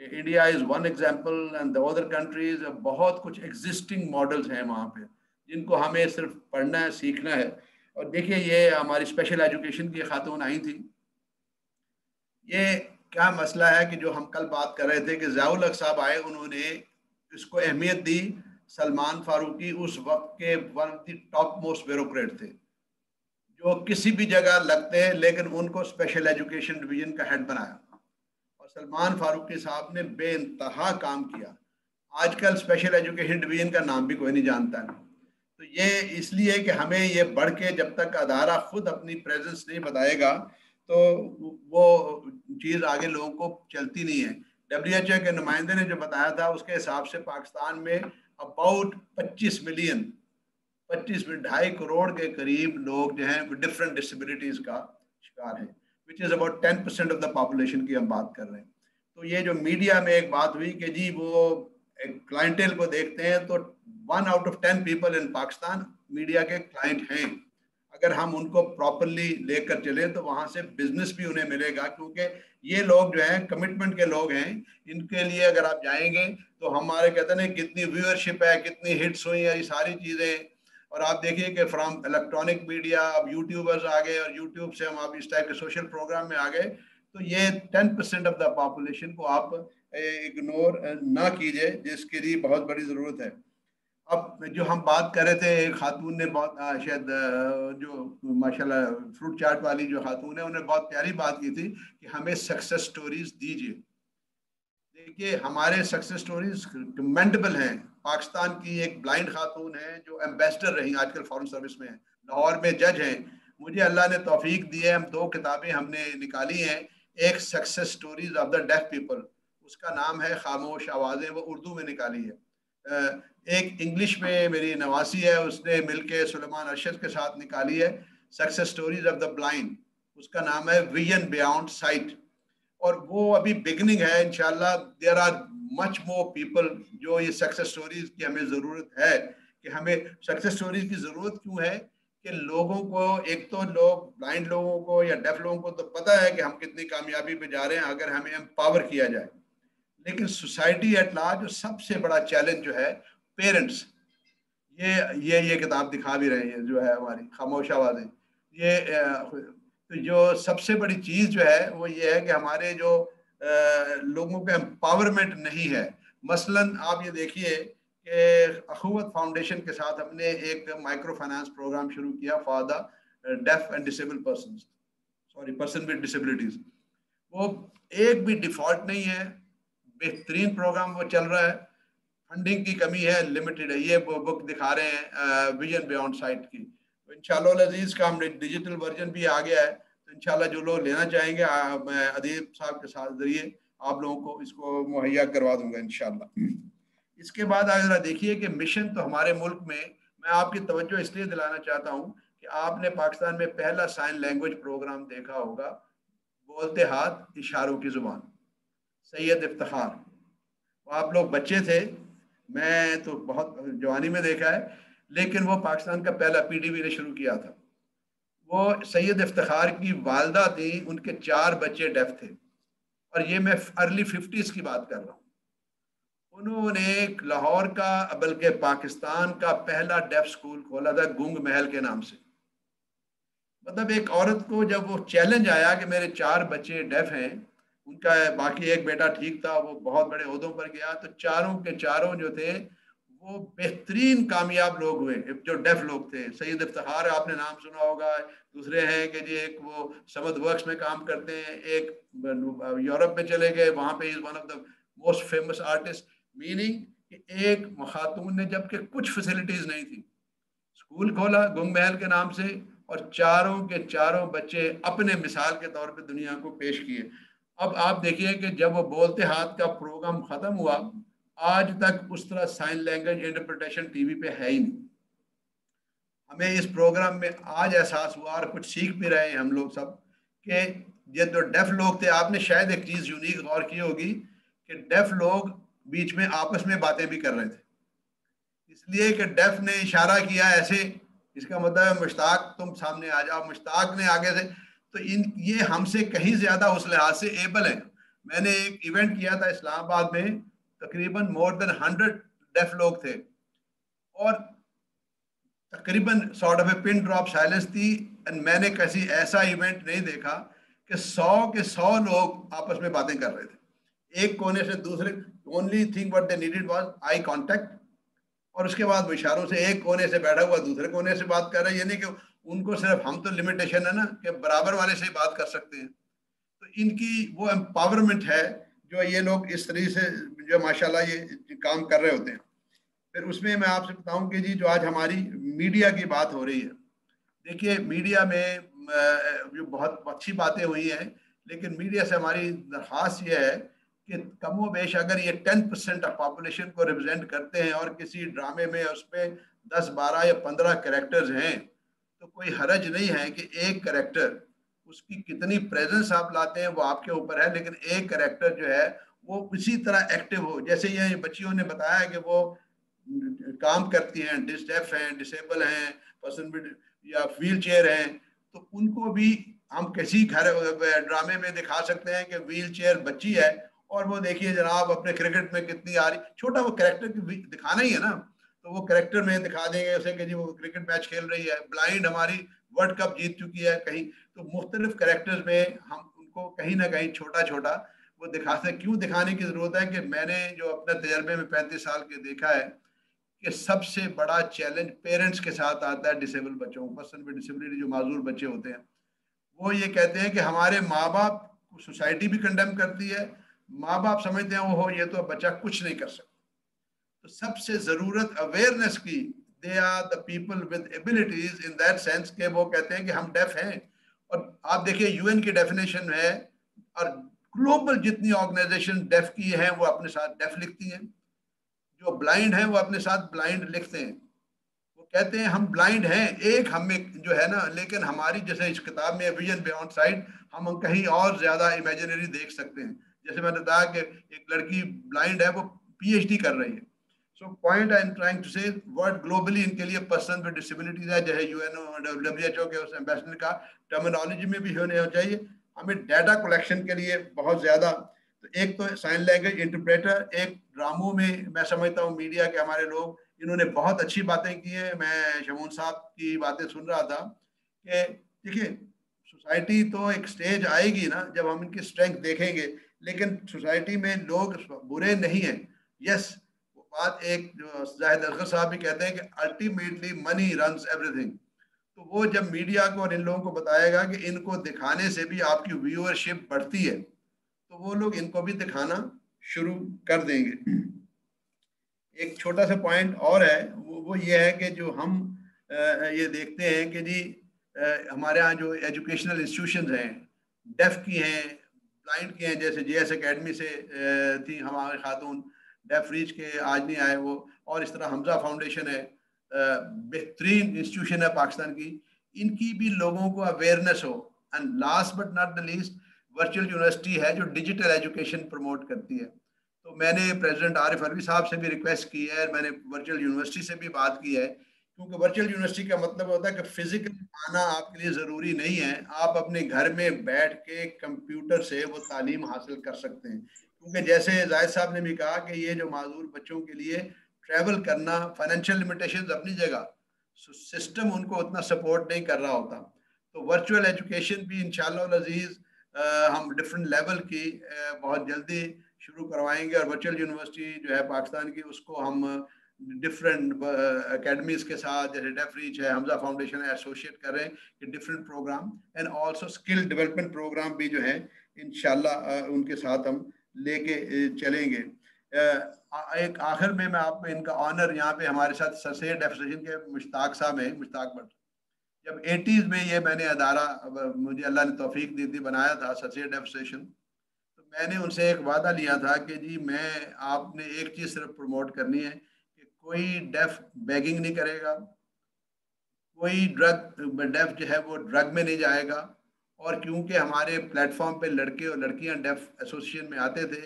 India is one example and the other countries बहुत कुछ एग्जिस्टिंग मॉडल्स हैं वहाँ पे जिनको हमें सिर्फ पढ़ना है, सीखना है। और देखिए ये हमारी स्पेशल एजुकेशन की खातून आई थी। ये क्या मसला है कि जो हम कल बात कर रहे थे कि ज़ियाउल हक साहब आए, उन्होंने इसको अहमियत दी। सलमान फारूकी उस वक्त के one of the top most bureaucrat थे जो किसी भी जगह लगते हैं, लेकिन उनको स्पेशल एजुकेशन डिवीजन का हेड बनाया और सलमान फारूकी साहब ने बेइंतहा काम किया। आजकल स्पेशल एजुकेशन डिवीजन का नाम भी कोई नहीं जानता है। तो ये इसलिए कि हमें ये बढ़ के जब तक अदारा खुद अपनी प्रेजेंस नहीं बताएगा तो वो चीज़ आगे लोगों को चलती नहीं है। WHO के नुमाइंदे ने जो बताया था उसके हिसाब से पाकिस्तान में अबाउट 25 मिलियन 2.5 करोड़ के करीब लोग जो हैं डिफरेंट डिसेबिलिटीज़ का शिकार हैं, which is about 10% of the population की हम बात कर रहे हैं। तो ये जो मीडिया में एक बात हुई कि जी वो एक क्लाइंटेल को देखते हैं, तो 1 out of 10 people in Pakistan media के क्लाइंट हैं। अगर हम उनको प्रॉपरली लेकर चले तो वहाँ से बिजनेस भी उन्हें मिलेगा, क्योंकि ये लोग जो हैं कमिटमेंट के लोग हैं। इनके लिए अगर आप जाएंगे तो हमारे कहते हैं कितनी व्यूअरशिप है, कितनी हिट्स हुई है, ये सारी चीज़ें। और आप देखिए कि फ्रॉम इलेक्ट्रॉनिक मीडिया अब यूट्यूबर्स आ गए और यूट्यूब से हम आप इस टाइप के सोशल प्रोग्राम में आ गए। तो ये 10% ऑफ द पॉपुलेशन को आप इग्नोर ना कीजिए, जिसके लिए बहुत बड़ी ज़रूरत है। अब जो हम बात कर रहे थे, खातून ने बहुत शायद जो माशाल्लाह फ्रूट चाट वाली जो खातून है उन्होंने बहुत प्यारी बात की थी कि हमें सक्सेस स्टोरीज दीजिए। देखिए हमारे सक्सेस स्टोरीज कमेंडेबल हैं। पाकिस्तान की एक ब्लाइंड खातून है जो एम्बेसडर रही, आजकल फॉरेन सर्विस में है, लाहौर में जज हैं। मुझे अल्लाह ने तौफीक दी है, हम 2 किताबें हमने निकाली हैं। एक success stories of the deaf people, उसका नाम है खामोश आवाजें, वो उर्दू में निकाली है। एक इंग्लिश में मेरी नवासी है, उसने मिलके सुलेमान अरशद के साथ निकाली है success stories of the blind, उसका नाम है विजन बियॉन्ड साइट, और वो अभी बिगनिंग है। इंशाल्लाह there are much more people जो ये सक्सेस स्टोरीज की हमें ज़रूरत है। कि हमें सक्सेस स्टोरीज की ज़रूरत क्यों है कि लोगों को, एक तो लोग ब्लाइंड लोगों को या डेफ लोगों को तो पता है कि हम कितनी कामयाबी पे जा रहे हैं अगर हमें एम्पावर किया जाए, लेकिन सोसाइटी एट लार्ज सबसे बड़ा चैलेंज जो है पेरेंट्स, ये किताब दिखा भी रहे हैं जो है हमारी खामोश आवाज़ें, ये तो जो सबसे बड़ी चीज़ जो है वो ये है कि हमारे जो लोगों का एम्पावरमेंट नहीं है। मसलन आप ये देखिए कि अखुवत फाउंडेशन के साथ हमने एक माइक्रो फाइनेंस प्रोग्राम शुरू किया for the deaf and disable person with disabilities. वो एक भी डिफॉल्ट नहीं है, बेहतरीन प्रोग्राम वो चल रहा है। फंडिंग की कमी है, लिमिटेड है। ये बुक दिखा रहे हैं विजन बियॉन्ड साइट की, तो इंशाल्लाह अजीज का हम डिजिटल वर्जन भी आ गया है, तो इंशाल्लाह जो लोग लेना चाहेंगे मैं अदीब साहब के साथ जरिए आप लोगों को इसको मुहैया करवा दूंगा इंशाल्लाह। इसके बाद अगर देखिए कि मिशन तो हमारे मुल्क में, मैं आपकी तवज्जो इसलिए दिलाना चाहता हूँ कि आपने पाकिस्तान में पहला साइन लैंग्वेज प्रोग्राम देखा होगा, बोलते हाथ इशारों की जुबान, सैयद इफ्तिखार। आप लोग बच्चे थे, मैं तो बहुत जवानी में देखा है, लेकिन वो पाकिस्तान का पहला पीटीवी ने शुरू किया था। वो सैयद इफ्तिखार की वालदा थी, उनके 4 बच्चे डेफ थे, और ये मैं अर्ली 50s की बात कर रहा हूँ। उन्होंने लाहौर का बल्कि पाकिस्तान का पहला डेफ स्कूल खोला था गुंग महल के नाम से। मतलब एक औरत को जब वो चैलेंज आया कि मेरे 4 बच्चे डेफ हैं, उनका बाकी एक बेटा ठीक था, वो बहुत बड़े ओहदों पर गया, तो चारों के चारों जो थे वो बेहतरीन कामयाब लोग हुए जो डेफ लोग थे। सैयद इफ्तिखार आपने नाम सुना होगा, दूसरे हैं कि जी एक वो समद वर्क्स में काम करते हैं, एक यूरोप में चले गए, वहाँ पे is one of the most famous artist. Meaning कि एक खातून ने, जबकि कुछ फैसिलिटीज नहीं थी, स्कूल खोला गुंग महल के नाम से, और चारों के चारों बच्चे अपने मिसाल के तौर पे दुनिया को पेश किए। अब आप देखिए कि जब वो बोलते हाथ का प्रोग्राम खत्म हुआ, आज तक उस तरह साइन लैंग्वेज इंटरप्रिटेशन टीवी पे है ही नहीं। हमें इस प्रोग्राम में आज एहसास हुआ, और कुछ सीख भी रहे हैं हम लोग सब, कि ये तो डेफ लोग थे। आपने शायद एक चीज यूनिक गौर की होगी कि डेफ लोग बीच में आपस में बातें भी कर रहे थे, इसलिए कि डेफ ने इशारा किया ऐसे, इसका मतलब है मुश्ताक तुम सामने आ जाओ, मुश्ताक ने आगे से, तो ये हमसे कहीं ज्यादा उस लिहाज से एबल है। मैंने एक इवेंट किया था इस्लामाबाद में, तकरीबन मोर देन 100 डेफ लोग थे, और तकरीबन sort of A pin drop silence थी। एंड मैंने किसी ऐसा इवेंट नहीं देखा कि 100 के 100 लोग आपस में बातें कर रहे थे, एक कोने से दूसरे। Only thing what they needed was eye contact, और उसके बाद वो इशारों से एक कोने से बैठा हुआ दूसरे कोने से बात कर रहे हैं। यानी कि उनको सिर्फ, हम तो लिमिटेशन है ना कि बराबर वाले से ही बात कर सकते हैं, तो इनकी वो एम्पावरमेंट है जो ये लोग इस तरीके से जो माशाल्लाह ये काम कर रहे होते हैं। फिर उसमें मैं आपसे बताऊं कि जी जो आज हमारी मीडिया की बात हो रही है, देखिए मीडिया में जो बहुत अच्छी बातें हुई हैं, लेकिन मीडिया से हमारी दरख्वास्त ये है कि कमो बेश अगर ये 10% ऑफ पॉपुलेशन को रिप्रेजेंट करते हैं और किसी ड्रामे में उसमें 10, 12 या 15 कैरेक्टर्स हैं, तो कोई हरज नहीं है कि एक कैरेक्टर, उसकी कितनी प्रेजेंस आप लाते हैं वो आपके ऊपर है, लेकिन एक कैरेक्टर जो है वो इसी तरह एक्टिव हो। जैसे ये बच्चियों ने बताया कि वो काम करती हैं, डिसेफ हैं, डिसेबल हैं, पर्सन विद या व्हील चेयर हैं, तो उनको भी हम किसी घर ड्रामे में दिखा सकते हैं कि व्हील चेयर बच्ची है, और वो देखिए जनाब अपने क्रिकेट में कितनी आ रही, छोटा वो कैरेक्टर दिखाना ही है ना, तो वो कैरेक्टर में दिखा देंगे उसे कि जी वो क्रिकेट मैच खेल रही है। ब्लाइंड हमारी वर्ल्ड कप जीत चुकी है कहीं, तो मुख्तलिफ कैरेक्टर्स में हम उनको कहीं ना कहीं छोटा छोटा वो दिखा सकते। क्यों दिखाने की जरूरत है कि मैंने जो अपने तजर्बे में 35 साल के देखा है कि सबसे बड़ा चैलेंज पेरेंट्स के साथ आता है डिसेबल बच्चों, पर्सन विद डिसेबिलिटी जो माजूर बच्चे होते हैं। वो ये कहते हैं कि हमारे माँ बाप को सोसाइटी भी कंडेम करती है, माँ बाप समझते हैं वो ये तो बच्चा कुछ नहीं कर सकता। तो सबसे जरूरत अवेयरनेस की, they are the people with abilities in that sense के वो कहते हैं कि हम डेफ हैं। और आप देखिए यूएन की डेफिनेशन है और ग्लोबल जितनी ऑर्गेनाइजेशन डेफ की हैं वो अपने साथ डेफ लिखती हैं, जो ब्लाइंड हैं वो अपने साथ ब्लाइंड लिखते हैं। वो कहते हैं हम ब्लाइंड हैं एक हमें जो है ना, लेकिन हमारी जैसे इस किताब में विजन बियॉन्ड साइट, हम कहीं और ज्यादा इमेजिनरी देख सकते हैं। जैसे मैंने बताया कि एक लड़की ब्लाइंड है, वो पीएचडी कर रही है। So point I am trying to say, word globally इनके लिए पर्सन विद डिसेबिलिटीज है, जैसे यूएनओ डब्ल्यूएचओ के उस एम्बेसडर का टर्मिनोलॉजी में भी होने चाहिए। हमें डाटा कलेक्शन के लिए बहुत ज्यादा, तो एक तो साइन लैंग्वेज इंटरप्रेटर, एक ड्रामों में मैं समझता हूँ मीडिया के हमारे लोग इन्होंने बहुत अच्छी बातें की है। मैं शमून साहब की बातें सुन रहा था कि देखिए सोसाइटी तो एक स्टेज आएगी ना जब हम इनकी स्ट्रेंथ देखेंगे, लेकिन सोसाइटी में लोग बुरे नहीं हैं। यस, वो बात एक जो जाहिद असगर साहब भी कहते हैं कि अल्टीमेटली मनी रन्स एवरीथिंग। तो वो जब मीडिया को और इन लोगों को बताएगा कि इनको दिखाने से भी आपकी व्यूअरशिप बढ़ती है, तो वो लोग इनको भी दिखाना शुरू कर देंगे। एक छोटा सा पॉइंट और है, वो ये है कि जो हम ये देखते हैं कि जी हमारे यहाँ जो एजुकेशनल इंस्टीट्यूशंस हैं, डेफ की हैं, ब्लाइंड की हैं, जैसे जेएस एकेडमी से थी हमारे खातून डेफ रीच के, आज नहीं आए वो, और इस तरह हमजा फाउंडेशन है, बेहतरीन इंस्टीट्यूशन है पाकिस्तान की, इनकी भी लोगों को अवेयरनेस हो। And last but not the least, virtual university है जो डिजिटल एजुकेशन प्रमोट करती है। तो मैंने प्रेसिडेंट आरिफ अलवी साहब से भी रिक्वेस्ट की है, मैंने वर्चुअल यूनिवर्सिटी से भी बात की है, क्योंकि वर्चुअल यूनिवर्सिटी का मतलब होता है कि फिजिकल आना आपके लिए ज़रूरी नहीं है, आप अपने घर में बैठ के कंप्यूटर से वो तालीम हासिल कर सकते हैं। क्योंकि जैसे जाहिद साहब ने भी कहा कि ये जो माजूर बच्चों के लिए ट्रैवल करना, फाइनेंशियल लिमिटेशंस अपनी जगह, सिस्टम उनको उतना सपोर्ट नहीं कर रहा होता। तो वर्चुअल एजुकेशन भी इंशाअल्लाह अज़ीज़ हम डिफरेंट लेवल की बहुत जल्दी शुरू करवाएंगे, और वर्चुअल यूनिवर्सिटी जो है पाकिस्तान की, उसको हम डिफरेंट एकेडमीज के साथ, जैसे डेफ रीच है, हमजा फाउंडेशन है, एसोसिएट कर रहे हैं कि different programme and also skill development programme भी जो है इंशाल्लाह उनके साथ हम लेके चलेंगे। एक आखिर में मैं आपको इनका ऑनर, यहाँ पे हमारे साथ सर सैयद एसोसिएशन के मुश्ताक साहब हैं, मुश्ताक भट्ट। जब 80s में ये मैंने अदारा मुझे अल्लाह ने तौफीक दी थी, बनाया था सर सैयद एसोसिएशन, तो मैंने उनसे एक वादा लिया था कि जी मैं, आपने एक चीज़ सिर्फ प्रमोट करनी है कि कोई डेफ बैगिंग नहीं करेगा, कोई डेफ जो है वो ड्रग में नहीं जाएगा। और क्योंकि हमारे प्लेटफॉर्म पे लड़के और लड़कियां डेफ एसोसिएशन में आते थे,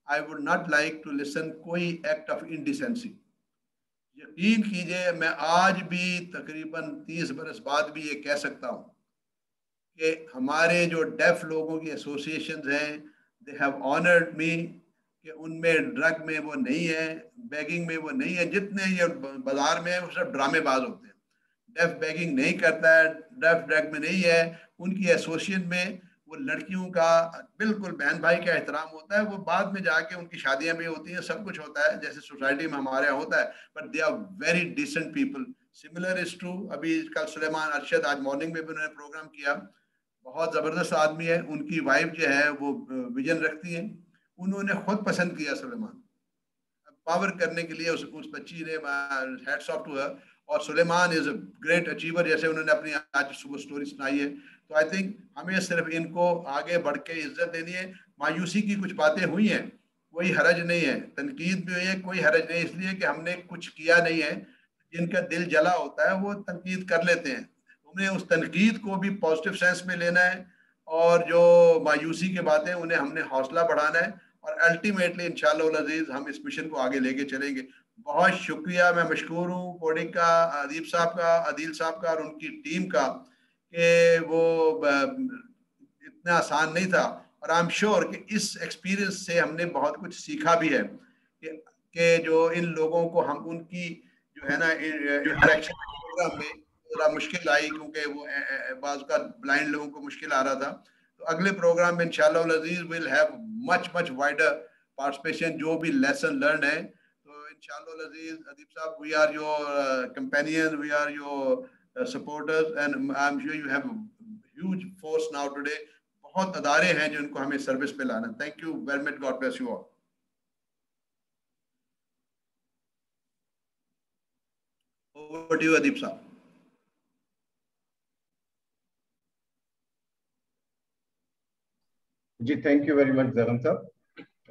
I would not like to listen कोई एक्ट ऑफ इंडिसेंसी। यकीन कीजिए मैं आज भी तकरीबन 30 बरस बाद भी ये कह सकता हूँ कि हमारे जो डेफ लोगों की एसोसिएशंस हैं, दे हैव ऑनर्ड मी कि उनमें ड्रग में वो नहीं है, बैगिंग में वो नहीं है। जितने ये बाजार में है वो सब ड्रामेबाज होते हैं। डेफ बैगिंग नहीं करता है, डेफ ड्रग में नहीं है। उनकी एसोसिएशन में वो लड़कियों का बिल्कुल बहन भाई का एहतराम होता है। वो बाद में जाके उनकी शादियां भी होती हैं, सब कुछ होता है जैसे सोसाइटी में हमारे यहाँ होता है, but they are very decent people. Similar is true, अभी कल सुलेमान अरशद, आज मॉर्निंग में भी उन्होंने प्रोग्राम किया, बहुत ज़बरदस्त आदमी है। उनकी वाइफ जो है वो विजन रखती है, उन्होंने खुद पसंद किया सुलेमान पावर करने के लिए। उस बच्ची ने, हैट्स ऑफ टू हर। और Suleman is a great achiever, जैसे उन्होंने अपनी आज सुबह स्टोरी सुनाई है। तो आई थिंक हमें सिर्फ इनको आगे बढ़ के इज्जत देनी है। मायूसी की कुछ बातें हुई हैं, कोई हरज नहीं है, तनकीद भी हुई है, कोई हरज नहीं, इसलिए कि हमने कुछ किया नहीं है। जिनका दिल जला होता है वो तनकीद कर लेते हैं, उन्हें उस तनकीद को भी पॉजिटिव सेंस में लेना है, और जो मायूसी की बातें उन्हें हमने हौसला बढ़ाना है, और अल्टीमेटली इंशाअल्लाह अज़ीज़ हम इस मिशन को आगे लेके चलेंगे। बहुत शुक्रिया, मैं मशकूर हूँ कोडिंग का, अदीब साहब का, अदील साहब का और उनकी टीम का, कि वो इतना आसान नहीं था। और आई एम श्योर कि इस एक्सपीरियंस से हमने बहुत कुछ सीखा भी है कि जो इन लोगों को हम, उनकी जो है ना इंटरेक्शन प्रोग्राम में थोड़ा मुश्किल आई, क्योंकि वो बाज़ का ब्लाइंड लोगों को मुश्किल आ रहा था। तो अगले प्रोग्राम में इंशाअल्लाह Aziz will have much wider participation, जो भी लेसन लर्न है। तो इंशाअल्लाह अज़ीज़ अदीब साहब, we are your companion, we are your supporters, and I am sure you have huge force now today. बहुत अदारे हैं जिनको हमें सर्विस पे लाना। Thank you very much, God bless you all. Over to you Adeeb साहब। जी thank you very much Zaigham साहब।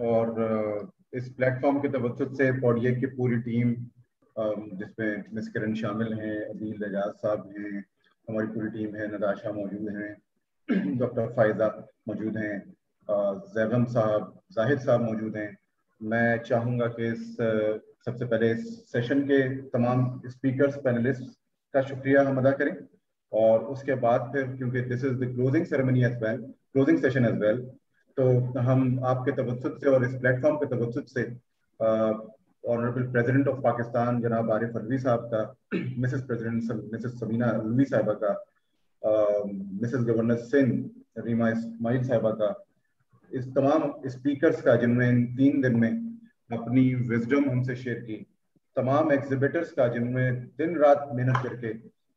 और इस प्लेटफॉर्म के तवज्जुह से पॉडियक की पूरी टीम, जिसमें मिस किरण शामिल हैं, अदील एजाज साहब हैं, हमारी पूरी टीम है, नदाशा मौजूद हैं, डॉक्टर फायजा मौजूद हैं, जैगम साहब, जाहिद साहब मौजूद हैं। मैं चाहूँगा कि इस सबसे पहले इस सेशन के तमाम स्पीकर्स, पैनलिस्ट का शुक्रिया हम अदा करें, और उसके बाद फिर, क्योंकि this is the closing ceremony as well, closing session as well, तो हम आपके तवज्जुह से और इस प्लेटफॉर्म के तवज्जुह से ऑनरेबल प्रेसिडेंट ऑफ पाकिस्तान जनाब आरिफ अलवी साहब का, Mrs president Mrs Sabina Alvi साहिबा का, मिसेस गवर्नर सिंध रीमा इस्माइल साहिबा का, इस तमाम स्पीकर्स का जिन्होंने इन 3 दिन में अपनी विजडम हमसे शेयर की, तमाम एग्जिबिटर्स का जिन्होंने दिन रात मेहनत करके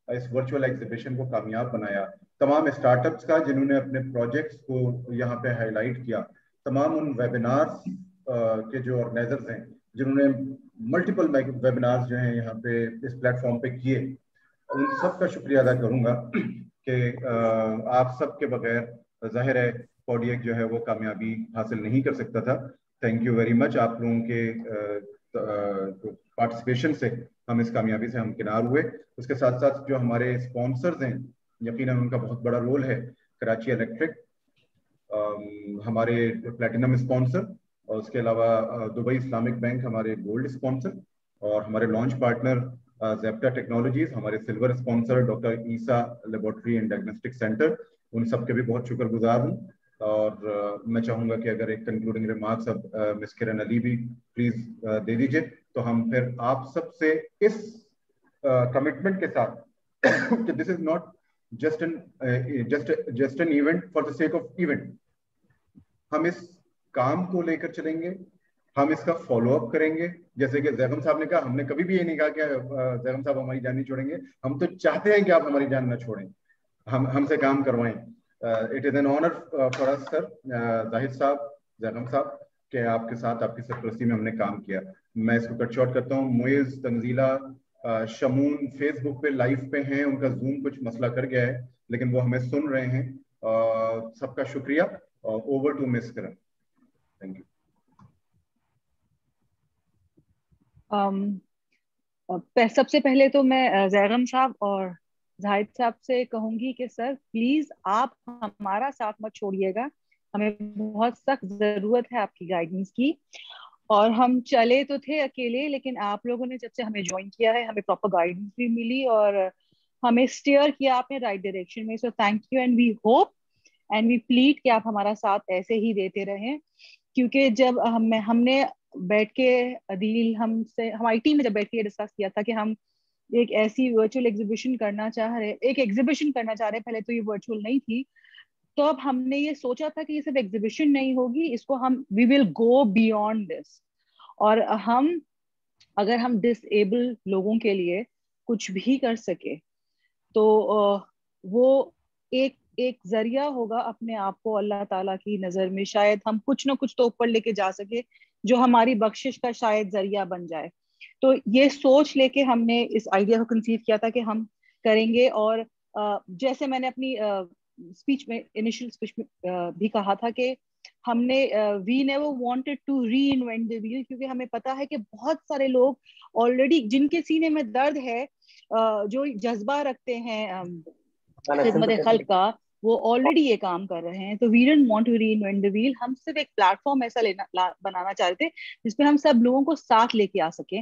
इस वर्चुअल एग्जीबिशन को कामयाब बनाया, तमाम स्टार्टअप्स का जिन्होंने अपने प्रोजेक्ट्स को यहाँ पे हाईलाइट किया, तमाम उन वेबिनार्स के जो ऑर्गेनाइजर्स हैं जिन्होंने मल्टीपल वेबिनार्स जो हैं यहाँ पे इस प्लेटफॉर्म पे किए, उन सब का शुक्रिया अदा करूँगा कि आप सब के बगैर जाहिर है पॉडियक जो है वो कामयाबी हासिल नहीं कर सकता था। Thank you very much. आप लोगों के पार्टिसिपेशन से हम इस कामयाबी से हमकिनार हुए। उसके साथ साथ जो हमारे स्पॉन्सर्स हैं, यकीनन उनका बहुत बड़ा रोल है। कराची इलेक्ट्रिक हमारे प्लैटिनम स्पॉन्सर, और उसके अलावा दुबई इस्लामिक बैंक हमारे गोल्ड स्पॉन्सर, और हमारे लॉन्च पार्टनर ज़ेप्टा टेक्नोलॉजीज हमारे silver sponsor, doctor Isa laboratory and diagnostic centre, उन सब के भी बहुत शुक्रगुजार हूँ। और मैं चाहूँगा कि अगर एक कंक्लूडिंग रिमार्क्स अब मिस किरण अली भी प्लीज दे दीजिए, तो हम फिर आप सब से इस कमिटमेंट के साथ कि this is not just an event for the sake of event, हम इस काम को लेकर चलेंगे, हम इसका फॉलो अप करेंगे। जैसे कि जैगम साहब ने कहा, हमने कभी भी ये नहीं कहा कि जैगम साहब हमारी जान नहीं छोड़ेंगे, हम तो चाहते हैं कि आप हमारी जान ना छोड़ें, हमसे काम करवाएं। It is an honour for us sir, Zahid साहब, जैगम साहब, कि आपके साथ आपकी सरपरस्ती में हमने काम किया। मैं इसको कट शॉर्ट करता हूँ। मुइज़, तंजीला, शमून फेसबुक पे लाइव पे हैं, उनका जूम कुछ मसला कर गया है, लेकिन वो हमें सुन रहे हैं। सबका शुक्रिया। Over to miss Kiran. Thank you. सबसे पहले तो मैं जैगम साहब और जाहिद साहब से कहूंगी कि सर प्लीज आप हमारा साथ मत छोड़िएगा, हमें बहुत सख्त जरूरत है आपकी गाइडेंस की। और हम चले तो थे अकेले, लेकिन आप लोगों ने जब से हमें ज्वाइन किया है हमें प्रॉपर गाइडेंस भी मिली और हमें स्टीयर किया आपने राइट डायरेक्शन में। So thank you and we hope and we plead कि आप हमारा साथ ऐसे ही देते रहें, क्योंकि जब हमने बैठ के अदील हमसे, हमारी टीम ने जब बैठ के डिस्कस किया था कि हम एक ऐसी वर्चुअल एग्जीबिशन करना चाह रहे, पहले तो ये वर्चुअल नहीं थी, तो अब हमने ये सोचा था कि ये सिर्फ एग्जीबिशन नहीं होगी, इसको हम we will go beyond this. और अगर हम डिसेबल लोगों के लिए कुछ भी कर सके तो वो एक जरिया होगा अपने आप को अल्लाह ताला की नजर में, शायद हम कुछ ना कुछ तो ऊपर लेके जा सके जो हमारी बख्शिश का शायद जरिया बन जाए। तो ये सोच लेके हमने इस आइडिया को कंसीव किया था कि हम करेंगे। और जैसे मैंने अपनी स्पीच में, इनिशियल स्पीच में भी कहा था कि हमने we never wanted to reinvent the wheel, क्योंकि हमें पता है कि बहुत सारे लोग ऑलरेडी जिनके सीने में दर्द है, जो जज्बा रखते हैं खिदमत खल्क का, वो ऑलरेडी ये काम कर रहे हैं। तो we didn't want to reinvent the wheel, हम सिर्फ एक प्लेटफॉर्म ऐसा बनाना चाहते थे जिसपे हम सब लोगों को साथ लेके आ सके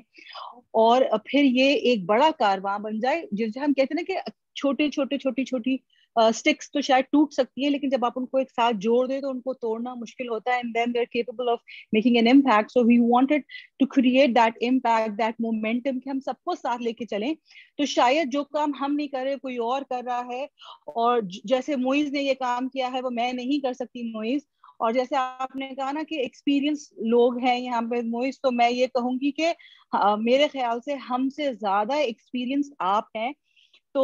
और फिर ये एक बड़ा कारवां बन जाए। जैसे हम कहते हैं ना कि छोटी स्टिक्स तो शायद टूट सकती है, लेकिन जब आप उनको एक साथ जोड़ दे तो उनको तोड़ना मुश्किल होता है, and then they are capable of making an impact. So we wanted to create that impact, that momentum, कि हम सबको साथ लेके चलें। तो शायद जो काम हम नहीं कर रहे कोई और कर रहा है, और जैसे मोइज ने ये काम किया है वो मैं नहीं कर सकती मोइज, और जैसे आपने कहा ना कि एक्सपीरियंस लोग हैं यहाँ पे मोइज, तो मैं ये कहूंगी कि मेरे ख्याल से हमसे ज्यादा एक्सपीरियंस आप हैं। तो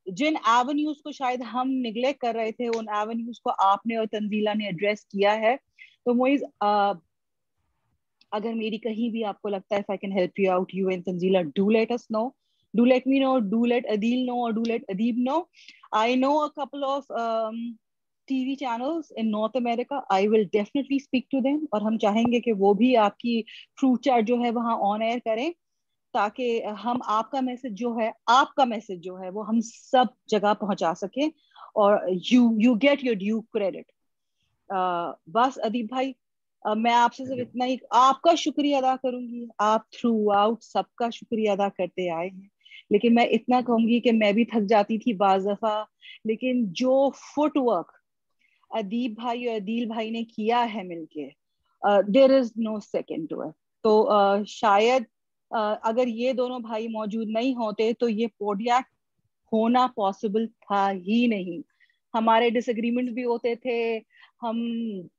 जिन एवेन्यूज को शायद हम निगलेक्ट कर रहे थे, उन एवेन्यूज को आपने और तंजीला ने एड्रेस किया है। तो मोइज, अगर मेरी कहीं भी आपको लगता है if I can help you out, you and Tanzeela, do let us know, do let me know, do let Adeel know, और do let Adeeb know. I know a couple of TV channels in North America, I will definitely speak to them, और हम चाहेंगे कि वो भी आपकी fruit chart जो है वहाँ on air करें, ताकि हम आपका मैसेज जो है वो हम सब जगह पहुंचा सकें, और you get your due credit. बस अदीब भाई, मैं आपसे सिर्फ इतना ही आपका शुक्रिया अदा करूंगी. आप थ्रू आउट सबका शुक्रिया अदा करते आए हैं, लेकिन मैं इतना कहूंगी कि मैं भी थक जाती थी बाज़ दफा, लेकिन जो फुटवर्क अदीब भाई और अदील भाई ने किया है मिलके, there is no second to it. तो शायद अगर ये दोनों भाई मौजूद नहीं होते तो ये पॉडकास्ट होना पॉसिबल था ही नहीं. हमारे डिसएग्रीमेंट भी होते थे, हम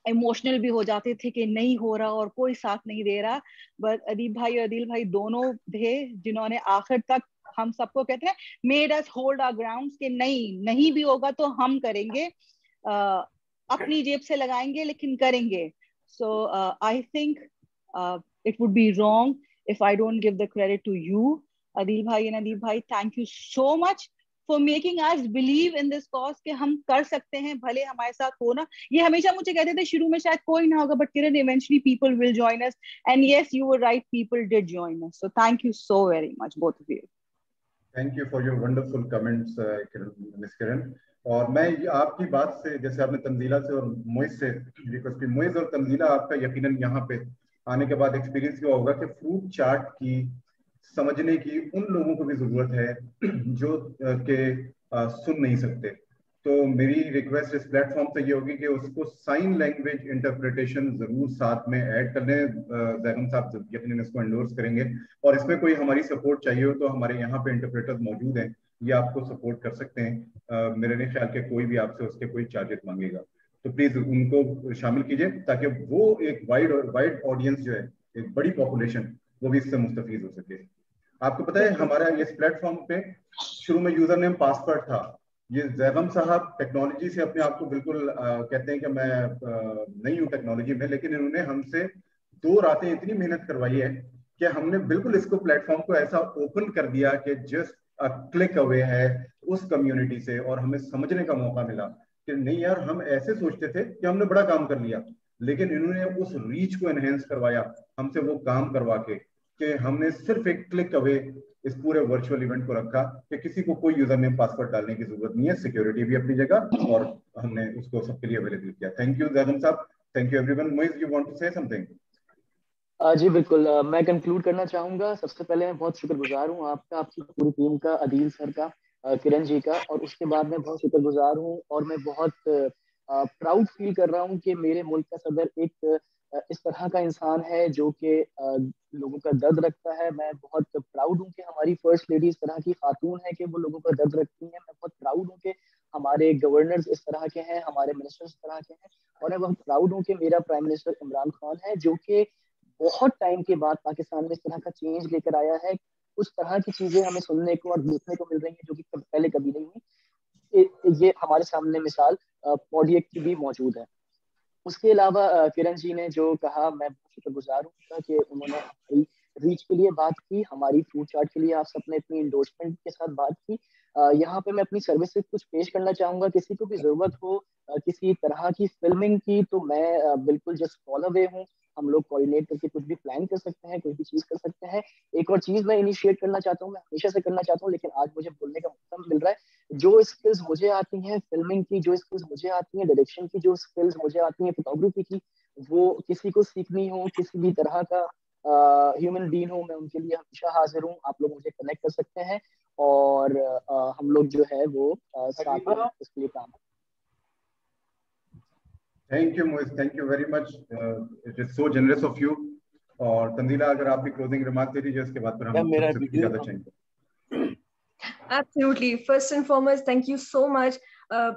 इमोशनल भी हो जाते थे कि नहीं हो रहा और कोई साथ नहीं दे रहा, बट अदीब भाई और अदील भाई दोनों थे जिन्होंने आखिर तक हम सबको कहते हैं made us hold our grounds कि नहीं भी होगा तो हम करेंगे, अपनी जेब से लगाएंगे लेकिन करेंगे. So I think it would be wrong if I don't give the credit to you, Adil bhai and Adib bhai. Thank you so much for making us believe in this cause कि हम कर सकते हैं, भले हमारे साथ हो ना. ये हमेशा मुझे कहते थे शुरू में शायद कोई ना होगा, but Kiran, eventually people will join us, and yes, you were right, people did join us. So thank you so very much, both of you. Thank you for your wonderful comments, Miss Kiran. और मैं आपकी बात से, जैसे आपने तंजीला से और मोइज से रिक्वेस्ट की, मोइज और तंजीला आपका यकीनन यहाँ पे आने के बाद एक्सपीरियंस हुआ होगा कि फ्रूट चार्ट की समझने की उन लोगों को भी जरूरत है जो के सुन नहीं सकते. तो मेरी रिक्वेस्ट इस प्लेटफॉर्म से ये होगी कि उसको साइन लैंग्वेज इंटरप्रिटेशन जरूर साथ में ऐड कर लें. जैगम साहब यकीनन इसको एंडोर्स करेंगे, और इसमें कोई हमारी सपोर्ट चाहिए हो तो हमारे यहाँ पे इंटरप्रेटर्स मौजूद हैं, ये आपको सपोर्ट कर सकते हैं. मेरे नहीं ख्याल के कोई भी आपसे उसके कोई चार्जेस मांगेगा, तो प्लीज उनको शामिल कीजिए ताकि वो एक वाइड ऑडियंस जो है, एक बड़ी पॉपुलेशन, वो भी इससे मुस्तफीद हो सके. आपको पता है हमारा इस प्लेटफॉर्म पे शुरू में यूजर नेम पासवर्ड था. ये जैगम साहब टेक्नोलॉजी से अपने आप को बिल्कुल कहते हैं कि मैं नहीं हूँ टेक्नोलॉजी में, लेकिन इन्होंने हमसे 2 रातें इतनी मेहनत करवाई है कि हमने बिल्कुल इसको प्लेटफॉर्म को ऐसा ओपन कर दिया कि जस्ट क्लिक अवे है उस कम्युनिटी से, और हमें समझने का मौका मिला कि नहीं यार, हम ऐसे सोचते थे कि हमने बड़ा काम कर लिया, लेकिन इन्होंने उस रीच को एनहेंस करवाया हमसे, वो काम करवा के कि हमने सिर्फ एक क्लिक अवे इस पूरे वर्चुअल इवेंट को रखा कि किसी को कोई यूजर नेम पासवर्ड डालने की जरूरत नहीं है, सिक्योरिटी भी अपनी जगह, और हमने उसको सबके लिए अवेलेबल किया. थैंक यू जैगम साहब, thank you everyone. Moiz, you want to say something? जी बिल्कुल, मैं कंक्लूड करना चाहूंगा. सबसे पहले मैं बहुत शुक्रगुजार हूँ आपका, आपकी पूरी टीम का, अदील सर का, किरण जी का, और उसके बाद मैं बहुत शुक्रगुजार हूँ और मैं बहुत प्राउड फील कर रहा हूँ कि मेरे मुल्क का सदर एक इस तरह का इंसान है जो कि लोगों का दर्द रखता है. मैं बहुत प्राउड हूँ कि हमारी फर्स्ट लेडी इस तरह की खातून है कि वो लोगों का दर्द रखती हैं. मैं बहुत प्राउड हूँ कि हमारे गवर्नर्स इस तरह के हैं, हमारे मिनिस्टर्स इस तरह के हैं, और मैं बहुत प्राउड हूँ कि मेरा प्राइम मिनिस्टर इमरान खान है जो कि बहुत टाइम के बाद पाकिस्तान में इस तरह का चेंज लेकर आया है. उस तरह की चीजें हमें सुनने को और देखने को मिल रही हैं जो कि पहले कभी नहीं हुई. ये हमारे सामने मिसाल पॉडियक की भी मौजूद है. उसके अलावा किरण जी ने जो कहा, मैं शुक्रगुजार हूँ कि उन्होंने हमारी रीच के लिए बात की, हमारी फ्रूट चार्ट के लिए आप सबने अपनी इंडोर्समेंट के साथ बात की. यहाँ पे मैं अपनी सर्विसेज कुछ पेश करना चाहूंगा. किसी को भी जरूरत हो किसी तरह की फिल्मिंग की तो मैं बिल्कुल जस्ट कॉल अवे हूँ. हम लोग कोऑर्डिनेट करके कुछ भी प्लान कर सकते हैं, कोई भी चीज कर सकते हैं. एक और चीज मैं इनिशिएट करना चाहता हूँ, मैं हमेशा से करना चाहता हूँ, लेकिन आज मुझे बोलने का मौका मिल रहा है. जो स्किल्स मुझे आती हैं फिल्मिंग की, जो स्किल्स मुझे आती हैं डायरेक्शन की, जो स्किल्स मुझे आती हैं फोटोग्राफी की, वो किसी को सीखनी हो, किसी भी तरह का ह्यूमन बीइंग हो, मैं उनके लिए हमेशा हाजिर हूँ. आप लोग मुझे कनेक्ट कर सकते हैं और हम लोग जो है वो साथ में इसके लिए काम. Thank you Moiz, thank you very much, it is so generous of you. और तंजीला, अगर आप भी क्लोजिंग रिमार्क दे दीजिए, उसके बाद फिर हम सबसे ज्यादा चाहेंगे. Absolutely. First and foremost, thank you so much.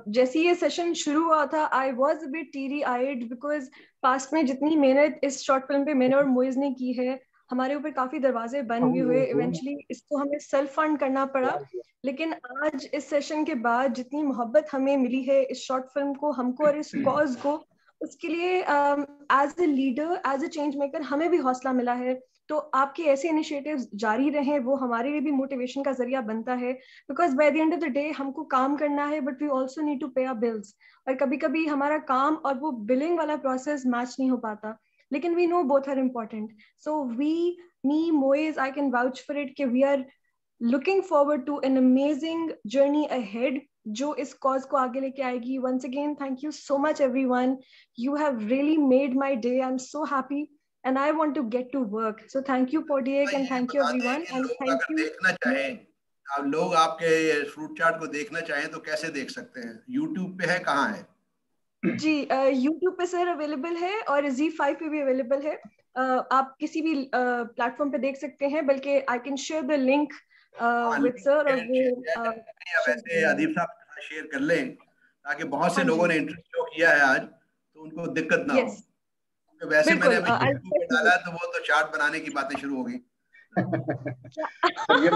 जैसे ये सेशन शुरू हुआ था, I was a bit teary-eyed because past में जितनी मेहनत इस शॉर्ट फिल्म पे मैंने और मोइज ने की है, हमारे ऊपर काफी दरवाजे बंद भी हुए. इवेंचुअली इसको हमें सेल्फ फंड करना पड़ा, लेकिन आज इस सेशन के बाद जितनी मोहब्बत हमें मिली है इस शॉर्ट फिल्म को, हमको और इस कॉज को, उसके लिए as a leader, as a change maker हमें भी हौसला मिला है। तो आपके ऐसे इनिशिएटिव्स जारी रहें, वो हमारे लिए भी मोटिवेशन का जरिया बनता है। Because by the end of the day हमको काम करना है, but we also need to pay our bills. और कभी कभी हमारा काम और वो बिलिंग वाला प्रोसेस मैच नहीं हो पाता, लेकिन we know both are important. So me Moiz, I can vouch for it कि we are looking forward to an amazing journey ahead जो इस cause को आगे लेके आएगी। Once again, thank you so much everyone. You have really made my day. I'm so happy and I want to get to work. So thank you Podiek and thank you everyone. And thank you. देखना चाहें, अब लोग आपके fruit चाट को देखना चाहें तो कैसे देख सकते हैं? YouTube पे है, कहाँ है? जी YouTube पे सर अवेलेबल है और Z5 पे भी अवेलेबल है। आप किसी भी प्लेटफॉर्म पे देख सकते हैं, बल्कि I can share the link with sir. और वो वैसे अदीब साहब शेयर कर लें ताकि बहुत से लोगों ने इंटरेस्ट शो किया है आज, तो उनको दिक्कत ना हो। वैसे मैंने अभी YouTube पे डाला तो वो तो चार्ट बनाने की बातें शुरू हो गई। ये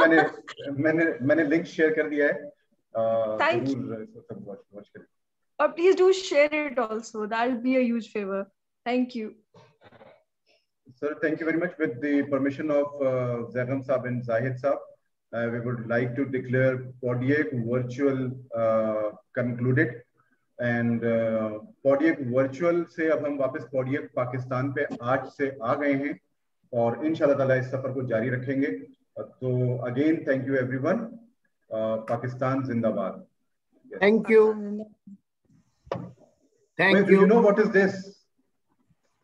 मैंने लिंक शेयर कर दिया है, जरूर सब वॉच करें। और please do share it also, that will be a huge favour. Thank you Sir, thank you very much. With the permission of Zagham Saab and Zahid Saab, we would like to declare Podiek virtual concluded. And Podiek virtual से अब हम वापस Podiek Pakistan पे आज से आ गए हैं और इंशाल्लाह ताला इस सफर को जारी रखेंगे। तो again thank you everyone. Pakistan जिंदाबाद। Thank you. Thank you. You know what is this?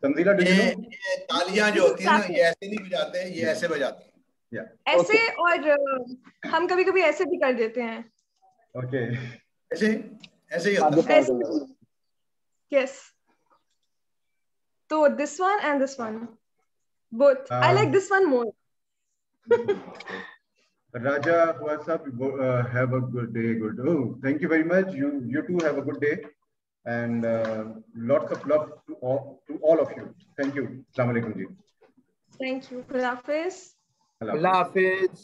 Tanzila, do you know? ये तालियां जो होती है ना, ये ऐसे नहीं बजाते हैं, ये ऐसे बजाते हैं। ऐसे और हम कभी कभी ऐसे भी कर देते हैं। ओके, ऐसे ही होता है। यस, तो this one and this one both I like this one more. Raja Huasab, have a good day. Good. Oh, thank you very much. You too have a good day. And lots of love to all of you. Thank you. Assalamu alaikum ji. Thank you. Allah Hafiz. Allah Hafiz.